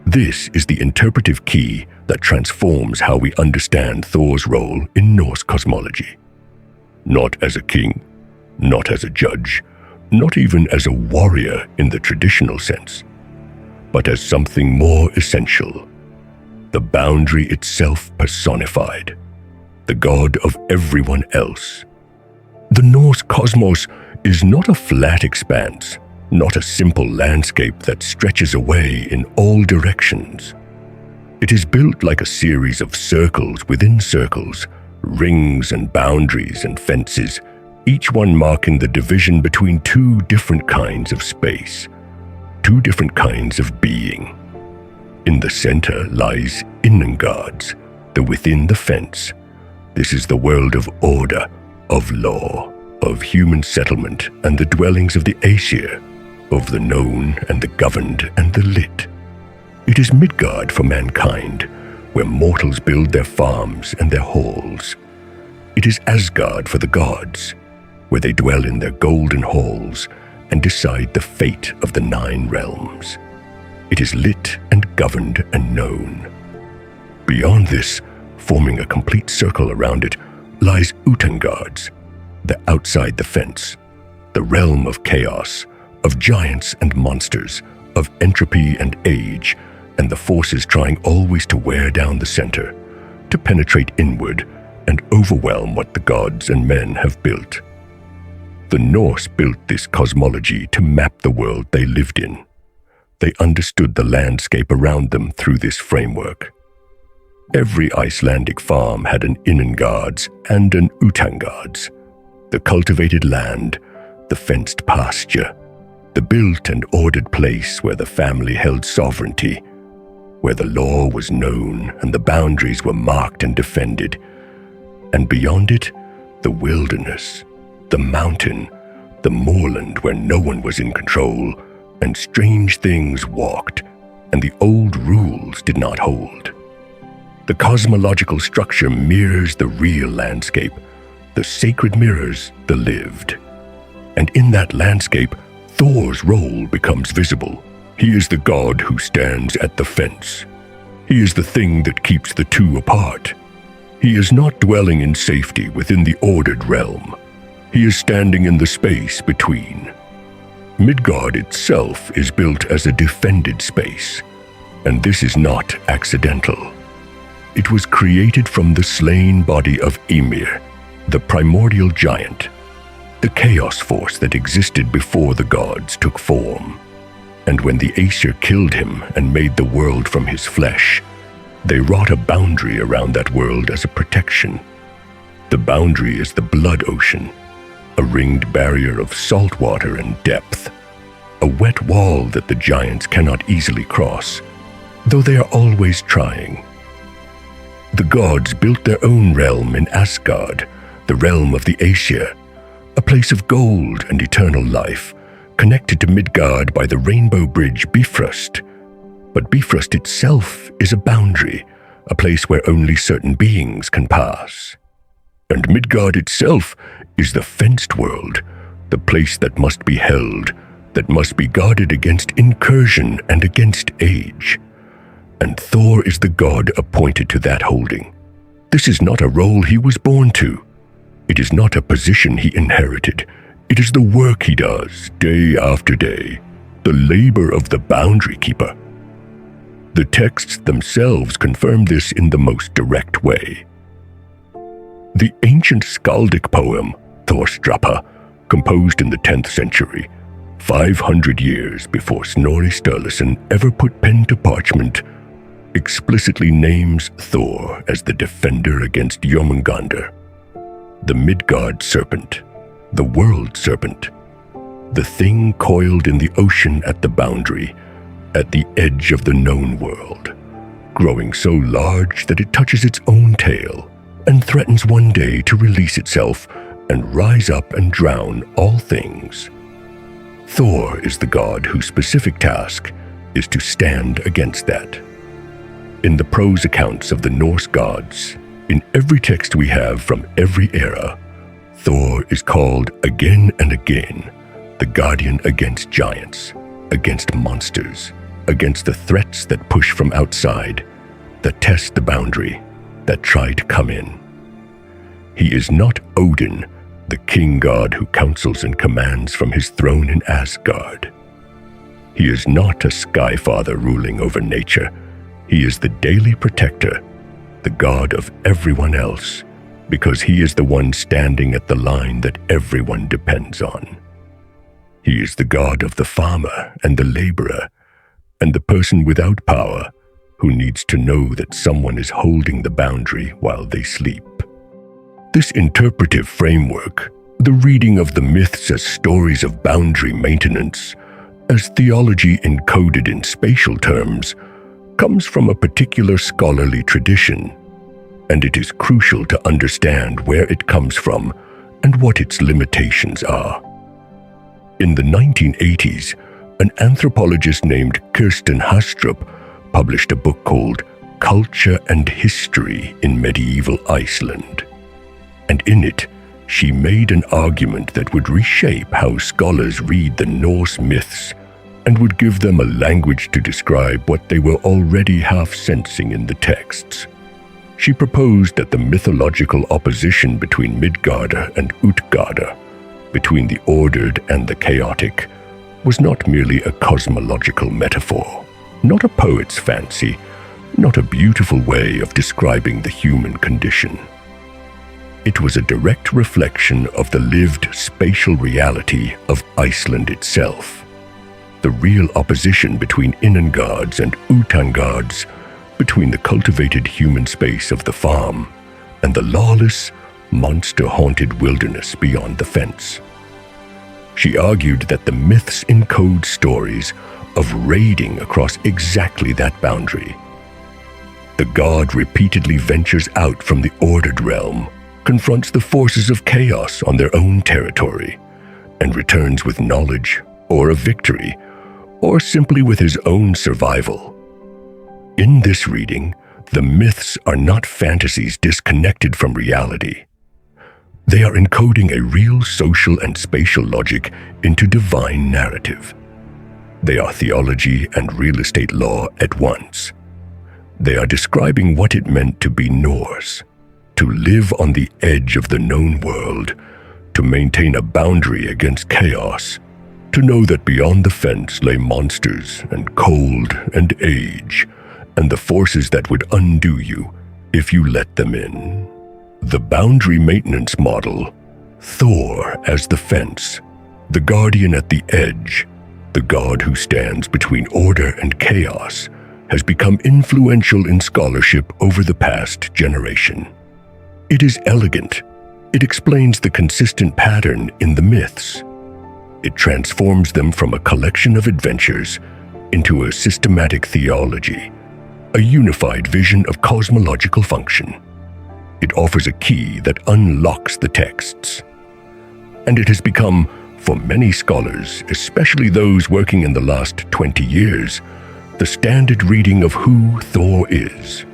This is the interpretive key that transforms how we understand Thor's role in Norse cosmology. Not as a king, not as a judge, not even as a warrior in the traditional sense, but as something more essential. The boundary itself personified, the god of everyone else. The Norse cosmos is not a flat expanse, not a simple landscape that stretches away in all directions. It is built like a series of circles within circles, rings and boundaries and fences, each one marking the division between 2 different kinds of space, 2 different kinds of being. In the center lies Innangards, the within the fence. This is the world of order, of law, of human settlement and the dwellings of the Aesir, of the known and the governed and the lit. It is Midgard for mankind, where mortals build their farms and their halls. It is Asgard for the gods, where they dwell in their golden halls and decide the fate of the 9 realms. It is lit and governed and known. Beyond this, forming a complete circle around it, lies Utangards, the outside the fence, the realm of chaos, of giants and monsters, of entropy and age, and the forces trying always to wear down the center, to penetrate inward and overwhelm what the gods and men have built. The Norse built this cosmology to map the world they lived in. They understood the landscape around them through this framework. Every Icelandic farm had an Innangards and an Utangards, the cultivated land, the fenced pasture, the built and ordered place where the family held sovereignty, where the law was known and the boundaries were marked and defended, and beyond it, the wilderness, the mountain, the moorland where no one was in control, and strange things walked, and the old rules did not hold. The cosmological structure mirrors the real landscape, the sacred mirrors the lived. And in that landscape, Thor's role becomes visible. He is the god who stands at the fence. He is the thing that keeps the 2 apart. He is not dwelling in safety within the ordered realm. He is standing in the space between. Midgard itself is built as a defended space, and this is not accidental. It was created from the slain body of Ymir, the primordial giant, the chaos force that existed before the gods took form. And when the Aesir killed him and made the world from his flesh, they wrought a boundary around that world as a protection. The boundary is the blood ocean, a ringed barrier of salt water and depth, a wet wall that the giants cannot easily cross, though they are always trying. The gods built their own realm in Asgard, the realm of the Aesir, a place of gold and eternal life, connected to Midgard by the rainbow bridge Bifrost. But Bifrost itself is a boundary, a place where only certain beings can pass. And Midgard itself is the fenced world, the place that must be held, that must be guarded against incursion and against age. And Thor is the god appointed to that holding. This is not a role he was born to. It is not a position he inherited. It is the work he does day after day, the labor of the boundary keeper. The texts themselves confirm this in the most direct way. The ancient skaldic poem, Þorstrapa, composed in the 10th century, 500 years before Snorri Sturluson ever put pen to parchment, explicitly names Thor as the defender against Jormungandr, the Midgard serpent, the world serpent, the thing coiled in the ocean at the boundary, at the edge of the known world, growing so large that it touches its own tail and threatens one day to release itself and rise up and drown all things. Thor is the god whose specific task is to stand against that. In the prose accounts of the Norse gods, in every text we have from every era, Thor is called again and again the guardian against giants, against monsters, against the threats that push from outside, that test the boundary, that try to come in. He is not Odin, the king god who counsels and commands from his throne in Asgard. He is not a sky father ruling over nature. He is the daily protector, the god of everyone else, because he is the one standing at the line that everyone depends on. He is the god of the farmer and the laborer, and the person without power who needs to know that someone is holding the boundary while they sleep. This interpretive framework, the reading of the myths as stories of boundary maintenance, as theology encoded in spatial terms, comes from a particular scholarly tradition, and it is crucial to understand where it comes from and what its limitations are. In the 1980s, an anthropologist named Kirsten Hastrup published a book called Culture and History in Medieval Iceland. And in it, she made an argument that would reshape how scholars read the Norse myths and would give them a language to describe what they were already half sensing in the texts. She proposed that the mythological opposition between Midgarda and Útgarða, between the ordered and the chaotic, was not merely a cosmological metaphor, not a poet's fancy, not a beautiful way of describing the human condition. It was a direct reflection of the lived spatial reality of Iceland itself. The real opposition between Innangards and Utangards, between the cultivated human space of the farm and the lawless, monster-haunted wilderness beyond the fence. She argued that the myths encode stories of raiding across exactly that boundary. The god repeatedly ventures out from the ordered realm, confronts the forces of chaos on their own territory, and returns with knowledge or a victory, or simply with his own survival. In this reading, the myths are not fantasies disconnected from reality. They are encoding a real social and spatial logic into divine narrative. They are theology and real estate law at once. They are describing what it meant to be Norse, to live on the edge of the known world, to maintain a boundary against chaos, to know that beyond the fence lay monsters and cold and age, and the forces that would undo you if you let them in. The boundary maintenance model, Þór as the fence, the guardian at the edge, the god who stands between order and chaos, has become influential in scholarship over the past generation. It is elegant. It explains the consistent pattern in the myths. It transforms them from a collection of adventures into a systematic theology, a unified vision of cosmological function. It offers a key that unlocks the texts. And it has become, for many scholars, especially those working in the last 20 years, the standard reading of who Þór is.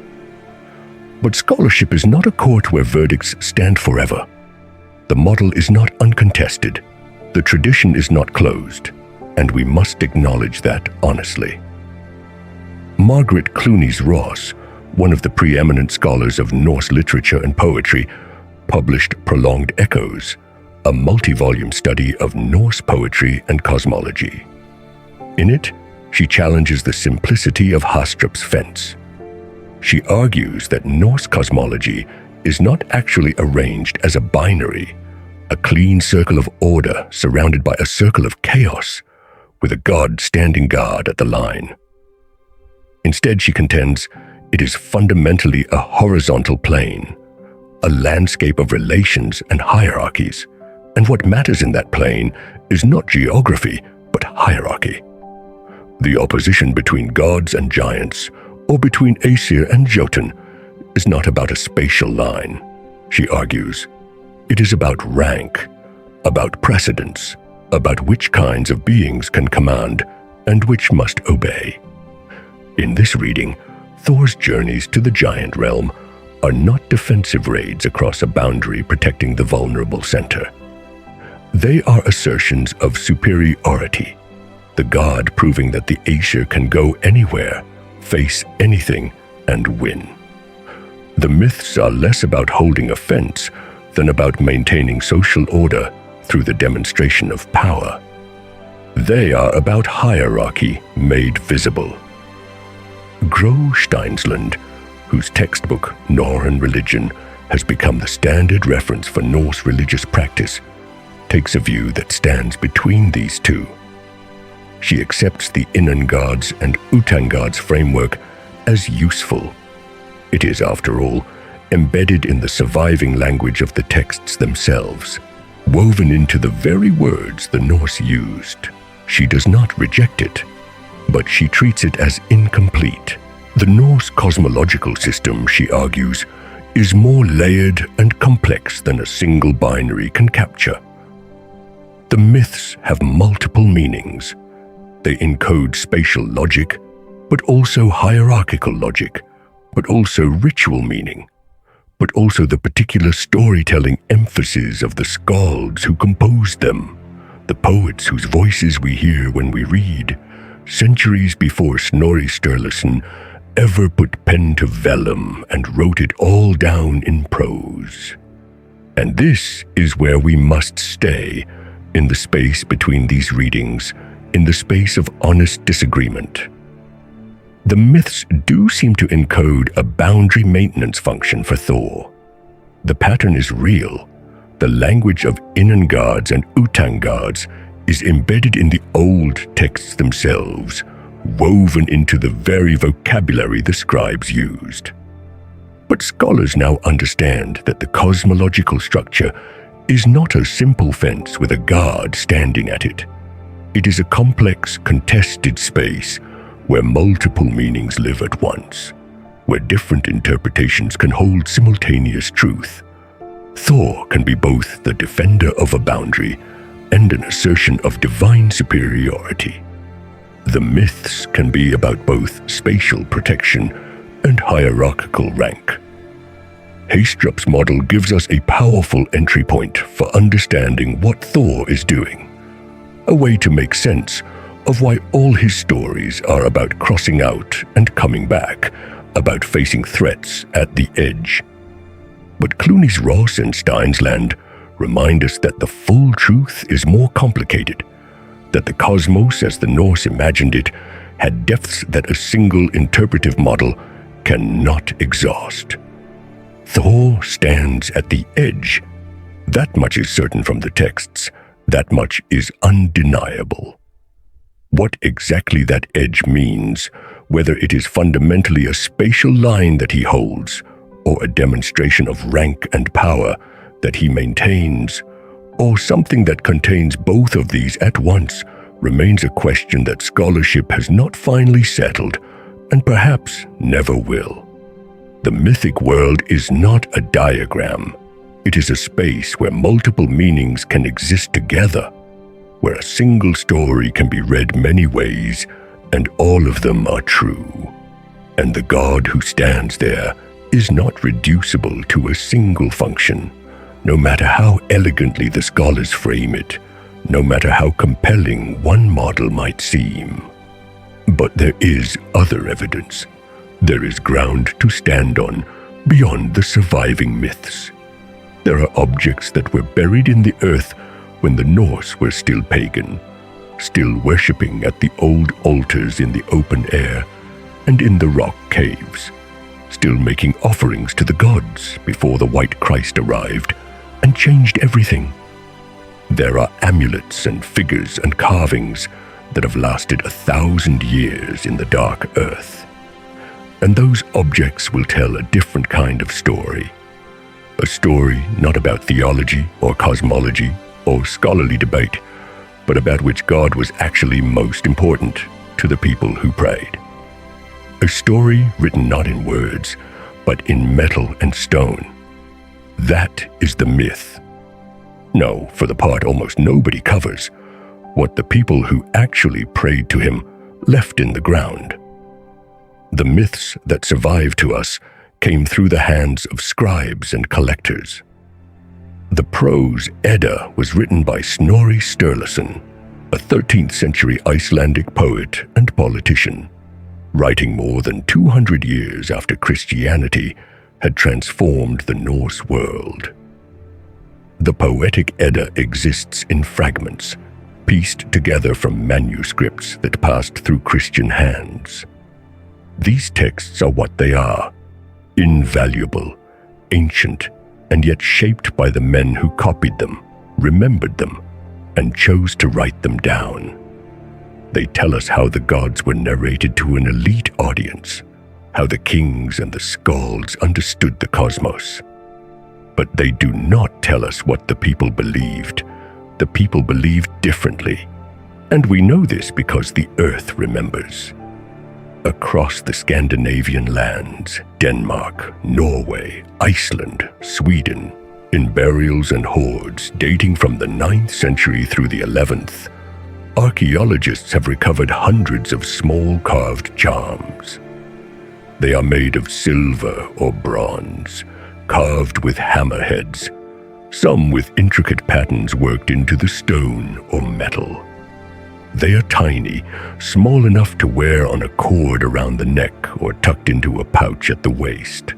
But scholarship is not a court where verdicts stand forever. The model is not uncontested, the tradition is not closed, and we must acknowledge that honestly. Margaret Clunies-Ross, one of the preeminent scholars of Norse literature and poetry, published Prolonged Echoes, a multi-volume study of Norse poetry and cosmology. In it, she challenges the simplicity of Hastrup's fence. She argues that Norse cosmology is not actually arranged as a binary, a clean circle of order surrounded by a circle of chaos, with a god standing guard at the line. Instead, she contends, it is fundamentally a horizontal plane, a landscape of relations and hierarchies, and what matters in that plane is not geography, but hierarchy. The opposition between gods and giants, or between Aesir and Jotun, is not about a spatial line, she argues. It is about rank, about precedence, about which kinds of beings can command and which must obey. In this reading, Thor's journeys to the giant realm are not defensive raids across a boundary protecting the vulnerable center. They are assertions of superiority, the god proving that the Aesir can go anywhere, face anything, and win. The myths are less about holding a fence than about maintaining social order through the demonstration of power. They are about hierarchy made visible. Gro Steinsland, whose textbook Norrøn Religion has become the standard reference for Norse religious practice, takes a view that stands between these two. She accepts the Innangods and Utangods framework as useful. It is, after all, embedded in the surviving language of the texts themselves, woven into the very words the Norse used. She does not reject it, but she treats it as incomplete. The Norse cosmological system, she argues, is more layered and complex than a single binary can capture. The myths have multiple meanings. They encode spatial logic, but also hierarchical logic, but also ritual meaning, but also the particular storytelling emphasis of the skalds who composed them, the poets whose voices we hear when we read, centuries before Snorri Sturluson ever put pen to vellum and wrote it all down in prose. And this is where we must stay, in the space between these readings, in the space of honest disagreement. The myths do seem to encode a boundary maintenance function for Þór. The pattern is real. The language of Innangods and Utangods is embedded in the old texts themselves, woven into the very vocabulary the scribes used. But scholars now understand that the cosmological structure is not a simple fence with a guard standing at it. It is a complex, contested space where multiple meanings live at once, where different interpretations can hold simultaneous truth. Þór can be both the defender of a boundary and an assertion of divine superiority. The myths can be about both spatial protection and hierarchical rank. Hastrup's model gives us a powerful entry point for understanding what Þór is doing, a way to make sense of why all his stories are about crossing out and coming back, about facing threats at the edge. But Clunies-Ross and Steinsland remind us that the full truth is more complicated, that the cosmos, as the Norse imagined it, had depths that a single interpretive model cannot exhaust. Thor stands at the edge. That much is certain from the texts. That much is undeniable. What exactly that edge means, whether it is fundamentally a spatial line that he holds, or a demonstration of rank and power that he maintains, or something that contains both of these at once, remains a question that scholarship has not finally settled, and perhaps never will. The mythic world is not a diagram. It is a space where multiple meanings can exist together, where a single story can be read many ways, and all of them are true. And the God who stands there is not reducible to a single function, no matter how elegantly the scholars frame it, no matter how compelling one model might seem. But there is other evidence. There is ground to stand on beyond the surviving myths. There are objects that were buried in the earth when the Norse were still pagan, still worshipping at the old altars in the open air and in the rock caves, still making offerings to the gods before the white Christ arrived and changed everything. There are amulets and figures and carvings that have lasted 1,000 years in the dark earth. And those objects will tell a different kind of story. A story not about theology or cosmology or scholarly debate, but about which God was actually most important to the people who prayed. A story written not in words, but in metal and stone. That is the myth. No, for the part almost nobody covers, what the people who actually prayed to him left in the ground. The myths that survive to us came through the hands of scribes and collectors. The prose Edda was written by Snorri Sturluson, a 13th century Icelandic poet and politician, writing more than 200 years after Christianity had transformed the Norse world. The poetic Edda exists in fragments, pieced together from manuscripts that passed through Christian hands. These texts are what they are: invaluable, ancient, and yet shaped by the men who copied them, remembered them, and chose to write them down. They tell us how the gods were narrated to an elite audience, how the kings and the skalds understood the cosmos. But they do not tell us what the people believed. The people believed differently, and we know this because the earth remembers. Across the Scandinavian lands, Denmark, Norway, Iceland, Sweden, in burials and hoards dating from the 9th century through the 11th, archaeologists have recovered hundreds of small carved charms. They are made of silver or bronze, carved with hammerheads, some with intricate patterns worked into the stone or metal. They are tiny, small enough to wear on a cord around the neck or tucked into a pouch at the waist.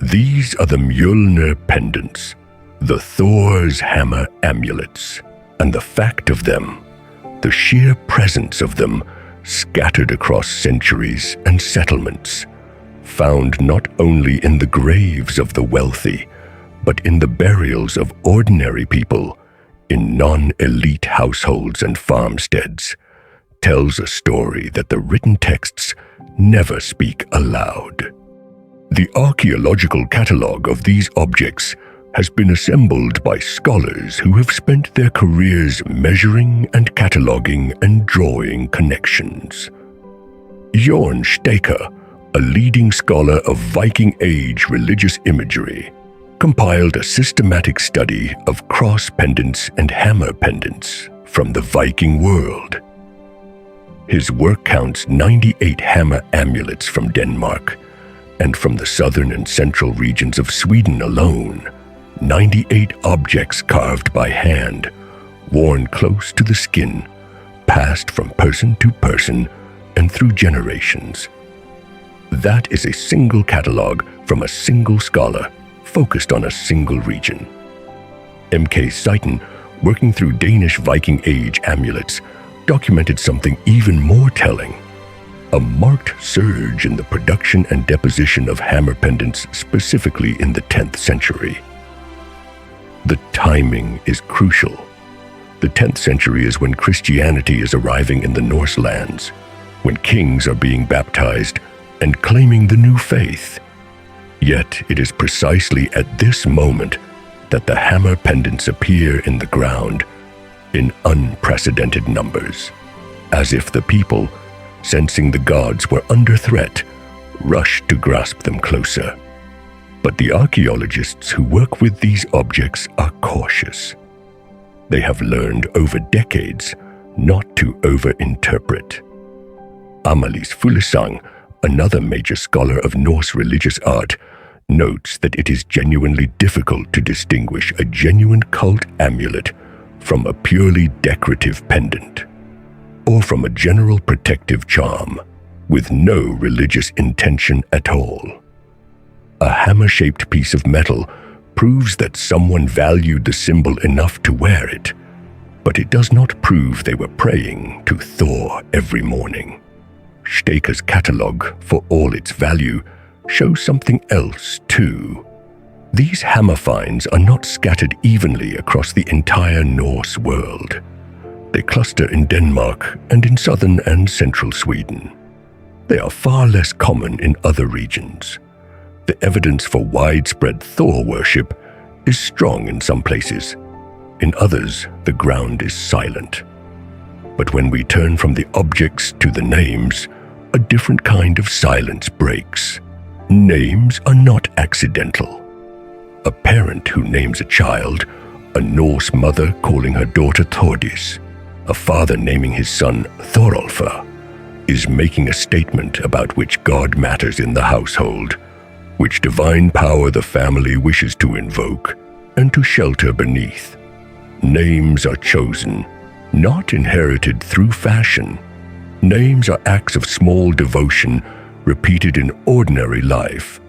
These are the Mjölnir pendants, the Thor's hammer amulets, and the fact of them, the sheer presence of them, scattered across centuries and settlements, found not only in the graves of the wealthy, but in the burials of ordinary people in non-elite households and farmsteads, tells a story that the written texts never speak aloud. The archaeological catalogue of these objects has been assembled by scholars who have spent their careers measuring and cataloguing and drawing connections. Jørn Staecker, a leading scholar of Viking Age religious imagery, compiled a systematic study of cross pendants and hammer pendants from the Viking world. His work counts 98 hammer amulets from Denmark, and from the southern and central regions of Sweden alone, 98 objects carved by hand, worn close to the skin, passed from person to person and through generations. That is a single catalogue from a single scholar, focused on a single region. M.K. Seiton, working through Danish Viking Age amulets, documented something even more telling: a marked surge in the production and deposition of hammer pendants, specifically in the 10th century. The timing is crucial. The 10th century is when Christianity is arriving in the Norse lands, when kings are being baptized and claiming the new faith. Yet it is precisely at this moment that the hammer pendants appear in the ground in unprecedented numbers, as if the people, sensing the gods were under threat, rushed to grasp them closer. But the archaeologists who work with these objects are cautious. They have learned over decades not to overinterpret. Amalis Fuglesang, another major scholar of Norse religious art, notes that it is genuinely difficult to distinguish a genuine cult amulet from a purely decorative pendant, or from a general protective charm with no religious intention at all. A hammer-shaped piece of metal proves that someone valued the symbol enough to wear it, but it does not prove they were praying to Thor every morning. Staecker's catalogue, for all its value, shows something else too. These hammer finds are not scattered evenly across the entire Norse world. They cluster in Denmark and in southern and central Sweden. They are far less common in other regions. The evidence for widespread Thor worship is strong in some places. In others, the ground is silent. But when we turn from the objects to the names, a different kind of silence breaks. Names are not accidental. A parent who names a child, a Norse mother calling her daughter Þórdís, a father naming his son Þórólfr, is making a statement about which god matters in the household, which divine power the family wishes to invoke and to shelter beneath. Names are chosen, not inherited through fashion. Names are acts of small devotion repeated in ordinary life,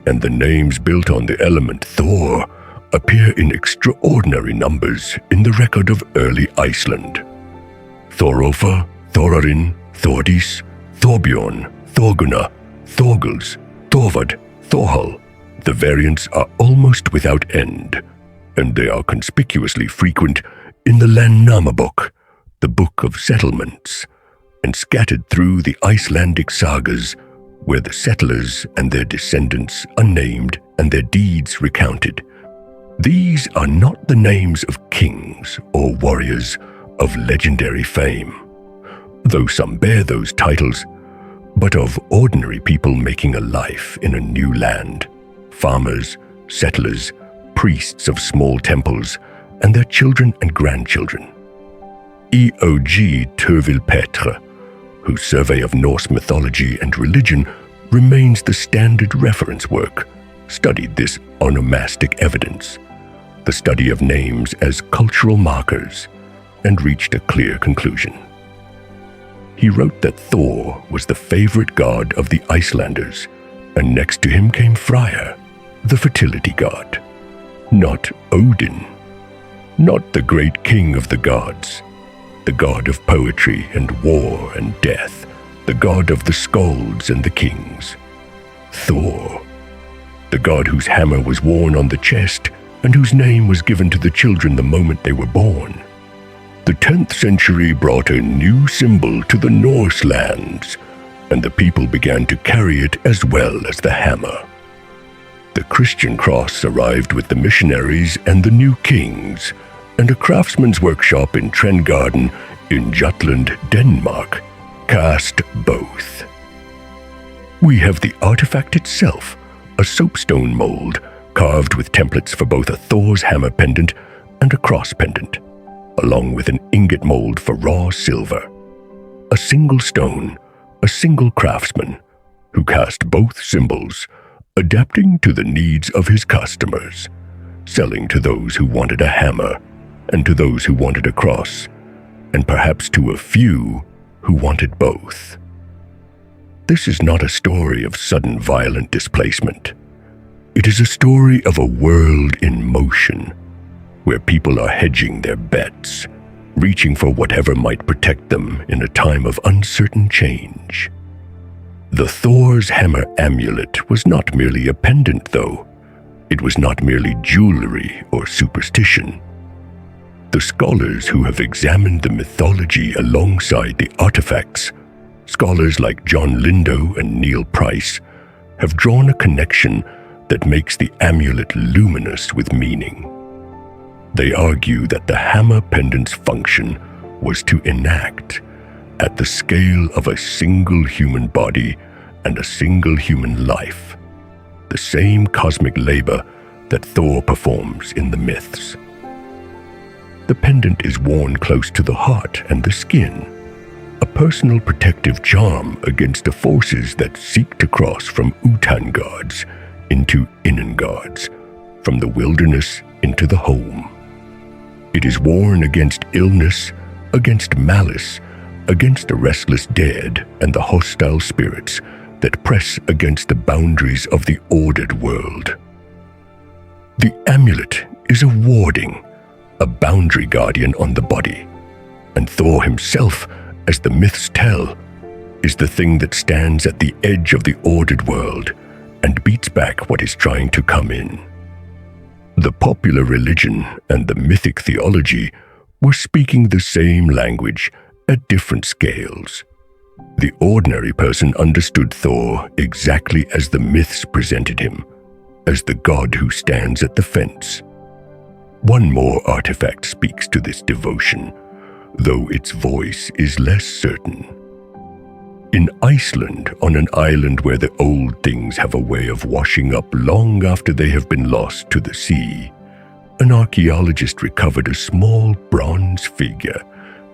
and the names built on the element Thor appear in extraordinary numbers in the record of early Iceland. Þórólfr, Þórarinn, Þórdís, Þorbjörn, Þorgunna, Þorgils, Þorvald, Þórhall. The variants are almost without end, and they are conspicuously frequent in the Landnámabók, the Book of Settlements, and scattered through the Icelandic sagas, where the settlers and their descendants are named and their deeds recounted. These are not the names of kings or warriors of legendary fame, though some bear those titles, but of ordinary people making a life in a new land, farmers, settlers, priests of small temples, and their children and grandchildren. E.O.G. Turville-Petre, whose survey of Norse mythology and religion remains the standard reference work, studied this onomastic evidence, the study of names as cultural markers, and reached a clear conclusion. He wrote that Thor was the favorite god of the Icelanders, and next to him came Freyr, the fertility god. Not Odin, not the great king of the gods, the god of poetry and war and death, the god of the skalds and the kings. Thor, the god whose hammer was worn on the chest and whose name was given to the children the moment they were born. The 10th century brought a new symbol to the Norse lands, and the people began to carry it as well as the hammer. The Christian cross arrived with the missionaries and the new kings, and a craftsman's workshop in Trengarden in Jutland, Denmark, cast both. We have the artifact itself, a soapstone mould carved with templates for both a Thor's hammer pendant and a cross pendant, along with an ingot mold for raw silver. A single stone, a single craftsman, who cast both symbols, adapting to the needs of his customers, selling to those who wanted a hammer and to those who wanted a cross, and perhaps to a few who wanted both. This is not a story of sudden violent displacement. It is a story of a world in motion, where people are hedging their bets, reaching for whatever might protect them in a time of uncertain change. The Thor's hammer amulet was not merely a pendant, though. It was not merely jewelry or superstition. The scholars who have examined the mythology alongside the artifacts, scholars like John Lindo and Neil Price, have drawn a connection that makes the amulet luminous with meaning. They argue that the hammer pendant's function was to enact, at the scale of a single human body and a single human life, the same cosmic labor that Thor performs in the myths. The pendant is worn close to the heart and the skin, a personal protective charm against the forces that seek to cross from Utangards into Innangards, from the wilderness into the home. It is worn against illness, against malice, against the restless dead and the hostile spirits that press against the boundaries of the ordered world. The amulet is a warding, a boundary guardian on the body, and Thor himself, as the myths tell, is the thing that stands at the edge of the ordered world and beats back what is trying to come in. The popular religion and the mythic theology were speaking the same language at different scales. The ordinary person understood Thor exactly as the myths presented him, as the god who stands at the fence. One more artifact speaks to this devotion, though its voice is less certain. In Iceland, on an island where the old things have a way of washing up long after they have been lost to the sea, an archaeologist recovered a small bronze figure,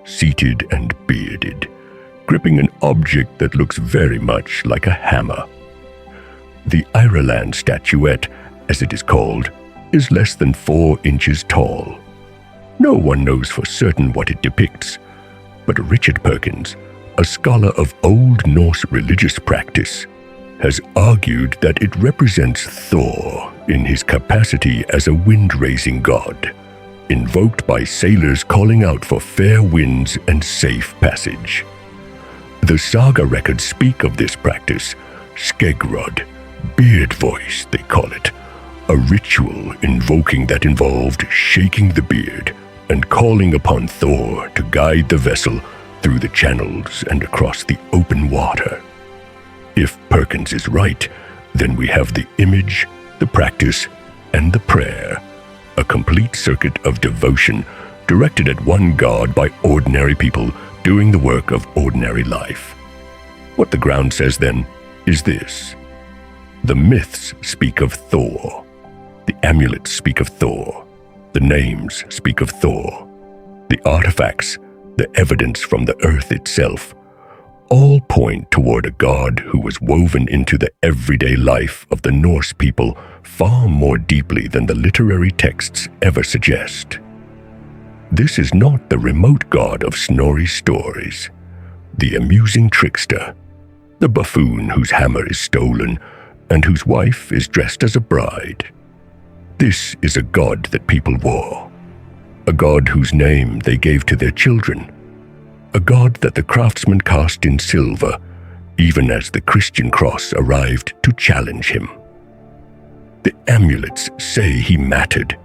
seated and bearded, gripping an object that looks very much like a hammer. The Ireland statuette, as it is called, is less than 4 inches tall. No one knows for certain what it depicts, but Richard Perkins, a scholar of Old Norse religious practice, has argued that it represents Thor in his capacity as a wind-raising god, invoked by sailors calling out for fair winds and safe passage. The saga records speak of this practice, skegrod, beard voice they call it, a ritual invoking that involved shaking the beard and calling upon Thor to guide the vessel through the channels and across the open water. If Perkins is right, then we have the image, the practice, and the prayer, a complete circuit of devotion directed at one god by ordinary people doing the work of ordinary life. What the ground says then is this: the myths speak of Thor, the amulets speak of Thor, the names speak of Thor, the artifacts, the evidence from the earth itself, all point toward a god who was woven into the everyday life of the Norse people far more deeply than the literary texts ever suggest. This is not the remote god of Snorri's stories, the amusing trickster, the buffoon whose hammer is stolen and whose wife is dressed as a bride. This is a god that people wore, a god whose name they gave to their children, a god that the craftsman cast in silver, even as the Christian cross arrived to challenge him. The amulets say he mattered.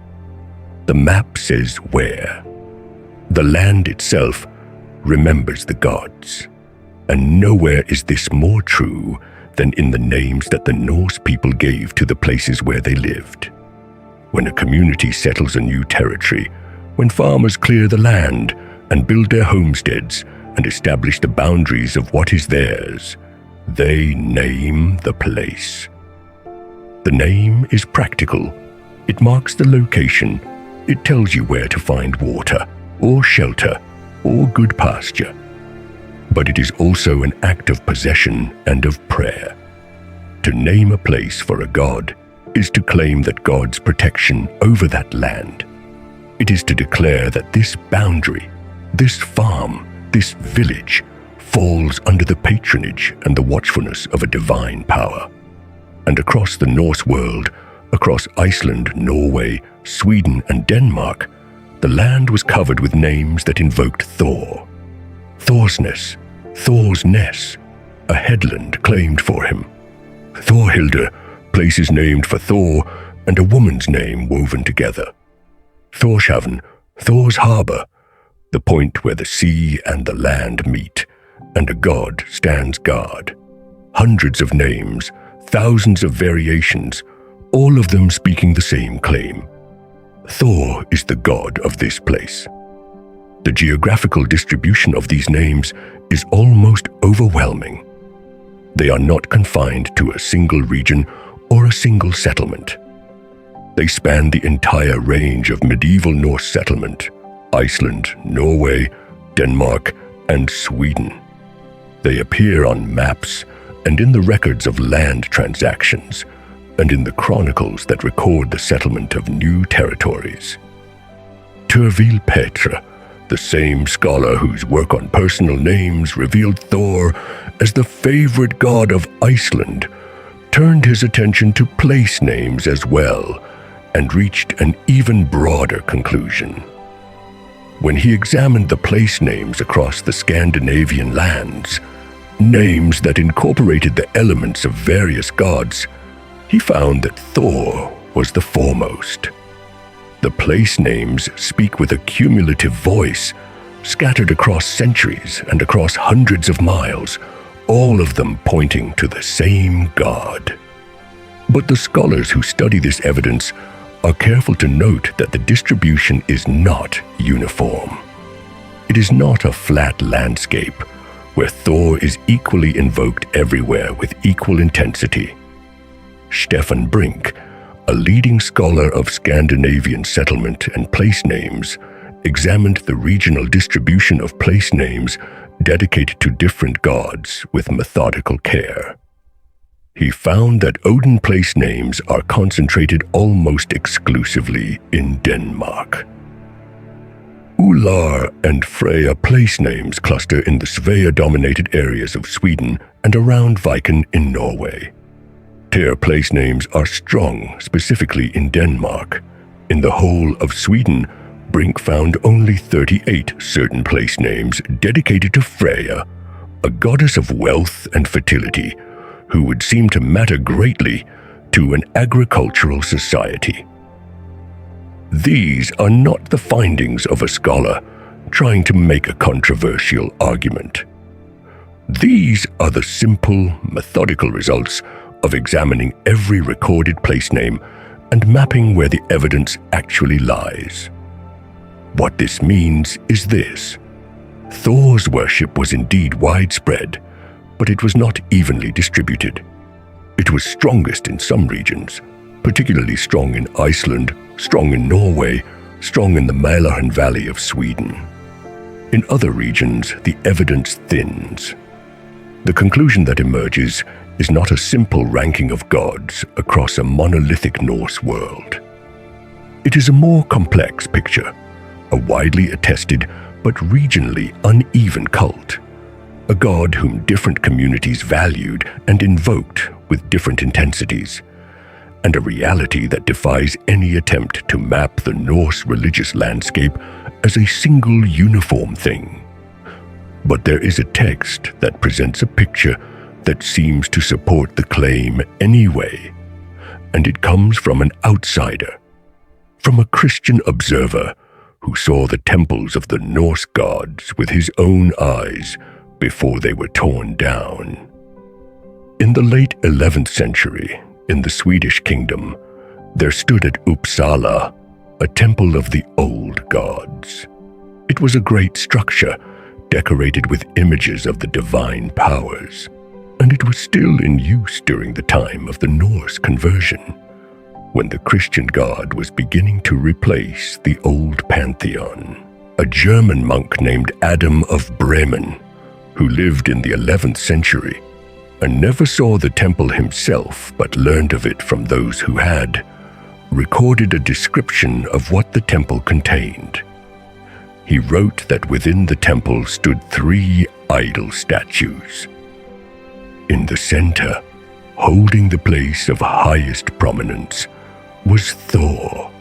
The map says where. The land itself remembers the gods, and nowhere is this more true than in the names that the Norse people gave to the places where they lived. When a community settles a new territory, when farmers clear the land and build their homesteads and establish the boundaries of what is theirs, they name the place. The name is practical. It marks the location. It tells you where to find water, or shelter, or good pasture. But it is also an act of possession and of prayer. To name a place for a god is to claim that God's protection over that land. It is to declare that this boundary, this farm, this village falls under the patronage and the watchfulness of a divine power. And across the Norse world, across Iceland, Norway, Sweden, and Denmark, the land was covered with names that invoked Thor. Þórsnes, Thor's Ness, a headland claimed for him. Þórhildur, places named for Thor, and a woman's name woven together. Tórshavn, Thor's harbor, the point where the sea and the land meet, and a god stands guard. Hundreds of names, thousands of variations, all of them speaking the same claim. Thor is the god of this place. The geographical distribution of these names is almost overwhelming. They are not confined to a single region or a single settlement. They span the entire range of medieval Norse settlement, Iceland, Norway, Denmark, and Sweden. They appear on maps and in the records of land transactions, and in the chronicles that record the settlement of new territories. Turvil Petra, the same scholar whose work on personal names revealed Thor as the favorite god of Iceland, turned his attention to place names as well, and reached an even broader conclusion. When he examined the place names across the Scandinavian lands, names that incorporated the elements of various gods, he found that Thor was the foremost. The place names speak with a cumulative voice, scattered across centuries and across hundreds of miles, all of them pointing to the same god. But the scholars who study this evidence are careful to note that the distribution is not uniform. It is not a flat landscape where Thor is equally invoked everywhere with equal intensity. Stefan Brink, a leading scholar of Scandinavian settlement and place names, examined the regional distribution of place names dedicated to different gods with methodical care. He found that Odin place names are concentrated almost exclusively in Denmark. Ular and Freya place names cluster in the Svea-dominated areas of Sweden and around Viken in Norway. Tyr place names are strong, specifically in Denmark. In the whole of Sweden, Brink found only 38 certain place names dedicated to Freya, a goddess of wealth and fertility, who would seem to matter greatly to an agricultural society. These are not the findings of a scholar trying to make a controversial argument. These are the simple, methodical results of examining every recorded place name and mapping where the evidence actually lies. What this means is this: Thor's worship was indeed widespread, but it was not evenly distributed. It was strongest in some regions, particularly strong in Iceland, strong in Norway, strong in the Mälaren Valley of Sweden. In other regions, the evidence thins. The conclusion that emerges is not a simple ranking of gods across a monolithic Norse world. It is a more complex picture, a widely attested but regionally uneven cult, a god whom different communities valued and invoked with different intensities, and a reality that defies any attempt to map the Norse religious landscape as a single uniform thing. But there is a text that presents a picture that seems to support the claim anyway, and it comes from an outsider, from a Christian observer who saw the temples of the Norse gods with his own eyes before they were torn down. In the late 11th century, in the Swedish kingdom, there stood at Uppsala a temple of the old gods. It was a great structure decorated with images of the divine powers, and it was still in use during the time of the Norse conversion, when the Christian god was beginning to replace the old pantheon. A German monk named Adam of Bremen, who lived in the 11th century and never saw the temple himself but learned of it from those who had, recorded a description of what the temple contained. He wrote that within the temple stood 3 idol statues. In the center, holding the place of highest prominence, was Thor.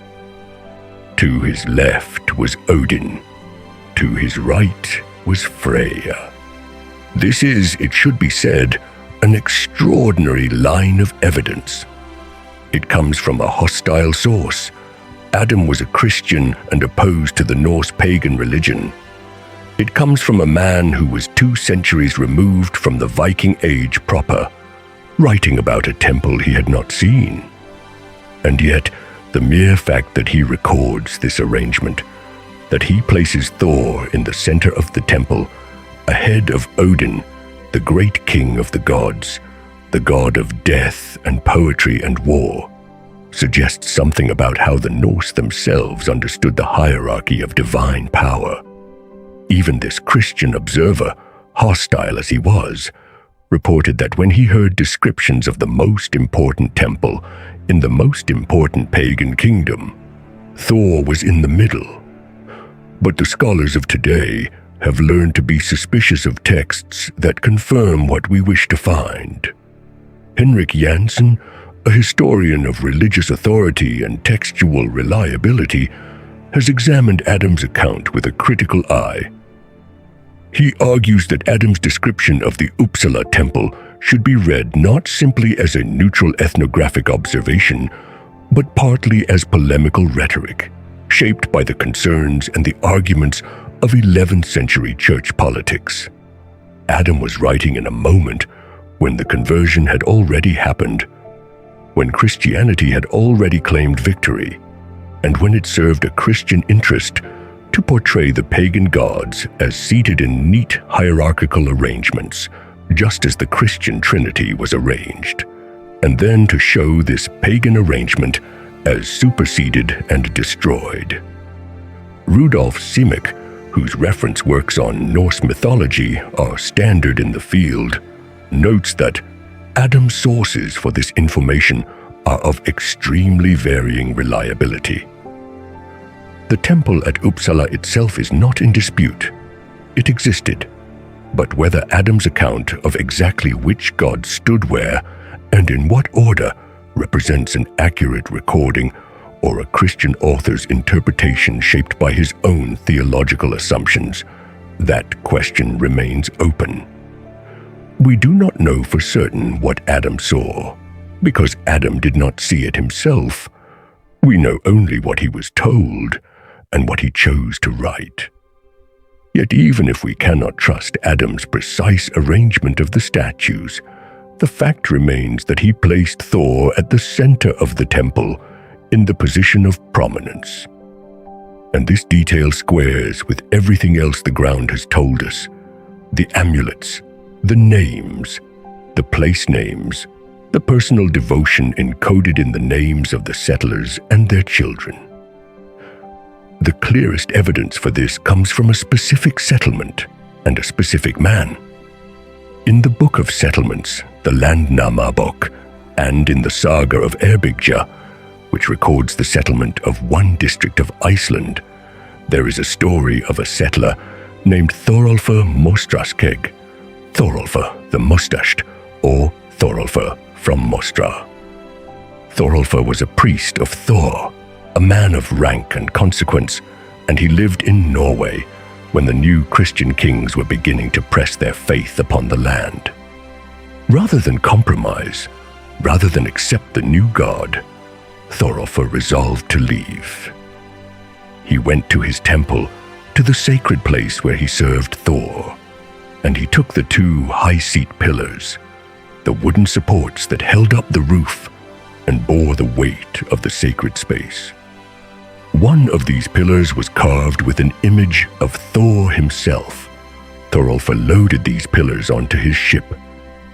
To his left was Odin. To his right was Freya. This is, it should be said, an extraordinary line of evidence. It comes from a hostile source. Adam was a Christian and opposed to the Norse pagan religion. It comes from a man who was 2 centuries removed from the Viking Age proper, writing about a temple he had not seen. And yet, the mere fact that he records this arrangement, that he places Thor in the center of the temple, ahead of Odin, the great king of the gods, the god of death and poetry and war, suggests something about how the Norse themselves understood the hierarchy of divine power. Even this Christian observer, hostile as he was, reported that when he heard descriptions of the most important temple in the most important pagan kingdom, Thor was in the middle. But the scholars of today have learned to be suspicious of texts that confirm what we wish to find. Henrik Jansen, a historian of religious authority and textual reliability, has examined Adam's account with a critical eye. He argues that Adam's description of the Uppsala temple should be read not simply as a neutral ethnographic observation, but partly as polemical rhetoric, shaped by the concerns and the arguments of 11th century church politics. Adam was writing in a moment when the conversion had already happened, when Christianity had already claimed victory, and when it served a Christian interest to portray the pagan gods as seated in neat hierarchical arrangements, just as the Christian Trinity was arranged, and then to show this pagan arrangement as superseded and destroyed. Rudolf Simek, whose reference works on Norse mythology are standard in the field, notes that Adam's sources for this information are of extremely varying reliability. The temple at Uppsala itself is not in dispute. It existed, but whether Adam's account of exactly which god stood where and in what order represents an accurate recording or a Christian author's interpretation shaped by his own theological assumptions, that question remains open. We do not know for certain what Adam saw, because Adam did not see it himself. We know only what he was told and what he chose to write. Yet even if we cannot trust Adam's precise arrangement of the statues, the fact remains that he placed Thor at the center of the temple in the position of prominence. And this detail squares with everything else the ground has told us: the amulets, the names, the place names, the personal devotion encoded in the names of the settlers and their children. The clearest evidence for this comes from a specific settlement and a specific man. In the Book of Settlements, the Landnámabók, and in the Saga of Eyrbyggja, which records the settlement of one district of Iceland, there is a story of a settler named Þórólfur Mostraskegg, Þórólfur the Mustached, or Þórólfur from Mostra. Þórólfur was a priest of Thor, a man of rank and consequence, and he lived in Norway when the new Christian kings were beginning to press their faith upon the land. Rather than compromise, rather than accept the new god, Þórólfur resolved to leave. He went to his temple, to the sacred place where he served Thor, and he took the 2 high seat pillars, the wooden supports that held up the roof and bore the weight of the sacred space. One of these pillars was carved with an image of Thor himself. Þórólfur loaded these pillars onto his ship.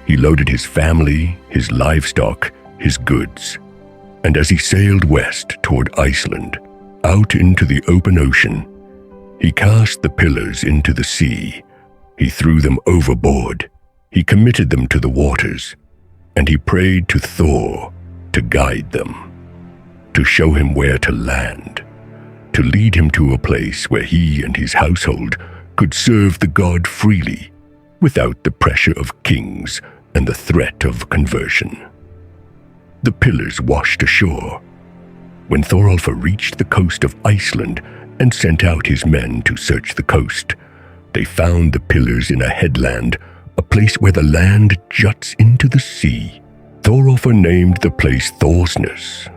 He loaded his family, his livestock, his goods, and as he sailed west toward Iceland, out into the open ocean, he cast the pillars into the sea. He threw them overboard. He committed them to the waters, and he prayed to Thor to guide them, to show him where to land, to lead him to a place where he and his household could serve the god freely, without the pressure of kings and the threat of conversion. The pillars washed ashore. when Þórólfr reached the coast of Iceland and sent out his men to search the coast, they found the pillars in a headland, a place where the land juts into the sea. Þórólfr named the place Þórr-names,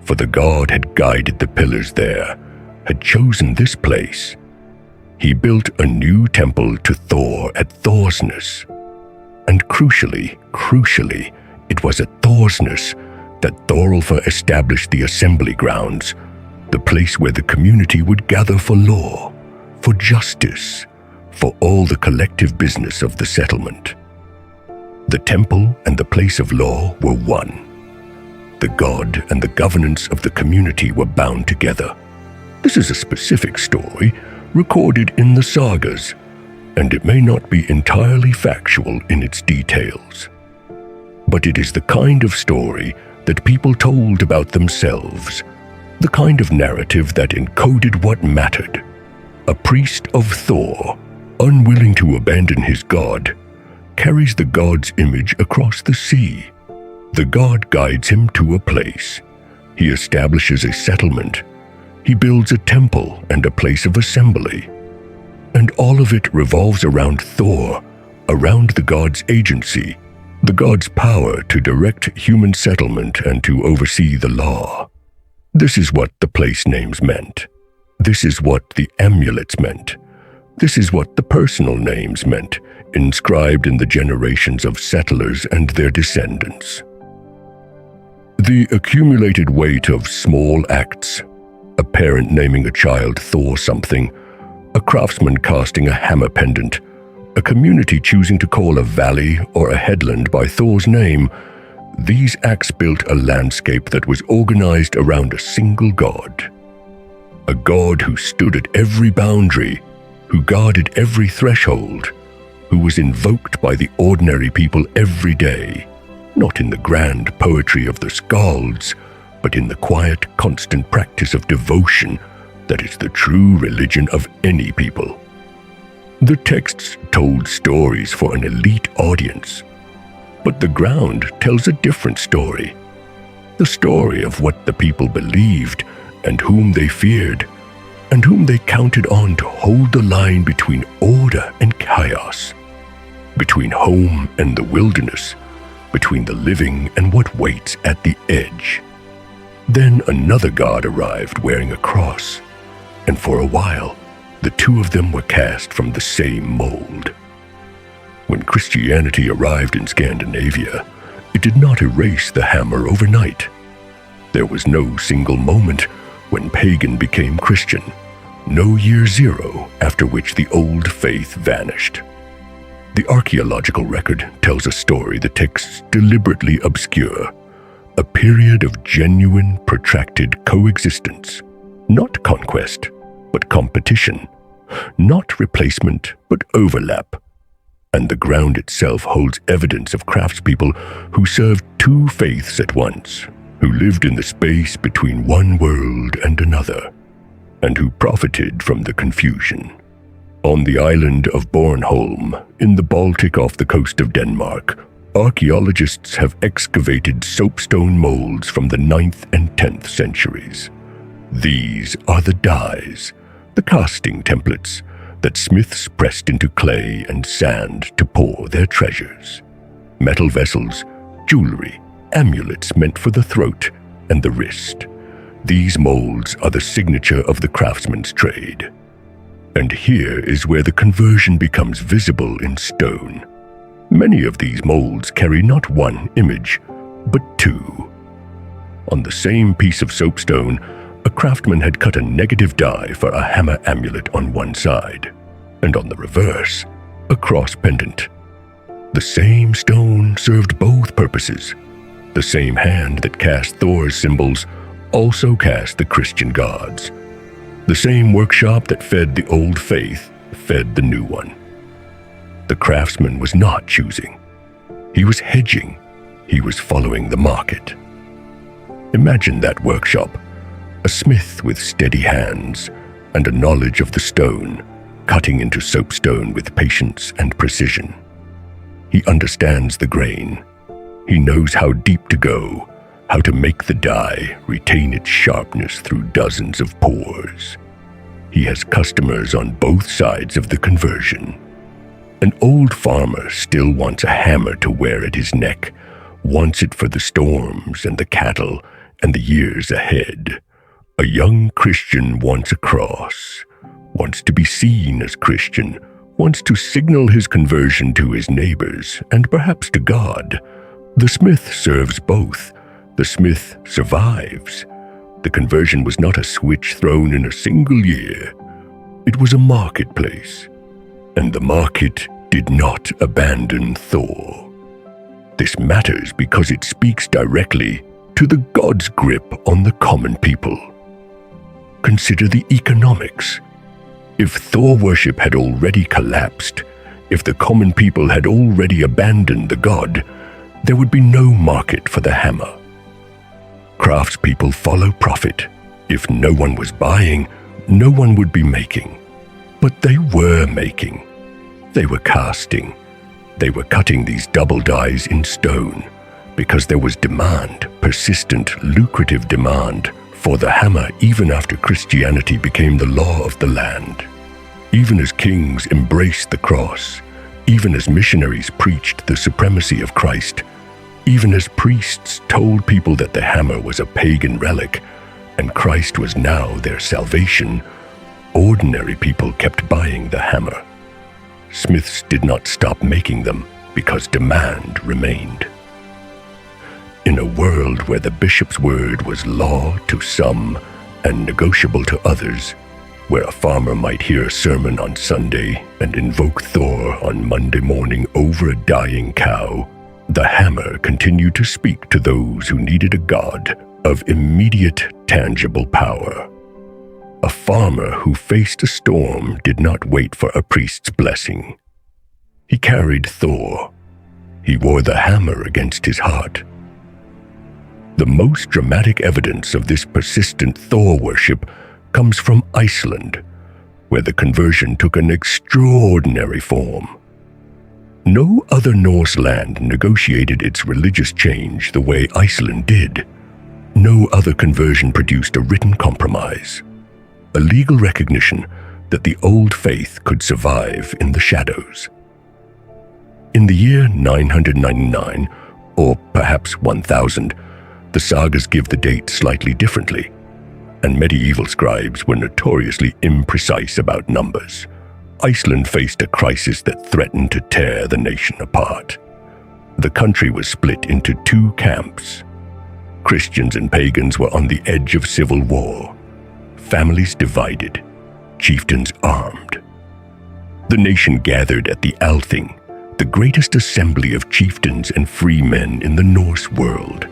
for the god had guided the pillars there, had chosen this place. He built a new temple to Thor at Þórr-names. And crucially, it was at Þórr-names that Þórólfr established the assembly grounds, the place where the community would gather for law, for justice, for all the collective business of the settlement. The temple and the place of law were one. The god and the governance of the community were bound together. This is a specific story recorded in the sagas, and it may not be entirely factual in its details. But it is the kind of story that people told about themselves, the kind of narrative that encoded what mattered. A priest of Thor, unwilling to abandon his god, carries the god's image across the sea. The god guides him to a place. He establishes a settlement. He builds a temple and a place of assembly. And all of it revolves around Thor, around the god's agency, the god's power to direct human settlement and to oversee the law. This is what the place names meant. This is what the amulets meant. This is what the personal names meant, inscribed in the generations of settlers and their descendants. The accumulated weight of small acts, a parent naming a child Thor something, a craftsman casting a hammer pendant, a community choosing to call a valley or a headland by Thor's name, these acts built a landscape that was organized around a single god. A god who stood at every boundary, who guarded every threshold, who was invoked by the ordinary people every day, not in the grand poetry of the skalds, but in the quiet, constant practice of devotion that is the true religion of any people. The texts told stories for an elite audience, but the ground tells a different story. The story of what the people believed and whom they feared, and whom they counted on to hold the line between order and chaos, between home and the wilderness, between the living and what waits at the edge. Then another god arrived wearing a cross, and for a while, the two of them were cast from the same mold. When Christianity arrived in Scandinavia, it did not erase the hammer overnight. There was no single moment when pagan became Christian, no year zero after which the old faith vanished. The archaeological record tells a story the texts deliberately obscure, a period of genuine, protracted coexistence, not conquest, but competition, not replacement, but overlap. And the ground itself holds evidence of craftspeople who served two faiths at once, who lived in the space between one world and another, and who profited from the confusion. On the island of Bornholm, in the Baltic off the coast of Denmark, archaeologists have excavated soapstone molds from the 9th and 10th centuries. These are the dies, the casting templates, that smiths pressed into clay and sand to pour their treasures. Metal vessels, jewelry, amulets meant for the throat and the wrist. These molds are the signature of the craftsman's trade. And here is where the conversion becomes visible in stone. Many of these molds carry not one image, but two. On the same piece of soapstone, a craftsman had cut a negative die for a hammer amulet on one side, and on the reverse, a cross pendant. The same stone served both purposes. The same hand that cast Thor's symbols also cast the Christian gods. The same workshop that fed the old faith fed the new one. The craftsman was not choosing. He was hedging. He was following the market. Imagine that workshop, a smith with steady hands and a knowledge of the stone, cutting into soapstone with patience and precision. He understands the grain. He knows how deep to go, how to make the die retain its sharpness through dozens of pores. He has customers on both sides of the conversion. An old farmer still wants a hammer to wear at his neck, wants it for the storms and the cattle and the years ahead. A young Christian wants a cross, wants to be seen as Christian, wants to signal his conversion to his neighbors and perhaps to God. The smith serves both. The smith survives. The conversion was not a switch thrown in a single year. It was a marketplace, and the market did not abandon Thor. This matters because it speaks directly to the god's grip on the common people. Consider the economics. If Thor worship had already collapsed, if the common people had already abandoned the god, there would be no market for the hammer. Craftspeople follow profit. If no one was buying, no one would be making. But they were making. They were casting. They were cutting these double dies in stone because there was demand, persistent, lucrative demand for the hammer even after Christianity became the law of the land. Even as kings embraced the cross, even as missionaries preached the supremacy of Christ, even as priests told people that the hammer was a pagan relic and Christ was now their salvation, ordinary people kept buying the hammer. Smiths did not stop making them because demand remained. In a world where the bishop's word was law to some and negotiable to others, where a farmer might hear a sermon on Sunday and invoke Thor on Monday morning over a dying cow, the hammer continued to speak to those who needed a god of immediate, tangible power. A farmer who faced a storm did not wait for a priest's blessing. He carried Thor. He wore the hammer against his heart. The most dramatic evidence of this persistent Thor worship comes from Iceland, where the conversion took an extraordinary form. No other Norse land negotiated its religious change the way Iceland did. No other conversion produced a written compromise, a legal recognition that the old faith could survive in the shadows. In the year 999, or perhaps 1000, the sagas give the date slightly differently, and medieval scribes were notoriously imprecise about numbers. Iceland faced a crisis that threatened to tear the nation apart. The country was split into two camps. Christians and pagans were on the edge of civil war. Families divided, chieftains armed. The nation gathered at the Althing, the greatest assembly of chieftains and free men in the Norse world,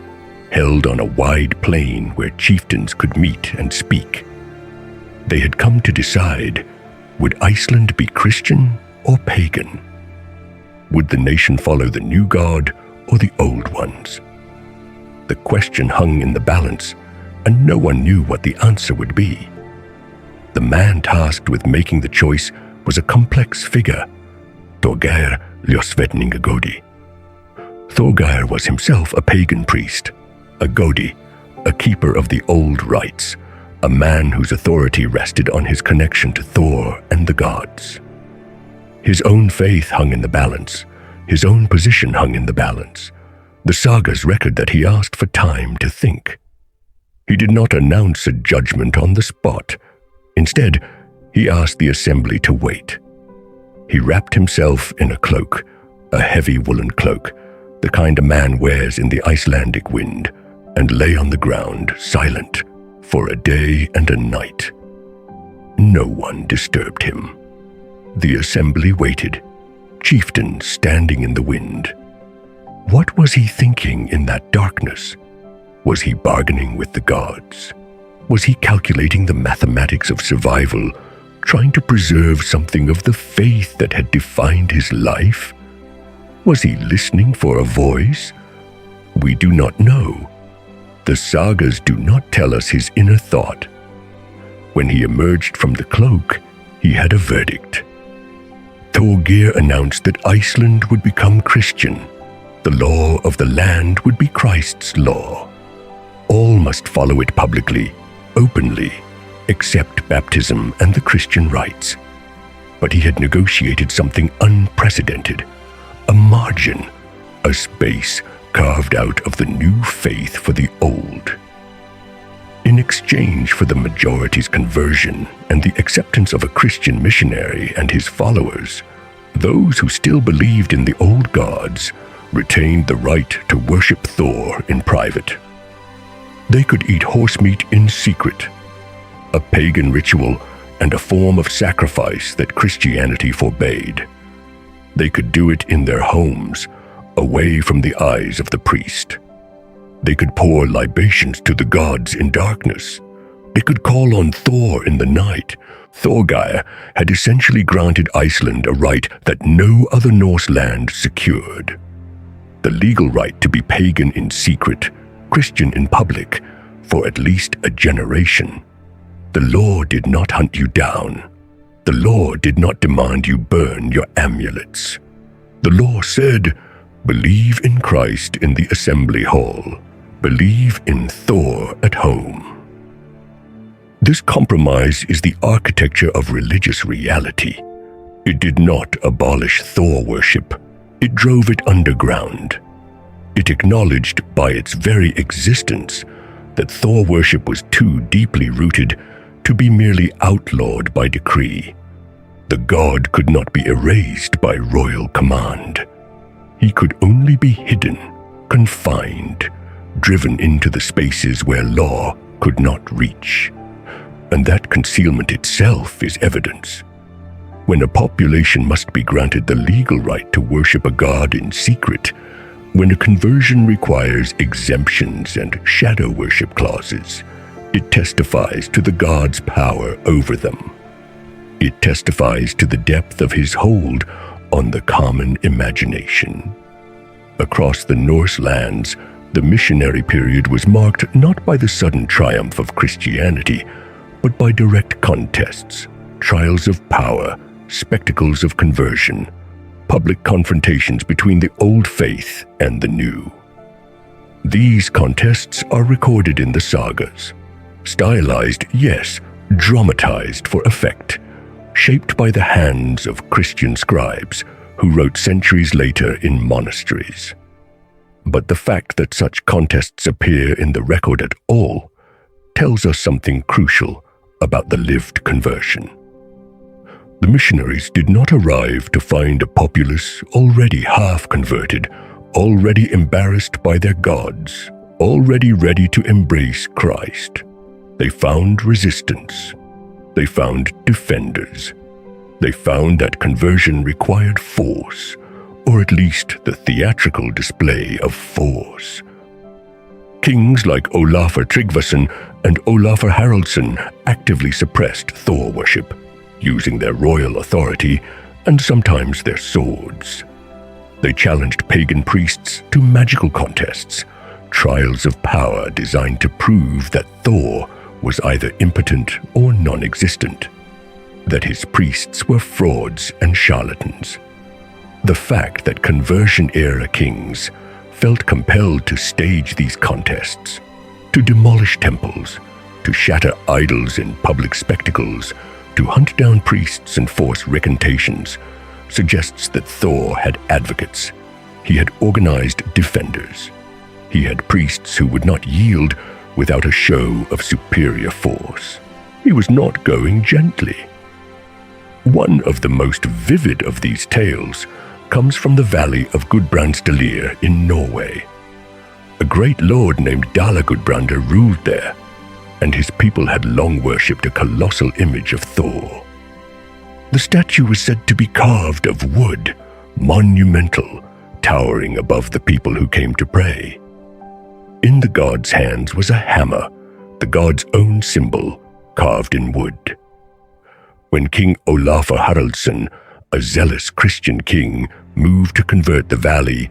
held on a wide plain where chieftains could meet and speak. They had come to decide, would Iceland be Christian or pagan? Would the nation follow the new god or the old ones? The question hung in the balance, and no one knew what the answer would be. The man tasked with making the choice was a complex figure, Þorgeir Ljósvetningagodi. Þorgeir was himself a pagan priest, a Godi, a keeper of the old rites, a man whose authority rested on his connection to Thor and the gods. His own faith hung in the balance. His own position hung in the balance. The sagas record that he asked for time to think. He did not announce a judgment on the spot. Instead, he asked the assembly to wait. He wrapped himself in a cloak, a heavy woolen cloak, the kind a man wears in the Icelandic wind, and lay on the ground, silent, for a day and a night. No one disturbed him. The assembly waited, chieftains standing in the wind. What was he thinking in that darkness? Was he bargaining with the gods? Was he calculating the mathematics of survival, trying to preserve something of the faith that had defined his life? Was he listening for a voice? We do not know. The sagas do not tell us his inner thought. When he emerged from the cloak, he had a verdict. Þorgeir announced that Iceland would become Christian. The law of the land would be Christ's law. all must follow it publicly, openly, except baptism and the Christian rites. But he had negotiated something unprecedented, a margin, a space carved out of the new faith for the old. In exchange for the majority's conversion and the acceptance of a Christian missionary and his followers, those who still believed in the old gods retained the right to worship Thor in private. They could eat horse meat in secret, a pagan ritual and a form of sacrifice that Christianity forbade. They could do it in their homes, away from the eyes of the priest. They could pour libations to the gods in darkness. They could call on Thor in the night. Thorgeir had essentially granted Iceland a right that no other Norse land secured. The legal right to be pagan in secret, Christian in public, for at least a generation. The law did not hunt you down. The law did not demand you burn your amulets. The law said, believe in Christ in the assembly hall. Believe in Thor at home. This compromise is the architecture of religious reality. It did not abolish Thor worship. It drove it underground. It acknowledged by its very existence that Thor worship was too deeply rooted to be merely outlawed by decree. The god could not be erased by royal command. He could only be hidden, confined, driven into the spaces where law could not reach. And that concealment itself is evidence. When a population must be granted the legal right to worship a god in secret, when a conversion requires exemptions and shadow worship clauses, it testifies to the god's power over them. It testifies to the depth of his hold on the common imagination. Across the Norse lands, the missionary period was marked not by the sudden triumph of Christianity, but by direct contests, trials of power, spectacles of conversion, public confrontations between the old faith and the new. These contests are recorded in the sagas, stylized, yes, dramatized for effect, shaped by the hands of Christian scribes who wrote centuries later in monasteries. But the fact that such contests appear in the record at all tells us something crucial about the lived conversion. The missionaries did not arrive to find a populace already half-converted, already embarrassed by their gods, already ready to embrace Christ. They found resistance. They found defenders. They found that conversion required force, or at least the theatrical display of force. Kings like Olafur Tryggvason and Olafur Haraldsson actively suppressed Thor worship, using their royal authority and sometimes their swords. They challenged pagan priests to magical contests, trials of power designed to prove that Thor was either impotent or non-existent, that his priests were frauds and charlatans. The fact that conversion-era kings felt compelled to stage these contests, to demolish temples, to shatter idols in public spectacles, to hunt down priests and force recantations, suggests that Thor had advocates. He had organized defenders. He had priests who would not yield without a show of superior force. He was not going gently. One of the most vivid of these tales comes from the valley of Gudbrandsdalr in Norway. A great lord named Dala Gudbrandr ruled there, and his people had long worshipped a colossal image of Thor. The statue was said to be carved of wood, monumental, towering above the people who came to pray. In the god's hands was a hammer, the god's own symbol, carved in wood. When King Olafur Haraldsson, a zealous Christian king, moved to convert the valley,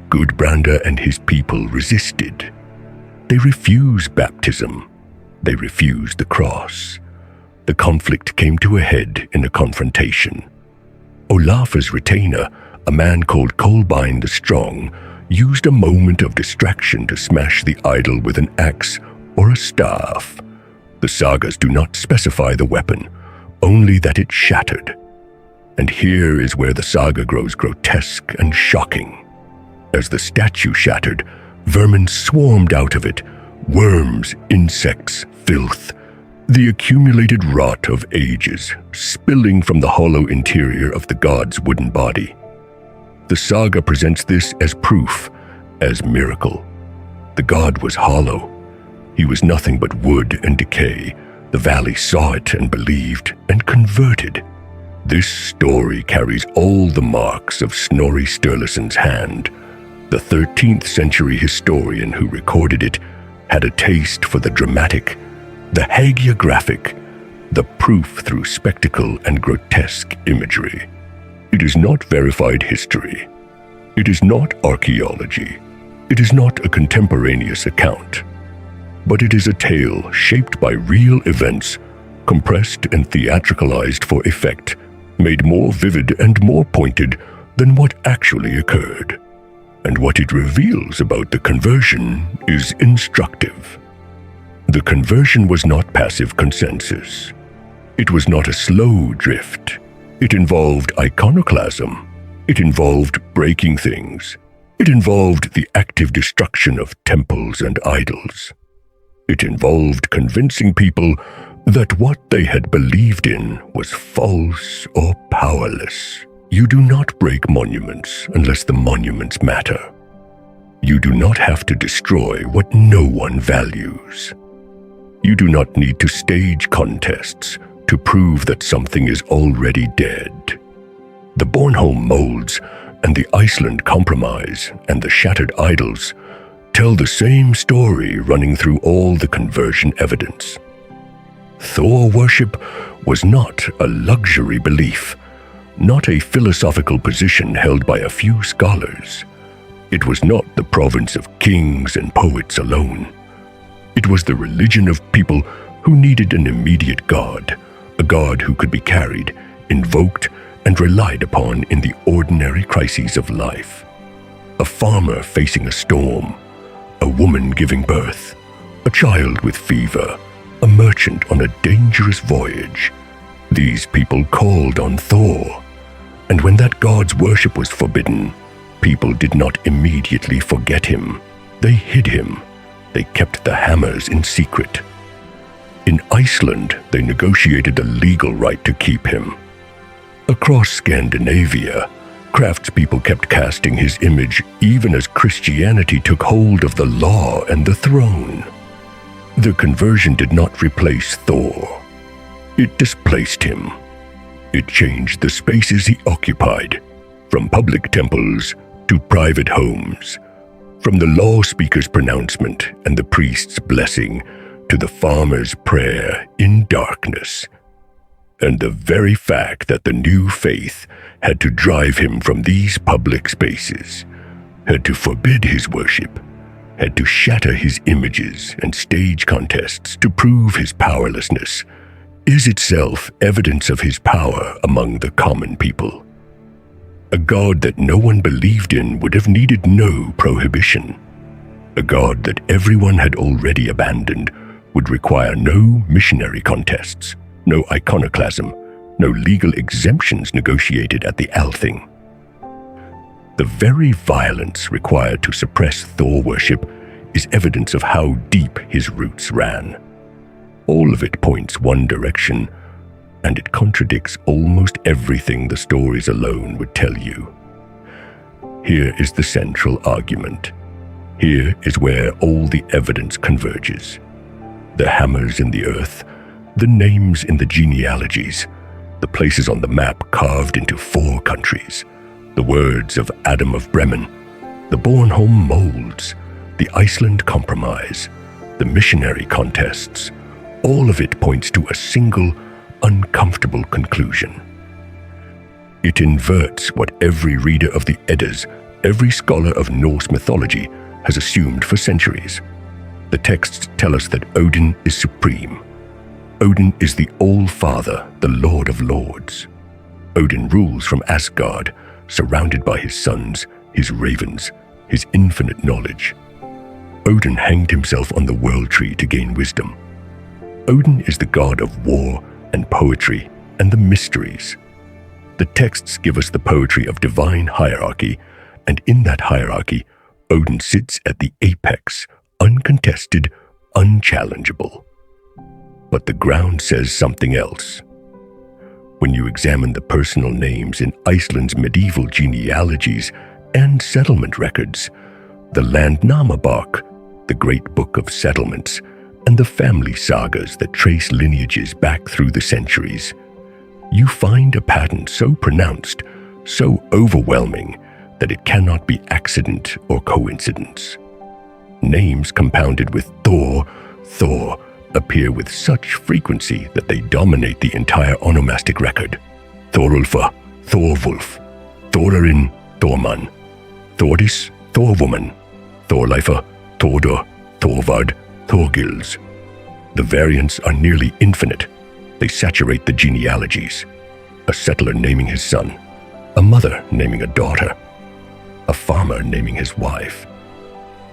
Gudbrandr and his people resisted. They refused baptism. They refused the cross. The conflict came to a head in a confrontation. Olafur's retainer, a man called Kolbein the Strong, used a moment of distraction to smash the idol with an axe or a staff. The sagas do not specify the weapon, only that it shattered. And here is where the saga grows grotesque and shocking. As the statue shattered, vermin swarmed out of it, worms, insects, filth, the accumulated rot of ages spilling from the hollow interior of the god's wooden body. The saga presents this as proof, as miracle. The god was hollow. He was nothing but wood and decay. The valley saw it and believed and converted. This story carries all the marks of Snorri Sturluson's hand. The 13th century historian who recorded it had a taste for the dramatic, the hagiographic, the proof through spectacle and grotesque imagery. It is not verified history. It is not archaeology. It is not a contemporaneous account. But it is a tale shaped by real events, compressed and theatricalized for effect, made more vivid and more pointed than what actually occurred. And what it reveals about the conversion is instructive. The conversion was not passive consensus. It was not a slow drift. It involved iconoclasm. It involved breaking things. It involved the active destruction of temples and idols. It involved convincing people that what they had believed in was false or powerless. You do not break monuments unless the monuments matter. You do not have to destroy what no one values. You do not need to stage contests to prove that something is already dead. The Bornholm molds and the Iceland Compromise and the shattered idols tell the same story running through all the conversion evidence. Thor worship was not a luxury belief, not a philosophical position held by a few scholars. It was not the province of kings and poets alone. It was the religion of people who needed an immediate god, a god who could be carried, invoked, and relied upon in the ordinary crises of life. A farmer facing a storm, a woman giving birth, a child with fever, a merchant on a dangerous voyage. These people called on Thor, and when that god's worship was forbidden, people did not immediately forget him. They hid him. They kept the hammers in secret. In Iceland, they negotiated a legal right to keep him. Across Scandinavia, craftspeople kept casting his image even as Christianity took hold of the law and the throne. The conversion did not replace Thor. It displaced him. It changed the spaces he occupied, from public temples to private homes, from the law speaker's pronouncement and the priest's blessing to the farmer's prayer in darkness. And the very fact that the new faith had to drive him from these public spaces, had to forbid his worship, had to shatter his images and stage contests to prove his powerlessness, is itself evidence of his power among the common people. A god that no one believed in would have needed no prohibition. A god that everyone had already abandoned would require no missionary contests, no iconoclasm, no legal exemptions negotiated at the Althing. The very violence required to suppress Thor worship is evidence of how deep his roots ran. All of it points one direction, and it contradicts almost everything the stories alone would tell you. Here is the central argument. Here is where all the evidence converges. The hammers in the earth, the names in the genealogies, the places on the map carved into 4 countries, the words of Adam of Bremen, the Bornholm molds, the Iceland Compromise, the missionary contests, all of it points to a single, uncomfortable conclusion. It inverts what every reader of the Eddas, every scholar of Norse mythology, has assumed for centuries. The texts tell us that Odin is supreme. Odin is the All-Father, the Lord of Lords. Odin rules from Asgard, surrounded by his sons, his ravens, his infinite knowledge. Odin hanged himself on the world tree to gain wisdom. Odin is the god of war and poetry and the mysteries. The texts give us the poetry of divine hierarchy, and in that hierarchy, Odin sits at the apex, uncontested, unchallengeable. But the ground says something else. When you examine the personal names in Iceland's medieval genealogies and settlement records, the Landnámabók, the great book of settlements, and the family sagas that trace lineages back through the centuries, you find a pattern so pronounced, so overwhelming, that it cannot be accident or coincidence. Names compounded with Thor appear with such frequency that they dominate the entire onomastic record. Þorulfa, Þorwulf, Þórarinn, Þormann, Þórdís, Þorwoman, Þorleifur, Þórður, Þorvard, Þorgils. The variants are nearly infinite. They saturate the genealogies. A settler naming his son, a mother naming a daughter, a farmer naming his wife.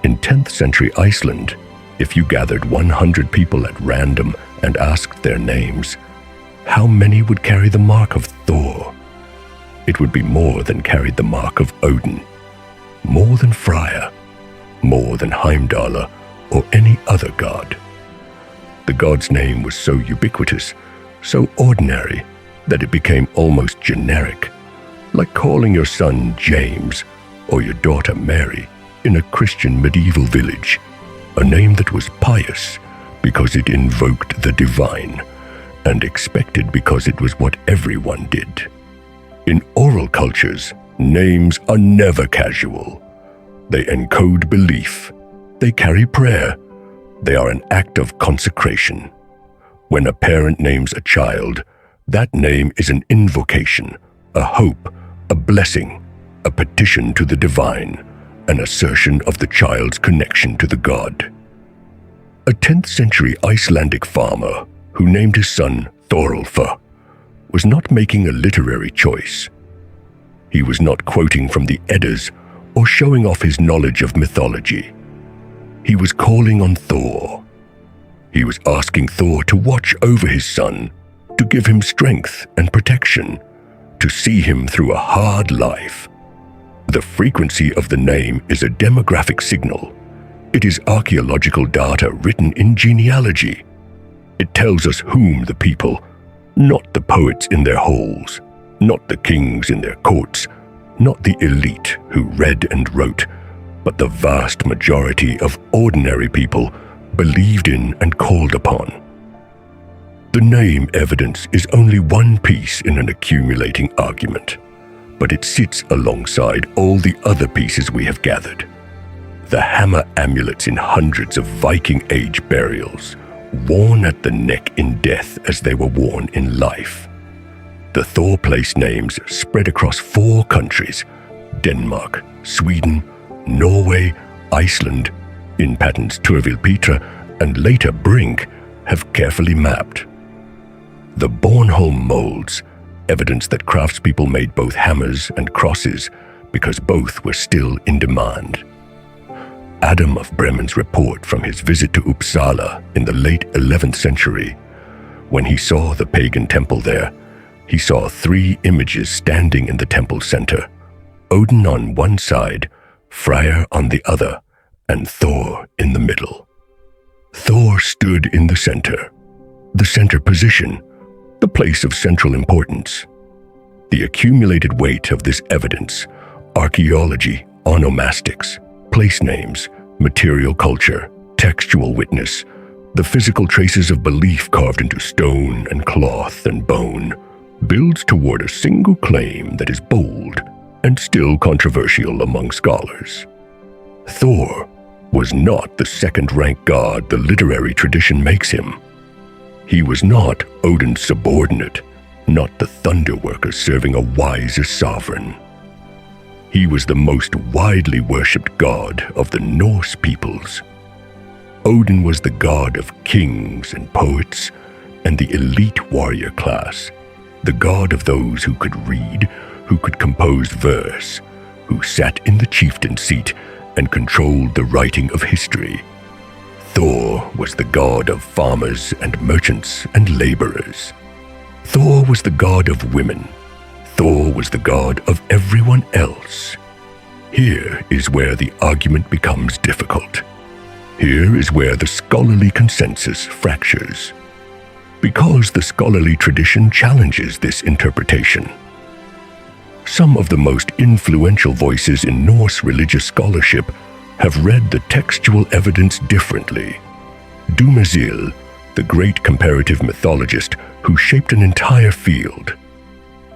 In 10th century Iceland, if you gathered 100 people at random and asked their names, how many would carry the mark of Thor? It would be more than carried the mark of Odin, more than Freyr, more than Heimdallr or any other god. The god's name was so ubiquitous, so ordinary, that it became almost generic, like calling your son James or your daughter Mary in a Christian medieval village, a name that was pious because it invoked the divine, and expected because it was what everyone did. In oral cultures, names are never casual. They encode belief. They carry prayer. They are an act of consecration. When a parent names a child, that name is an invocation, a hope, a blessing, a petition to the divine, an assertion of the child's connection to the god. A 10th century Icelandic farmer who named his son Þorulfa was not making a literary choice. He was not quoting from the Eddas or showing off his knowledge of mythology. He was calling on Thor. He was asking Thor to watch over his son, to give him strength and protection, to see him through a hard life. The frequency of the name is a demographic signal. It is archaeological data written in genealogy. It tells us whom the people, not the poets in their halls, not the kings in their courts, not the elite who read and wrote, but the vast majority of ordinary people believed in and called upon. The name evidence is only one piece in an accumulating argument, but it sits alongside all the other pieces we have gathered. The hammer amulets in hundreds of Viking Age burials, worn at the neck in death as they were worn in life. The Thor place names spread across 4 countries, Denmark, Sweden, Norway, Iceland, in patterns Turvilpetra and later Brink, have carefully mapped. The Bornholm molds evidence that craftspeople made both hammers and crosses because both were still in demand. Adam of Bremen's report from his visit to Uppsala in the late 11th century, when he saw the pagan temple there, he saw 3 images standing in the temple center, Odin on one side, Freyr on the other, and Thor in the middle. Thor stood in the center position, the place of central importance. The accumulated weight of this evidence, archaeology, onomastics, place names, material culture, textual witness, the physical traces of belief carved into stone and cloth and bone, builds toward a single claim that is bold and still controversial among scholars. Thor was not the second-rank god the literary tradition makes him. He was not Odin's subordinate, not the thunder worker serving a wiser sovereign. He was the most widely worshipped god of the Norse peoples. Odin was the god of kings and poets and the elite warrior class, the god of those who could read, who could compose verse, who sat in the chieftain seat and controlled the writing of history. Thor was the god of farmers and merchants and laborers. Thor was the god of women. Thor was the god of everyone else. Here is where the argument becomes difficult. Here is where the scholarly consensus fractures. Because the scholarly tradition challenges this interpretation. Some of the most influential voices in Norse religious scholarship have read the textual evidence differently. Dumézil, the great comparative mythologist who shaped an entire field,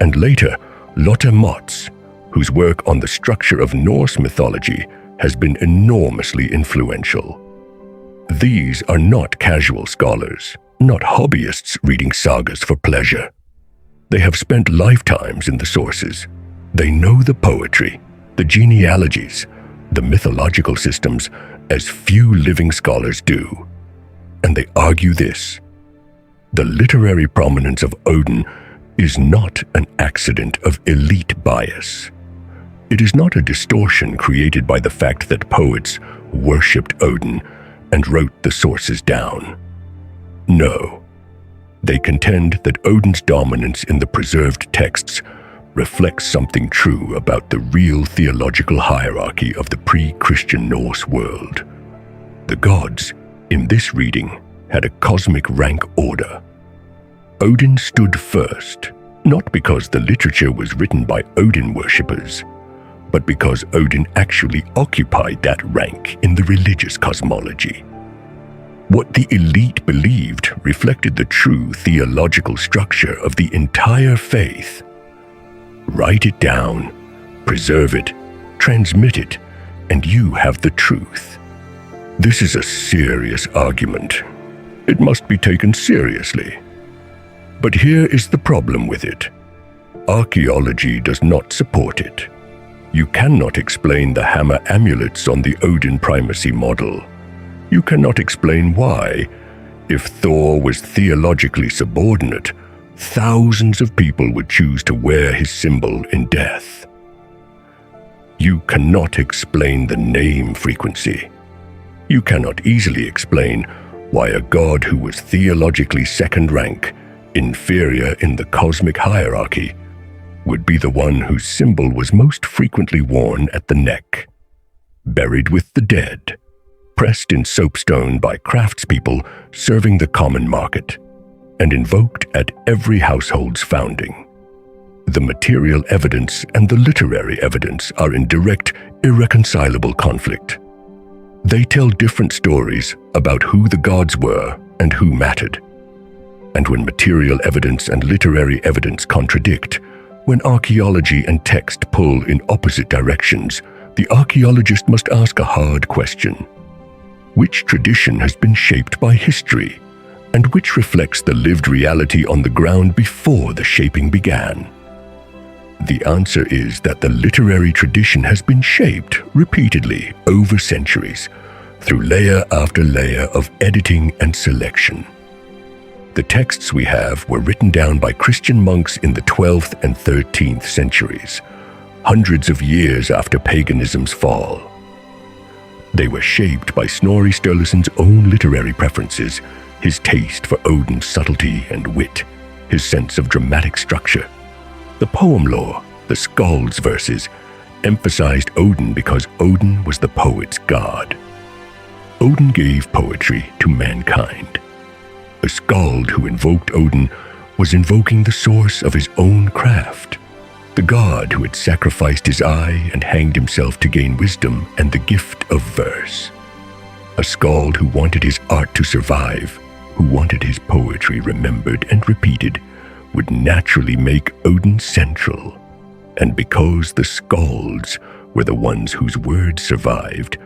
and later Lotte Motz, whose work on the structure of Norse mythology has been enormously influential. These are not casual scholars, not hobbyists reading sagas for pleasure. They have spent lifetimes in the sources. They know the poetry, the genealogies, the mythological systems as few living scholars do. And they argue this: the literary prominence of Odin is not an accident of elite bias. It is not a distortion created by the fact that poets worshipped Odin and wrote the sources down. No, they contend that Odin's dominance in the preserved texts reflects something true about the real theological hierarchy of the pre-Christian Norse world. The gods, in this reading, had a cosmic rank order. Odin stood first, not because the literature was written by Odin worshippers, but because Odin actually occupied that rank in the religious cosmology. What the elite believed reflected the true theological structure of the entire faith. Write it down, preserve it, transmit it, and you have the truth. This is a serious argument. It must be taken seriously. But here is the problem with it. Archaeology does not support it. You cannot explain the hammer amulets on the Odin primacy model. You cannot explain why, if Thor was theologically subordinate, thousands of people would choose to wear his symbol in death. You cannot explain the name frequency. You cannot easily explain why a god who was theologically second rank, inferior in the cosmic hierarchy, would be the one whose symbol was most frequently worn at the neck, buried with the dead, pressed in soapstone by craftspeople serving the common market, and invoked at every household's founding. The material evidence and the literary evidence are in direct, irreconcilable conflict. They tell different stories about who the gods were and who mattered. And when material evidence and literary evidence contradict, when archaeology and text pull in opposite directions, the archaeologist must ask a hard question. Which tradition has been shaped by history, and which reflects the lived reality on the ground before the shaping began? The answer is that the literary tradition has been shaped repeatedly over centuries, through layer after layer of editing and selection. The texts we have were written down by Christian monks in the 12th and 13th centuries, hundreds of years after paganism's fall. They were shaped by Snorri Sturluson's own literary preferences, his taste for Odin's subtlety and wit, his sense of dramatic structure. The poem lore, the skald's verses, emphasized Odin because Odin was the poet's god. Odin gave poetry to mankind. A skald who invoked Odin was invoking the source of his own craft, the god who had sacrificed his eye and hanged himself to gain wisdom and the gift of verse. A skald who wanted his art to survive, who wanted his poetry remembered and repeated, would naturally make Odin central. And because the skalds were the ones whose words survived,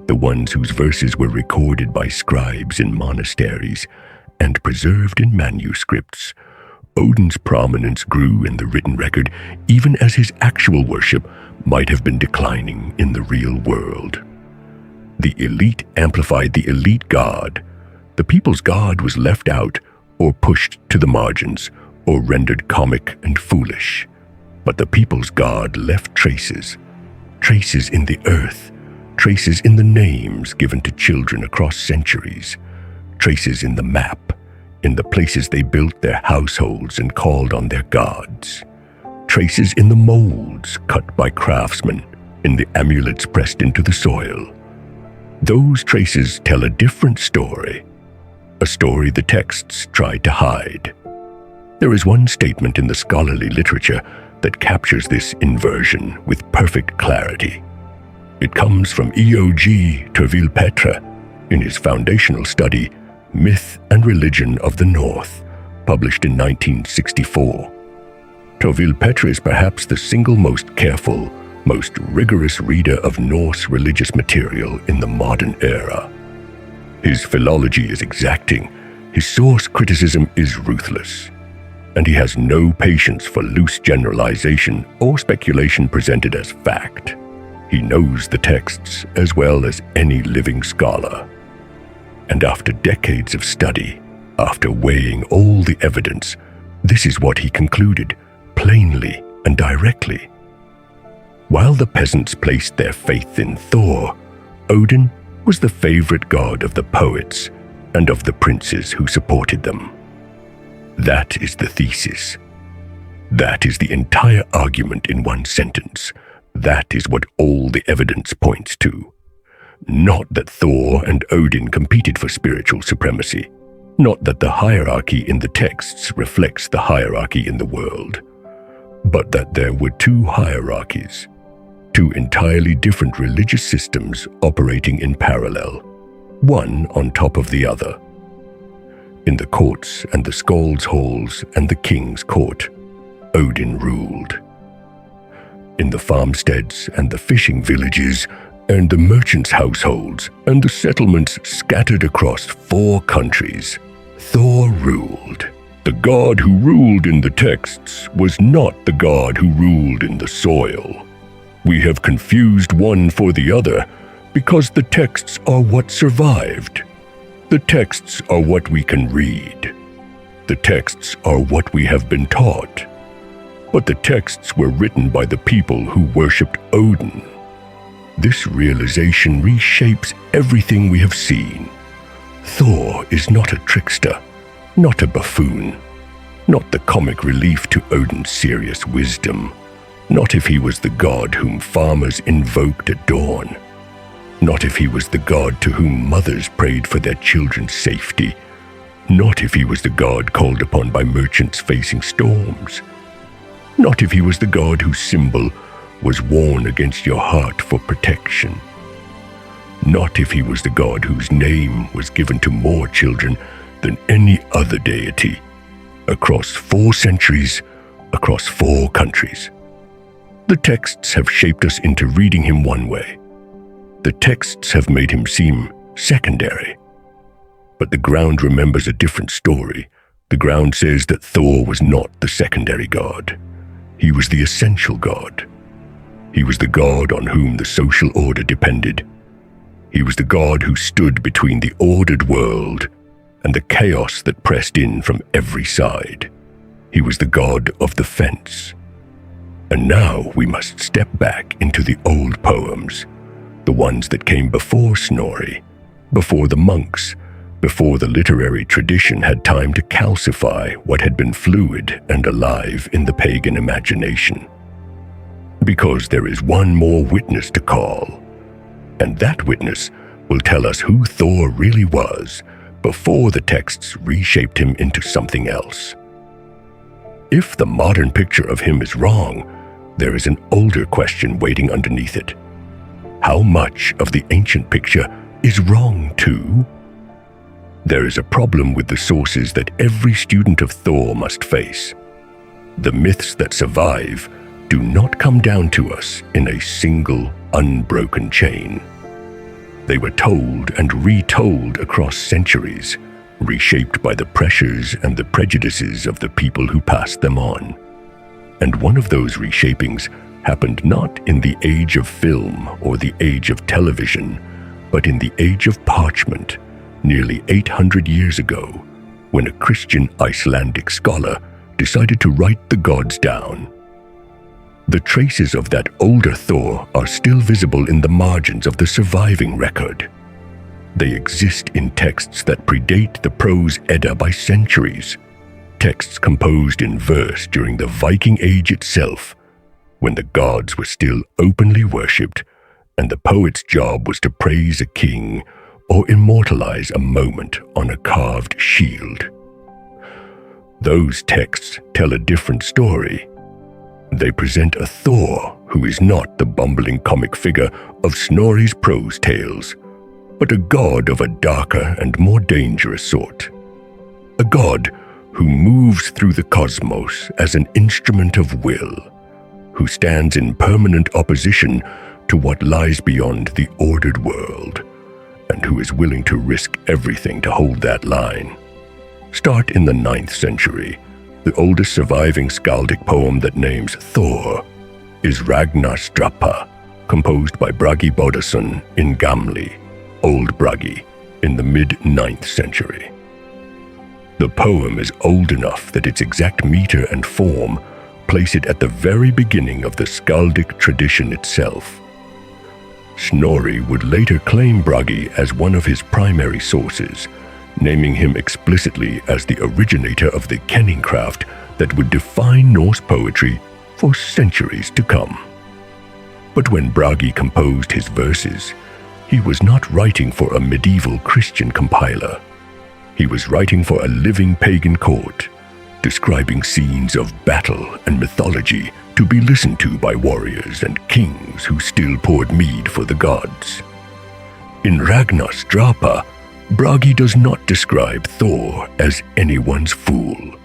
the ones whose verses were recorded by scribes in monasteries and preserved in manuscripts, Odin's prominence grew in the written record even as his actual worship might have been declining in the real world. The elite amplified the elite god. The people's god was left out or pushed to the margins or rendered comic and foolish. But the people's god left traces in the earth, traces in the names given to children across centuries, traces in the map, in the places they built their households and called on their gods, traces in the molds cut by craftsmen, in the amulets pressed into the soil. Those traces tell a different story, a story the texts tried to hide. There is one statement in the scholarly literature that captures this inversion with perfect clarity. It comes from E.O.G. Turville-Petre in his foundational study, Myth and Religion of the North, published in 1964. Turville-Petre is perhaps the single most careful, most rigorous reader of Norse religious material in the modern era. His philology is exacting, his source criticism is ruthless, and he has no patience for loose generalization or speculation presented as fact. He knows the texts as well as any living scholar. And after decades of study, after weighing all the evidence, this is what he concluded, plainly and directly. While the peasants placed their faith in Thor, Odin was the favorite god of the poets and of the princes who supported them. That is the thesis. That is the entire argument in one sentence. That is what all the evidence points to. Not that Thor and Odin competed for spiritual supremacy. Not that the hierarchy in the texts reflects the hierarchy in the world. But that there were two hierarchies, two entirely different religious systems operating in parallel, one on top of the other. In the courts and the scalds' halls and the king's court, Odin ruled. In the farmsteads and the fishing villages and the merchants' households and the settlements scattered across 4 countries, Thor ruled. The god who ruled in the texts was not the god who ruled in the soil. We have confused one for the other because the texts are what survived. The texts are what we can read. The texts are what we have been taught. But the texts were written by the people who worshipped Odin. This realization reshapes everything we have seen. Thor is not a trickster, not a buffoon, not the comic relief to Odin's serious wisdom, not if he was the god whom farmers invoked at dawn, not if he was the god to whom mothers prayed for their children's safety, not if he was the god called upon by merchants facing storms, not if he was the god whose symbol was worn against your heart for protection, not if he was the god whose name was given to more children than any other deity, across 4 centuries, across 4 countries. The texts have shaped us into reading him one way. The texts have made him seem secondary. But the ground remembers a different story. The ground says that Thor was not the secondary god. He was the essential god. He was the god on whom the social order depended. He was the god who stood between the ordered world and the chaos that pressed in from every side. He was the god of the fence. And now we must step back into the old poems, the ones that came before Snorri, before the monks, before the literary tradition had time to calcify what had been fluid and alive in the pagan imagination. Because there is one more witness to call, and that witness will tell us who Thor really was before the texts reshaped him into something else. If the modern picture of him is wrong, there is an older question waiting underneath it. How much of the ancient picture is wrong too? There is a problem with the sources that every student of Thor must face. The myths that survive do not come down to us in a single, unbroken chain. They were told and retold across centuries, reshaped by the pressures and the prejudices of the people who passed them on. And one of those reshapings happened not in the age of film or the age of television, but in the age of parchment, nearly 800 years ago, when a Christian Icelandic scholar decided to write the gods down. The traces of that older Thor are still visible in the margins of the surviving record. They exist in texts that predate the prose Edda by centuries, texts composed in verse during the Viking Age itself, when the gods were still openly worshipped and the poet's job was to praise a king or immortalize a moment on a carved shield. Those texts tell a different story. They present a Thor who is not the bumbling comic figure of Snorri's prose tales, but a god of a darker and more dangerous sort. A god who moves through the cosmos as an instrument of will, who stands in permanent opposition to what lies beyond the ordered world, and who is willing to risk everything to hold that line. Start in the 9th century. The oldest surviving skaldic poem that names Thor is Ragnarstrapa, composed by Bragi Boddason in Gamli, Old Bragi, in the mid-9th century. The poem is old enough that its exact meter and form place it at the very beginning of the skaldic tradition itself. Snorri would later claim Bragi as one of his primary sources, naming him explicitly as the originator of the kenningcraft that would define Norse poetry for centuries to come. But when Bragi composed his verses, he was not writing for a medieval Christian compiler. He was writing for a living pagan court, describing scenes of battle and mythology to be listened to by warriors and kings who still poured mead for the gods. In Ragnarstrapa, Bragi does not describe Thor as anyone's fool.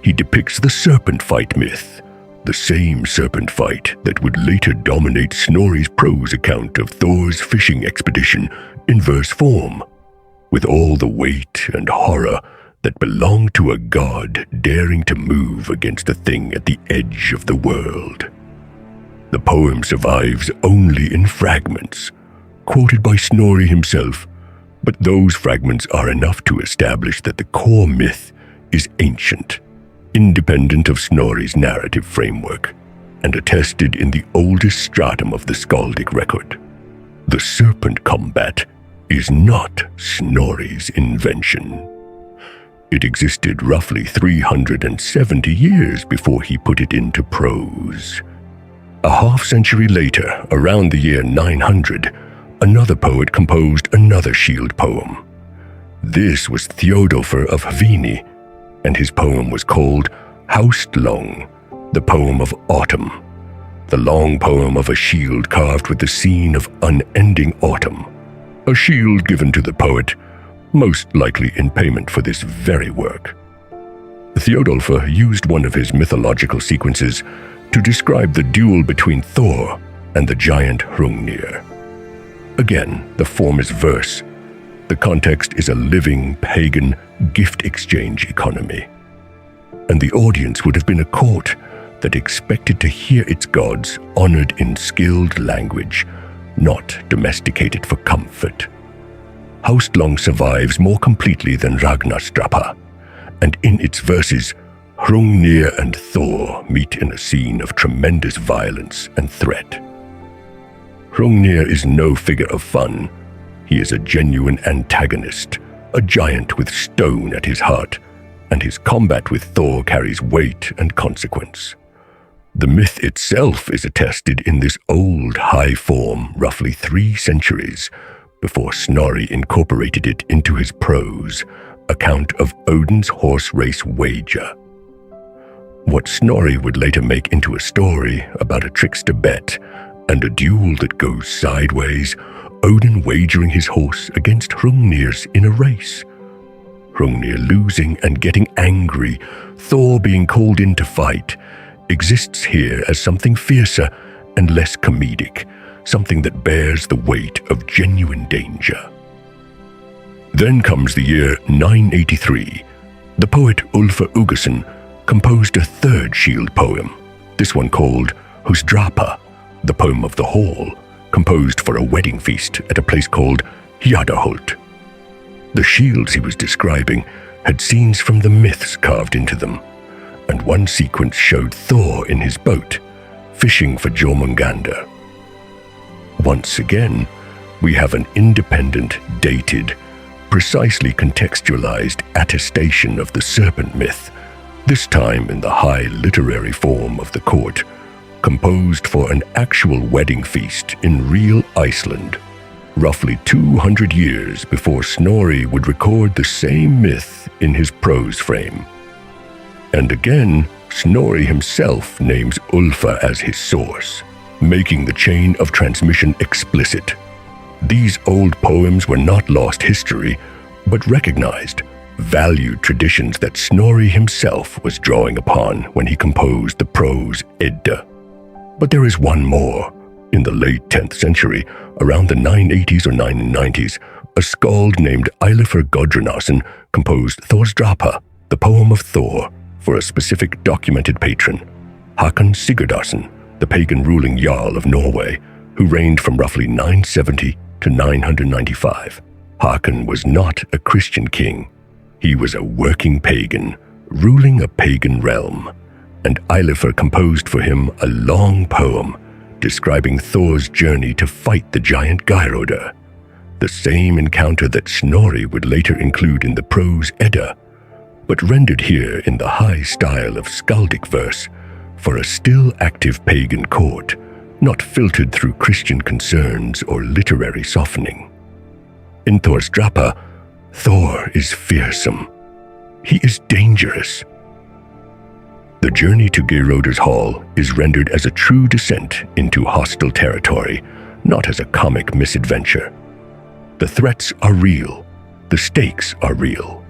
He depicts the serpent fight myth, the same serpent fight that would later dominate Snorri's prose account of Thor's fishing expedition in verse form, with all the weight and horror that belong to a god daring to move against a thing at the edge of the world. The poem survives only in fragments, quoted by Snorri himself, but those fragments are enough to establish that the core myth is ancient, independent of Snorri's narrative framework, and attested in the oldest stratum of the skaldic record. The serpent combat is not Snorri's invention. It existed roughly 370 years before he put it into prose. A half-century later, around the year 900, another poet composed another shield poem. This was Þjóðólfr of Hvini, and his poem was called Haustlong, the poem of autumn, the long poem of a shield carved with the scene of unending autumn, a shield given to the poet, most likely in payment for this very work. Þjóðólfr used one of his mythological sequences to describe the duel between Thor and the giant Hrungnir. Again, the form is verse. The context is a living, pagan, gift exchange economy. And the audience would have been a court that expected to hear its gods honored in skilled language, not domesticated for comfort. Haustlong survives more completely than Ragnarstrapa, and in its verses, Hrungnir and Thor meet in a scene of tremendous violence and threat. Hrungnir is no figure of fun. He is a genuine antagonist, a giant with stone at his heart, and his combat with Thor carries weight and consequence. The myth itself is attested in this old high form roughly 3 centuries before Snorri incorporated it into his prose account of Odin's horse race wager. What Snorri would later make into a story about a trickster bet and a duel that goes sideways, Odin wagering his horse against Hrungnir's in a race. Hrungnir losing and getting angry, Thor being called in to fight, exists here as something fiercer and less comedic, something that bears the weight of genuine danger. Then comes the year 983. The poet Ulfr Uggason composed a third shield poem, this one called Húsdrapa, the poem of the hall, composed for a wedding feast at a place called Hjarðarholt. The shields he was describing had scenes from the myths carved into them, and one sequence showed Thor in his boat, fishing for Jormungandr. Once again, we have an independent, dated, precisely contextualized attestation of the serpent myth, this time in the high literary form of the court, composed for an actual wedding feast in real Iceland, roughly 200 years before Snorri would record the same myth in his prose frame. And again, Snorri himself names Ulfa as his source, making the chain of transmission explicit. These old poems were not lost history, but recognized, valued traditions that Snorri himself was drawing upon when he composed the prose Edda. But there is one more. In the late 10th century, around the 980s or 990s, a skald named Eilifur Gudrunarson composed Þórsdrapa, the poem of Thor, for a specific documented patron, Hakon Sigurdarson, the pagan ruling Jarl of Norway, who reigned from roughly 970 to 995. Hakon was not a Christian king. He was a working pagan, ruling a pagan realm, and Eilifur composed for him a long poem describing Thor's journey to fight the giant Gyrodr, the same encounter that Snorri would later include in the prose Edda, but rendered here in the high style of skaldic verse for a still active pagan court, not filtered through Christian concerns or literary softening. In Þórsdrapa, Thor is fearsome. He is dangerous. The journey to Geirrodr's Hall is rendered as a true descent into hostile territory, not as a comic misadventure. The threats are real. The stakes are real.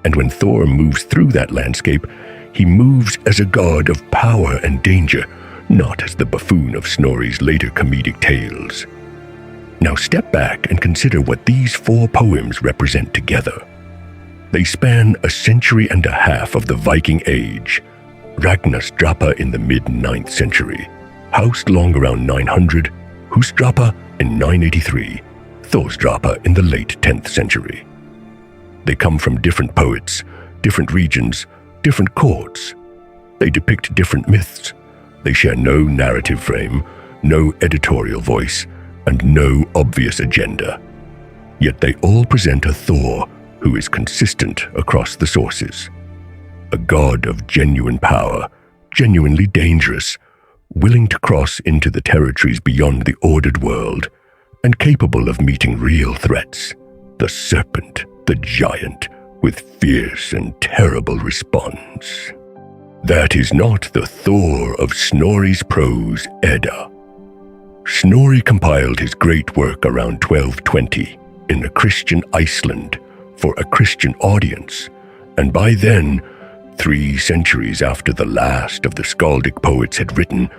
And when Thor moves through that landscape, he moves as a god of power and danger, not as the buffoon of Snorri's later comedic tales. Now step back and consider what these four poems represent together. They span a century and a half of the Viking Age, Ragnarsdrapa in the mid-9th century, Haustlang around 900, Húsdrapa in 983, Þórsdrapa in the late 10th century. They come from different poets, different regions, different courts. They depict different myths. They share no narrative frame, no editorial voice, and no obvious agenda. Yet they all present a Thor who is consistent across the sources. A god of genuine power, genuinely dangerous, willing to cross into the territories beyond the ordered world, and capable of meeting real threats, the serpent, the giant, with fierce and terrible response. That is not the Thor of Snorri's prose Edda. Snorri compiled his great work around 1220 in a Christian Iceland for a Christian audience, and by then, 3 centuries after the last of the skaldic poets had written,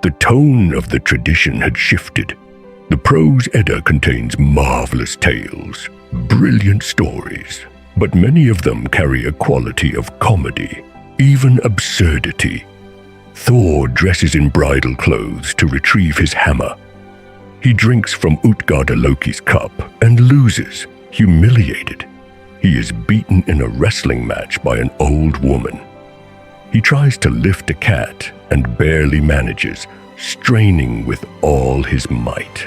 the tone of the tradition had shifted. The prose Edda contains marvelous tales, brilliant stories, but many of them carry a quality of comedy, even absurdity. Thor dresses in bridal clothes to retrieve his hammer. He drinks from Útgarða-Loki's cup and loses, humiliated. He is beaten in a wrestling match by an old woman. He tries to lift a cat and barely manages, straining with all his might.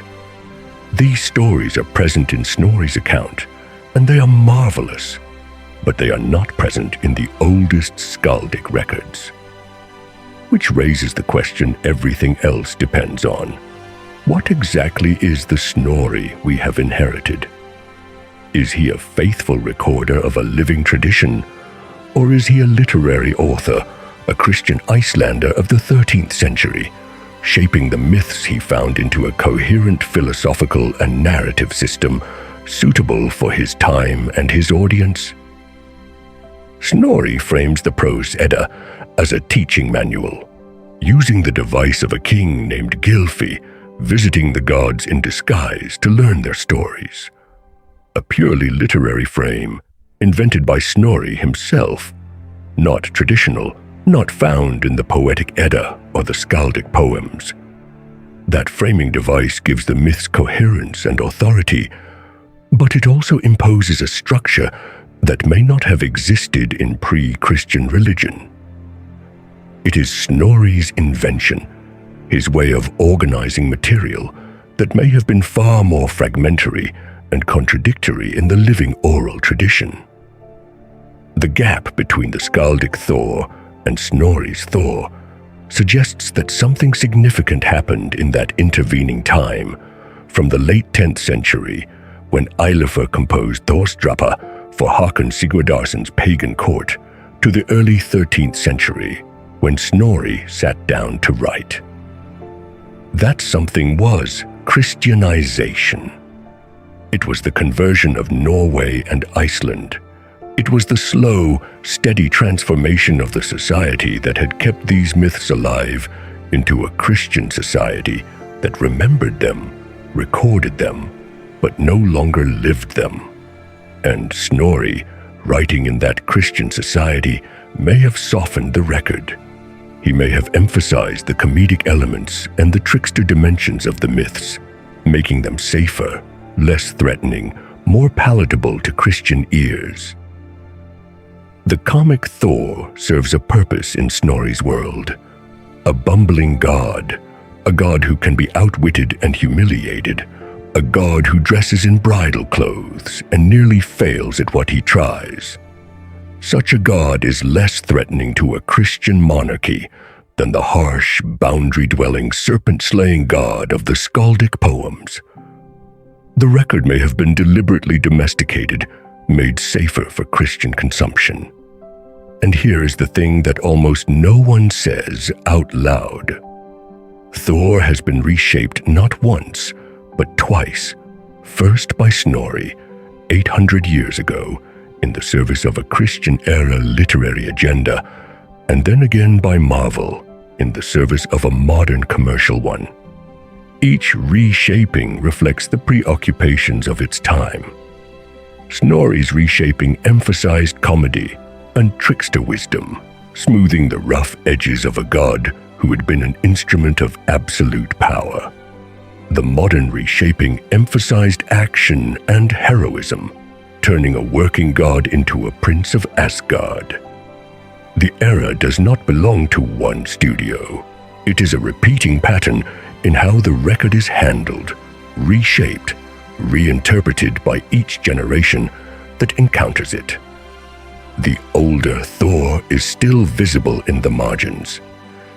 These stories are present in Snorri's account, and they are marvelous, but they are not present in the oldest skaldic records. Which raises the question everything else depends on. What exactly is the Snorri we have inherited? Is he a faithful recorder of a living tradition, or is he a literary author, a Christian Icelander of the 13th century, shaping the myths he found into a coherent philosophical and narrative system suitable for his time and his audience? Snorri frames the prose Edda as a teaching manual, using the device of a king named Gylfi visiting the gods in disguise to learn their stories. A purely literary frame, invented by Snorri himself, not traditional, not found in the poetic Edda or the skaldic poems. That framing device gives the myths coherence and authority, but it also imposes a structure that may not have existed in pre-Christian religion. It is Snorri's invention, his way of organizing material that may have been far more fragmentary and contradictory in the living oral tradition. The gap between the skaldic Thor and Snorri's Thor suggests that something significant happened in that intervening time, from the late 10th century, when Eilifur composed Þórsdrapa for Hákon Sigurdardsson's pagan court, to the early 13th century, when Snorri sat down to write. That something was Christianization. It was the conversion of Norway and Iceland. It was the slow, steady transformation of the society that had kept these myths alive into a Christian society that remembered them, recorded them, but no longer lived them. And Snorri, writing in that Christian society, may have softened the record. He may have emphasized the comedic elements and the trickster dimensions of the myths, making them safer, less threatening, more palatable to Christian ears. The comic Thor serves a purpose in Snorri's world. A bumbling god, a god who can be outwitted and humiliated, a god who dresses in bridal clothes and nearly fails at what he tries. Such a god is less threatening to a Christian monarchy than the harsh, boundary-dwelling, serpent-slaying god of the skaldic poems. The record may have been deliberately domesticated, made safer for Christian consumption. And here is the thing that almost no one says out loud. Thor has been reshaped not once, but twice, first by Snorri, 800 years ago, in the service of a Christian-era literary agenda, and then again by Marvel, in the service of a modern commercial one. Each reshaping reflects the preoccupations of its time. Snorri's reshaping emphasized comedy and trickster wisdom, smoothing the rough edges of a god who had been an instrument of absolute power. The modern reshaping emphasized action and heroism, turning a working god into a prince of Asgard. The era does not belong to one studio. It is a repeating pattern in how the record is handled, reshaped, reinterpreted by each generation that encounters it. The older Thor is still visible in the margins.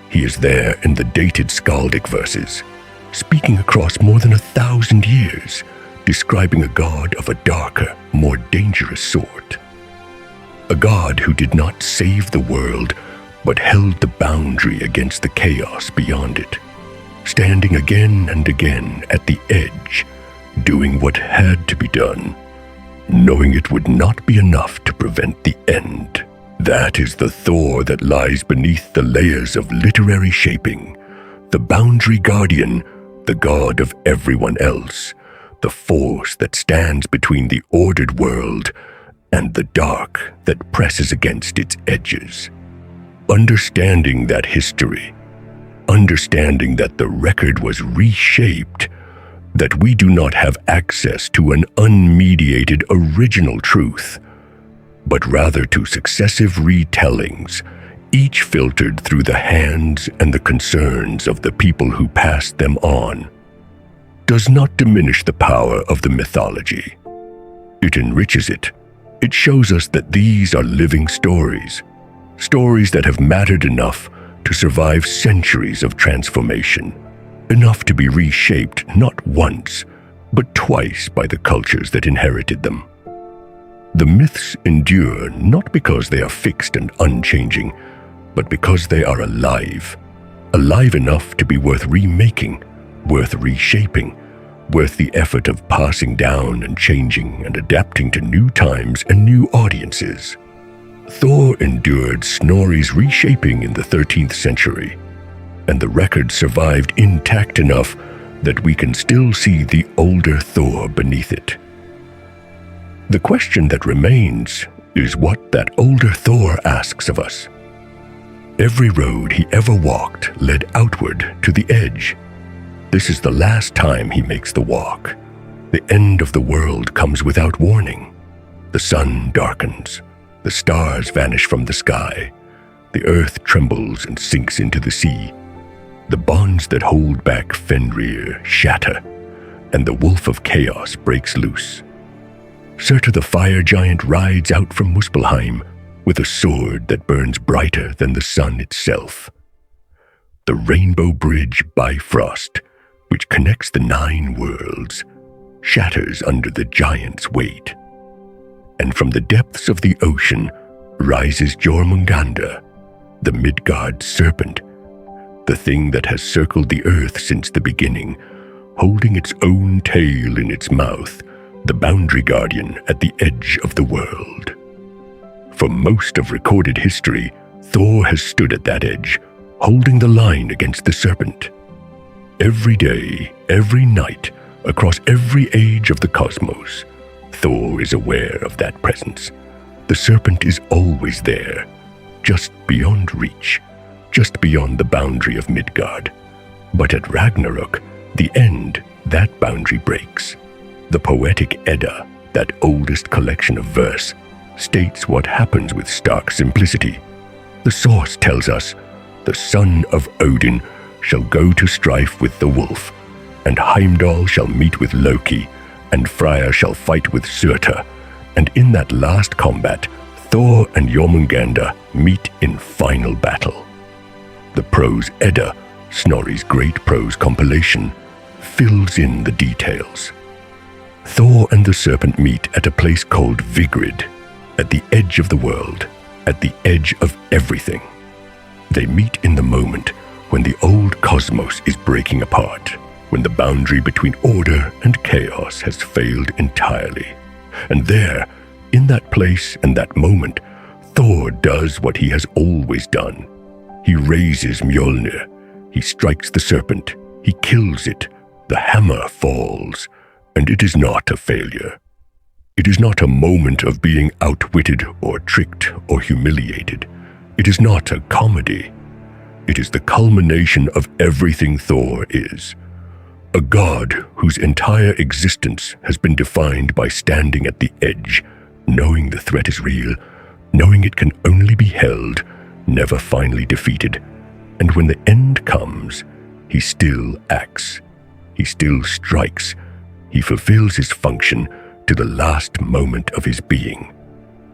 He is there in the dated skaldic verses, speaking across more than 1,000 years, describing a god of a darker, more dangerous sort. A god who did not save the world, but held the boundary against the chaos beyond it, standing again and again at the edge, doing what had to be done, knowing it would not be enough to prevent the end. That is the Thor that lies beneath the layers of literary shaping, the boundary guardian, the god of everyone else, the force that stands between the ordered world and the dark that presses against its edges. Understanding that history, understanding that the record was reshaped, that we do not have access to an unmediated original truth, but rather to successive retellings, each filtered through the hands and the concerns of the people who passed them on, does not diminish the power of the mythology. It enriches it. It shows us that these are living stories, stories that have mattered enough to survive centuries of transformation, enough to be reshaped not once, but twice by the cultures that inherited them. The myths endure not because they are fixed and unchanging, but because they are alive, alive enough to be worth remaking, worth reshaping, worth the effort of passing down and changing and adapting to new times and new audiences. Thor endured Snorri's reshaping in the 13th century, and the record survived intact enough that we can still see the older Thor beneath it. The question that remains is what that older Thor asks of us. Every road he ever walked led outward to the edge. This is the last time he makes the walk. The end of the world comes without warning. The sun darkens. The stars vanish from the sky. The earth trembles and sinks into the sea. The bonds that hold back Fenrir shatter, and the wolf of chaos breaks loose. Surtur the fire giant rides out from Muspelheim with a sword that burns brighter than the sun itself. The rainbow bridge Bifrost, which connects the 9 worlds, shatters under the giant's weight. And from the depths of the ocean rises Jormungandr, the Midgard serpent, the thing that has circled the earth since the beginning, holding its own tail in its mouth, the boundary guardian at the edge of the world. For most of recorded history, Thor has stood at that edge, holding the line against the serpent. Every day, every night, across every age of the cosmos, Thor is aware of that presence. The serpent is always there, just beyond reach, just beyond the boundary of Midgard. But at Ragnarok, the end, that boundary breaks. The poetic Edda, that oldest collection of verse, states what happens with stark simplicity. The source tells us, the son of Odin shall go to strife with the wolf, and Heimdall shall meet with Loki, and Freyr shall fight with Surtur, and in that last combat, Thor and Jormungandr meet in final battle. The prose Edda, Snorri's great prose compilation, fills in the details. Thor and the serpent meet at a place called Vigrid, at the edge of the world, at the edge of everything. They meet in the moment when the old cosmos is breaking apart, when the boundary between order and chaos has failed entirely. And there, in that place and that moment, Thor does what he has always done. He raises Mjölnir, he strikes the serpent, he kills it, the hammer falls, and it is not a failure. It is not a moment of being outwitted or tricked or humiliated. It is not a comedy. It is the culmination of everything Thor is. A god whose entire existence has been defined by standing at the edge, knowing the threat is real, knowing it can only be held, never finally defeated. And when the end comes, he still acts. He still strikes. He fulfills his function to the last moment of his being.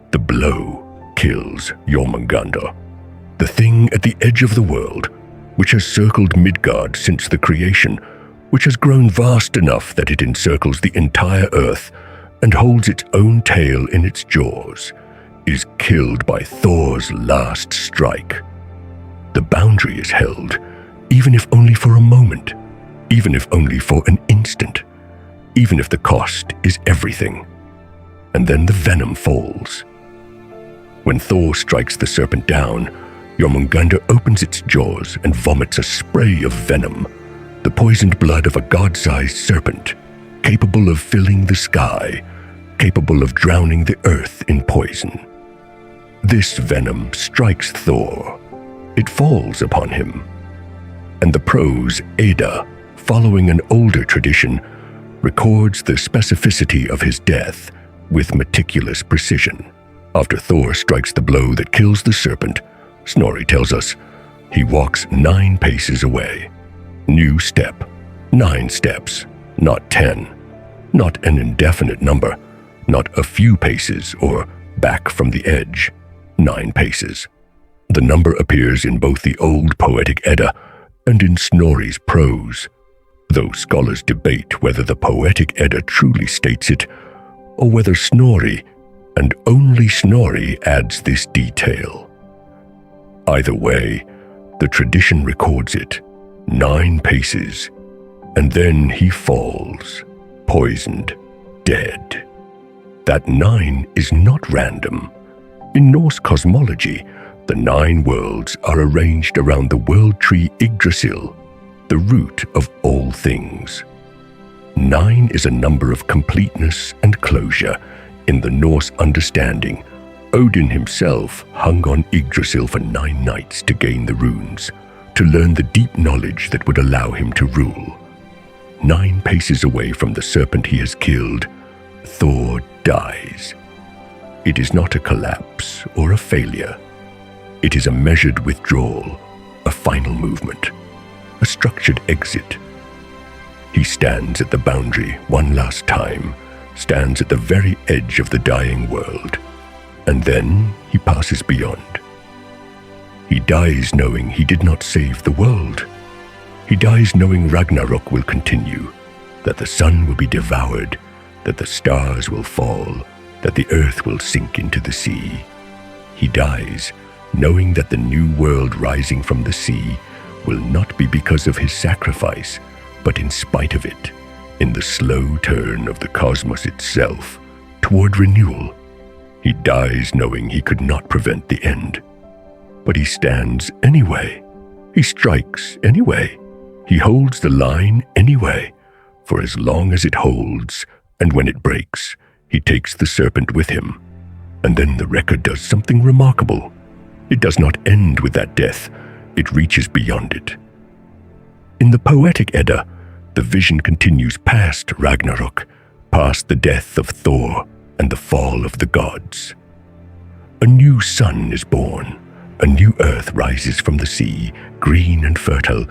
The blow kills Jormungandr, the thing at the edge of the world, which has circled Midgard since the creation, which has grown vast enough that it encircles the entire earth and holds its own tail in its jaws, is killed by Thor's last strike. The boundary is held, even if only for a moment, even if only for an instant, even if the cost is everything. And then the venom falls. When Thor strikes the serpent down, Jormungandr opens its jaws and vomits a spray of venom, the poisoned blood of a god-sized serpent, capable of filling the sky, capable of drowning the earth in poison. This venom strikes Thor. It falls upon him. And the prose Edda, following an older tradition, records the specificity of his death with meticulous precision. After Thor strikes the blow that kills the serpent, Snorri tells us, he walks 9 paces away. New step, 9 steps, not 10. Not an indefinite number, not a few paces or back from the edge. 9 paces. The number appears in both the old poetic Edda and in Snorri's prose, though scholars debate whether the poetic Edda truly states it, or whether Snorri, and only Snorri, adds this detail. Either way, the tradition records it, 9 paces, and then he falls, poisoned, dead. That 9 is not random. In Norse cosmology, the 9 worlds are arranged around the world tree Yggdrasil, the root of all things. 9 is a number of completeness and closure. In the Norse understanding, Odin himself hung on Yggdrasil for 9 nights to gain the runes, to learn the deep knowledge that would allow him to rule. 9 paces away from the serpent he has killed, Thor dies. It is not a collapse or a failure. It is a measured withdrawal, a final movement, a structured exit. He stands at the boundary one last time, stands at the very edge of the dying world, and then he passes beyond. He dies knowing he did not save the world. He dies knowing Ragnarok will continue, that the sun will be devoured, that the stars will fall, that the earth will sink into the sea. He dies knowing that the new world rising from the sea will not be because of his sacrifice, but in spite of it, in the slow turn of the cosmos itself toward renewal. He dies knowing he could not prevent the end. But he stands anyway. He strikes anyway. He holds the line anyway, for as long as it holds, and when it breaks, he takes the serpent with him. And then the record does something remarkable. It does not end with that death. It reaches beyond it. In the Poetic Edda, the vision continues past Ragnarok, past the death of Thor and the fall of the gods. A new sun is born. A new earth rises from the sea, green and fertile,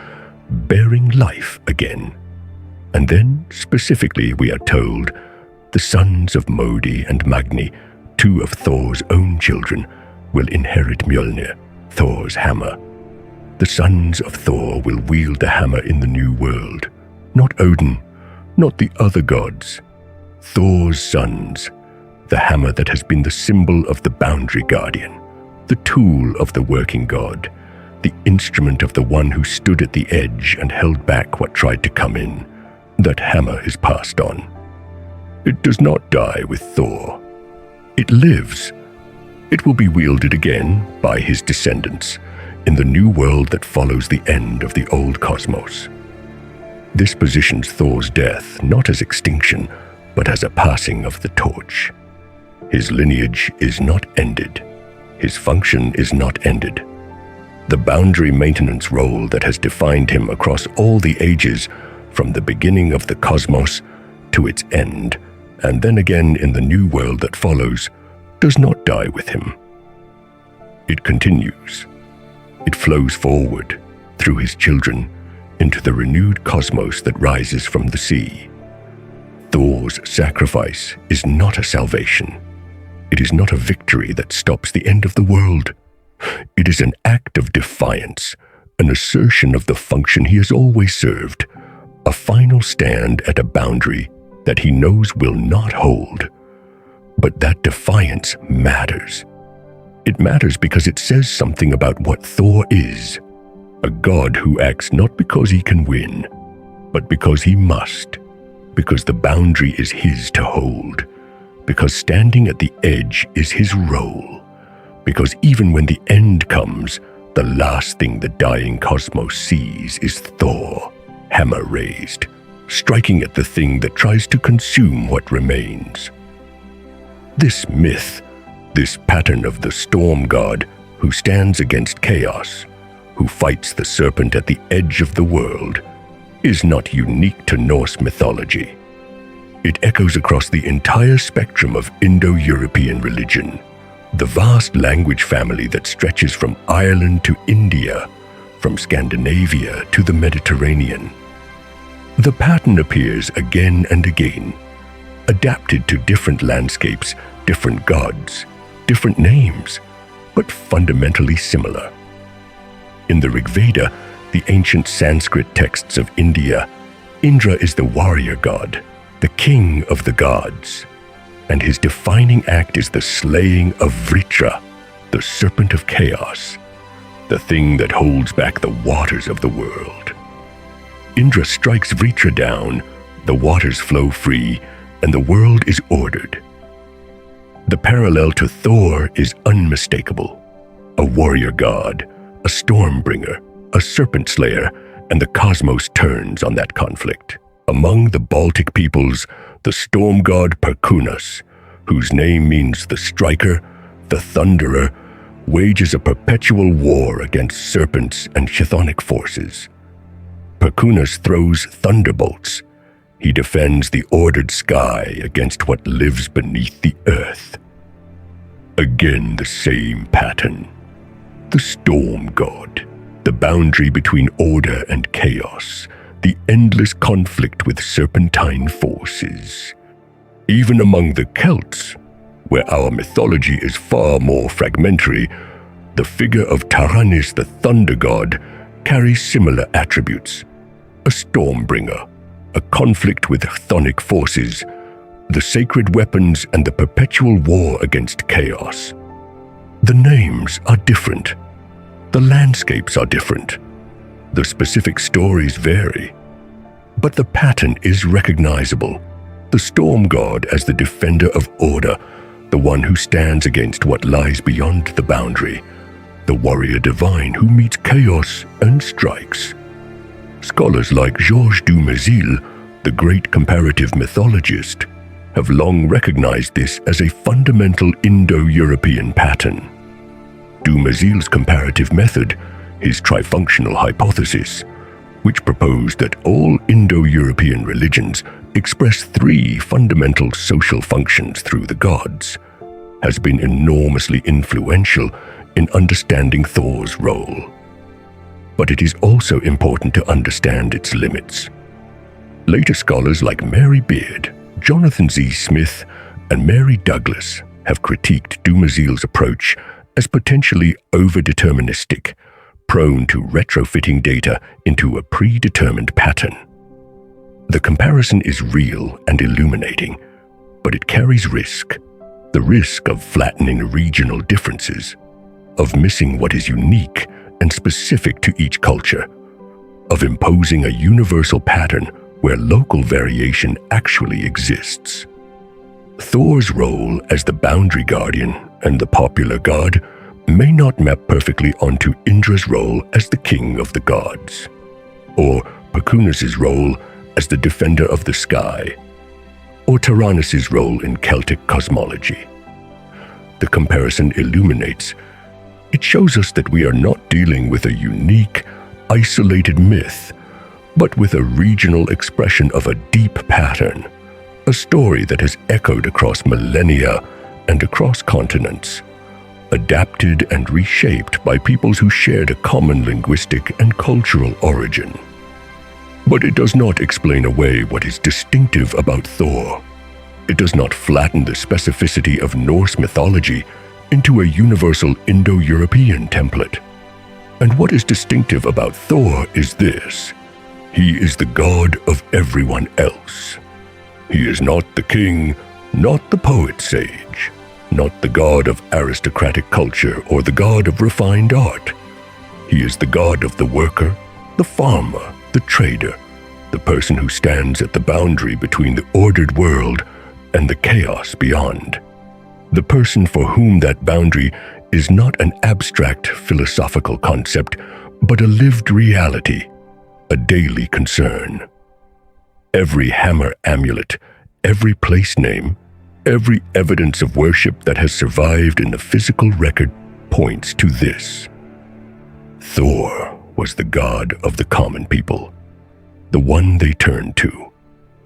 bearing life again. And then, specifically, we are told, the sons of Móði and Magni, two of Thor's own children, will inherit Mjölnir, Thor's hammer. The sons of Thor will wield the hammer in the new world. Not Odin, not the other gods. Thor's sons, the hammer that has been the symbol of the boundary guardian, the tool of the working god, the instrument of the one who stood at the edge and held back what tried to come in. That hammer is passed on. It does not die with Thor. It lives. It will be wielded again by his descendants in the new world that follows the end of the old cosmos. This positions Thor's death not as extinction, but as a passing of the torch. His lineage is not ended. His function is not ended. The boundary maintenance role that has defined him across all the ages, from the beginning of the cosmos to its end, and then again in the new world that follows, does not die with him. It continues. It flows forward, through his children, into the renewed cosmos that rises from the sea. Thor's sacrifice is not a salvation. It is not a victory that stops the end of the world. It is an act of defiance, an assertion of the function he has always served, a final stand at a boundary that he knows will not hold. But that defiance matters. It matters because it says something about what Thor is, a god who acts not because he can win, but because he must, because the boundary is his to hold, because standing at the edge is his role, because even when the end comes, the last thing the dying cosmos sees is Thor, hammer raised, striking at the thing that tries to consume what remains. This myth, this pattern of the storm god who stands against chaos, who fights the serpent at the edge of the world, is not unique to Norse mythology. It echoes across the entire spectrum of Indo-European religion, the vast language family that stretches from Ireland to India, from Scandinavia to the Mediterranean. The pattern appears again and again, adapted to different landscapes, different gods, different names, but fundamentally similar. In the Rig Veda, the ancient Sanskrit texts of India, Indra is the warrior god, the king of the gods, and his defining act is the slaying of Vritra, the serpent of chaos, the thing that holds back the waters of the world. Indra strikes Vritra down, the waters flow free, and the world is ordered. The parallel to Thor is unmistakable. A warrior god, a stormbringer, a serpent slayer, and the cosmos turns on that conflict. Among the Baltic peoples, the storm god Perkunas, whose name means the striker, the thunderer, wages a perpetual war against serpents and chthonic forces. Perkunas throws thunderbolts. He defends the ordered sky against what lives beneath the earth. Again the same pattern. The storm god, the boundary between order and chaos, the endless conflict with serpentine forces. Even among the Celts, where our mythology is far more fragmentary, the figure of Taranis, the thunder god, carries similar attributes: a stormbringer, a conflict with chthonic forces, the sacred weapons, and the perpetual war against chaos. The names are different. The landscapes are different. The specific stories vary. But the pattern is recognizable. The storm god as the defender of order, the one who stands against what lies beyond the boundary, the warrior divine who meets chaos and strikes. Scholars like Georges Dumézil, the great comparative mythologist, have long recognized this as a fundamental Indo-European pattern. Dumézil's comparative method, his trifunctional hypothesis, which proposed that all Indo-European religions express three fundamental social functions through the gods, has been enormously influential in understanding Thor's role. But it is also important to understand its limits. Later scholars like Mary Beard, Jonathan Z. Smith, and Mary Douglas have critiqued Dumézil's approach as potentially over-deterministic, prone to retrofitting data into a predetermined pattern. The comparison is real and illuminating, but it carries risk. The risk of flattening regional differences, of missing what is unique and specific to each culture, of imposing a universal pattern where local variation actually exists. Thor's role as the boundary guardian and the popular god may not map perfectly onto Indra's role as the king of the gods, or Perkunas' role as the defender of the sky, or Taranis' role in Celtic cosmology. The comparison illuminates. It shows us that we are not dealing with a unique, isolated myth, but with a regional expression of a deep pattern, a story that has echoed across millennia and across continents, adapted and reshaped by peoples who shared a common linguistic and cultural origin. But it does not explain away what is distinctive about Thor. It does not flatten the specificity of Norse mythology into a universal Indo-European template. And what is distinctive about Thor is this: he is the god of everyone else. He is not the king, not the poet sage, not the god of aristocratic culture or the god of refined art. He is the god of the worker, the farmer, the trader, the person who stands at the boundary between the ordered world and the chaos beyond. The person for whom that boundary is not an abstract philosophical concept, but a lived reality, a daily concern. Every hammer amulet, every place name, every evidence of worship that has survived in the physical record points to this. Thor was the god of the common people, the one they turned to,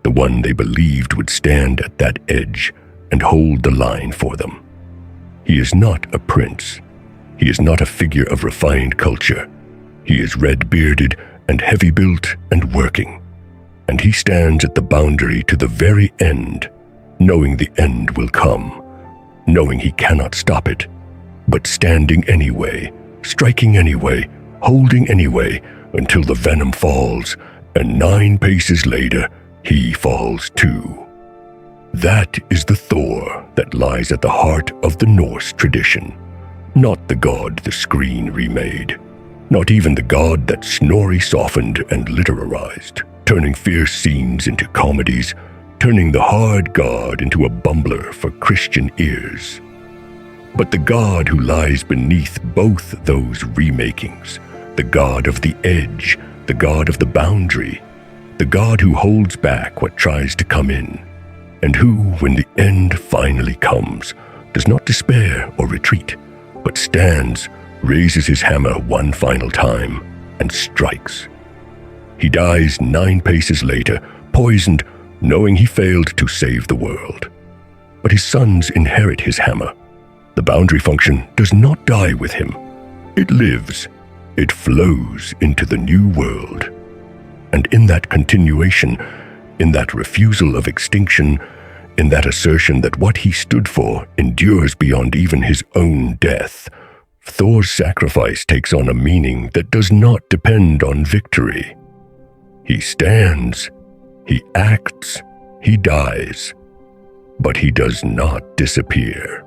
the one they believed would stand at that edge and hold the line for them. He is not a prince. He is not a figure of refined culture. He is red-bearded and heavy-built and working. And he stands at the boundary to the very end, knowing the end will come, knowing he cannot stop it, but standing anyway, striking anyway, holding anyway, until the venom falls, and 9 paces later, he falls too. That is the Thor that lies at the heart of the Norse tradition, not the god the screen remade, not even the god that Snorri softened and literarized, turning fierce scenes into comedies, turning the hard god into a bumbler for Christian ears. But the god who lies beneath both those remakings, the god of the edge, the god of the boundary, the god who holds back what tries to come in, and who, when the end finally comes, does not despair or retreat, but stands, raises his hammer one final time, and strikes. He dies 9 paces later, poisoned, knowing he failed to save the world. But his sons inherit his hammer. The boundary function does not die with him. It lives, it flows into the new world. And in that continuation, in that refusal of extinction, in that assertion that what he stood for endures beyond even his own death, Thor's sacrifice takes on a meaning that does not depend on victory. He stands, he acts, he dies, but he does not disappear.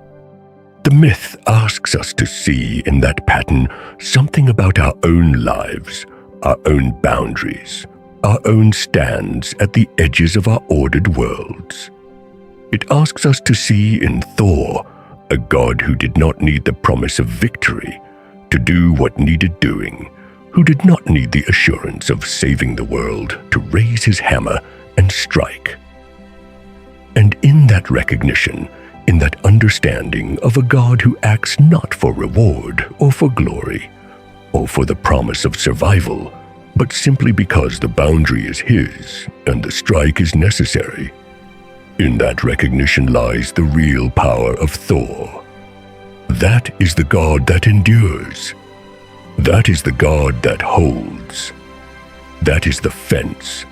The myth asks us to see in that pattern something about our own lives, our own boundaries, our own stands at the edges of our ordered worlds. It asks us to see in Thor a god who did not need the promise of victory to do what needed doing, who did not need the assurance of saving the world to raise his hammer and strike. And in that recognition, in that understanding of a god who acts not for reward or for glory, or for the promise of survival, but simply because the boundary is his and the strike is necessary, in that recognition lies the real power of Thor. That is the god that endures. That is the god that holds. That is the fence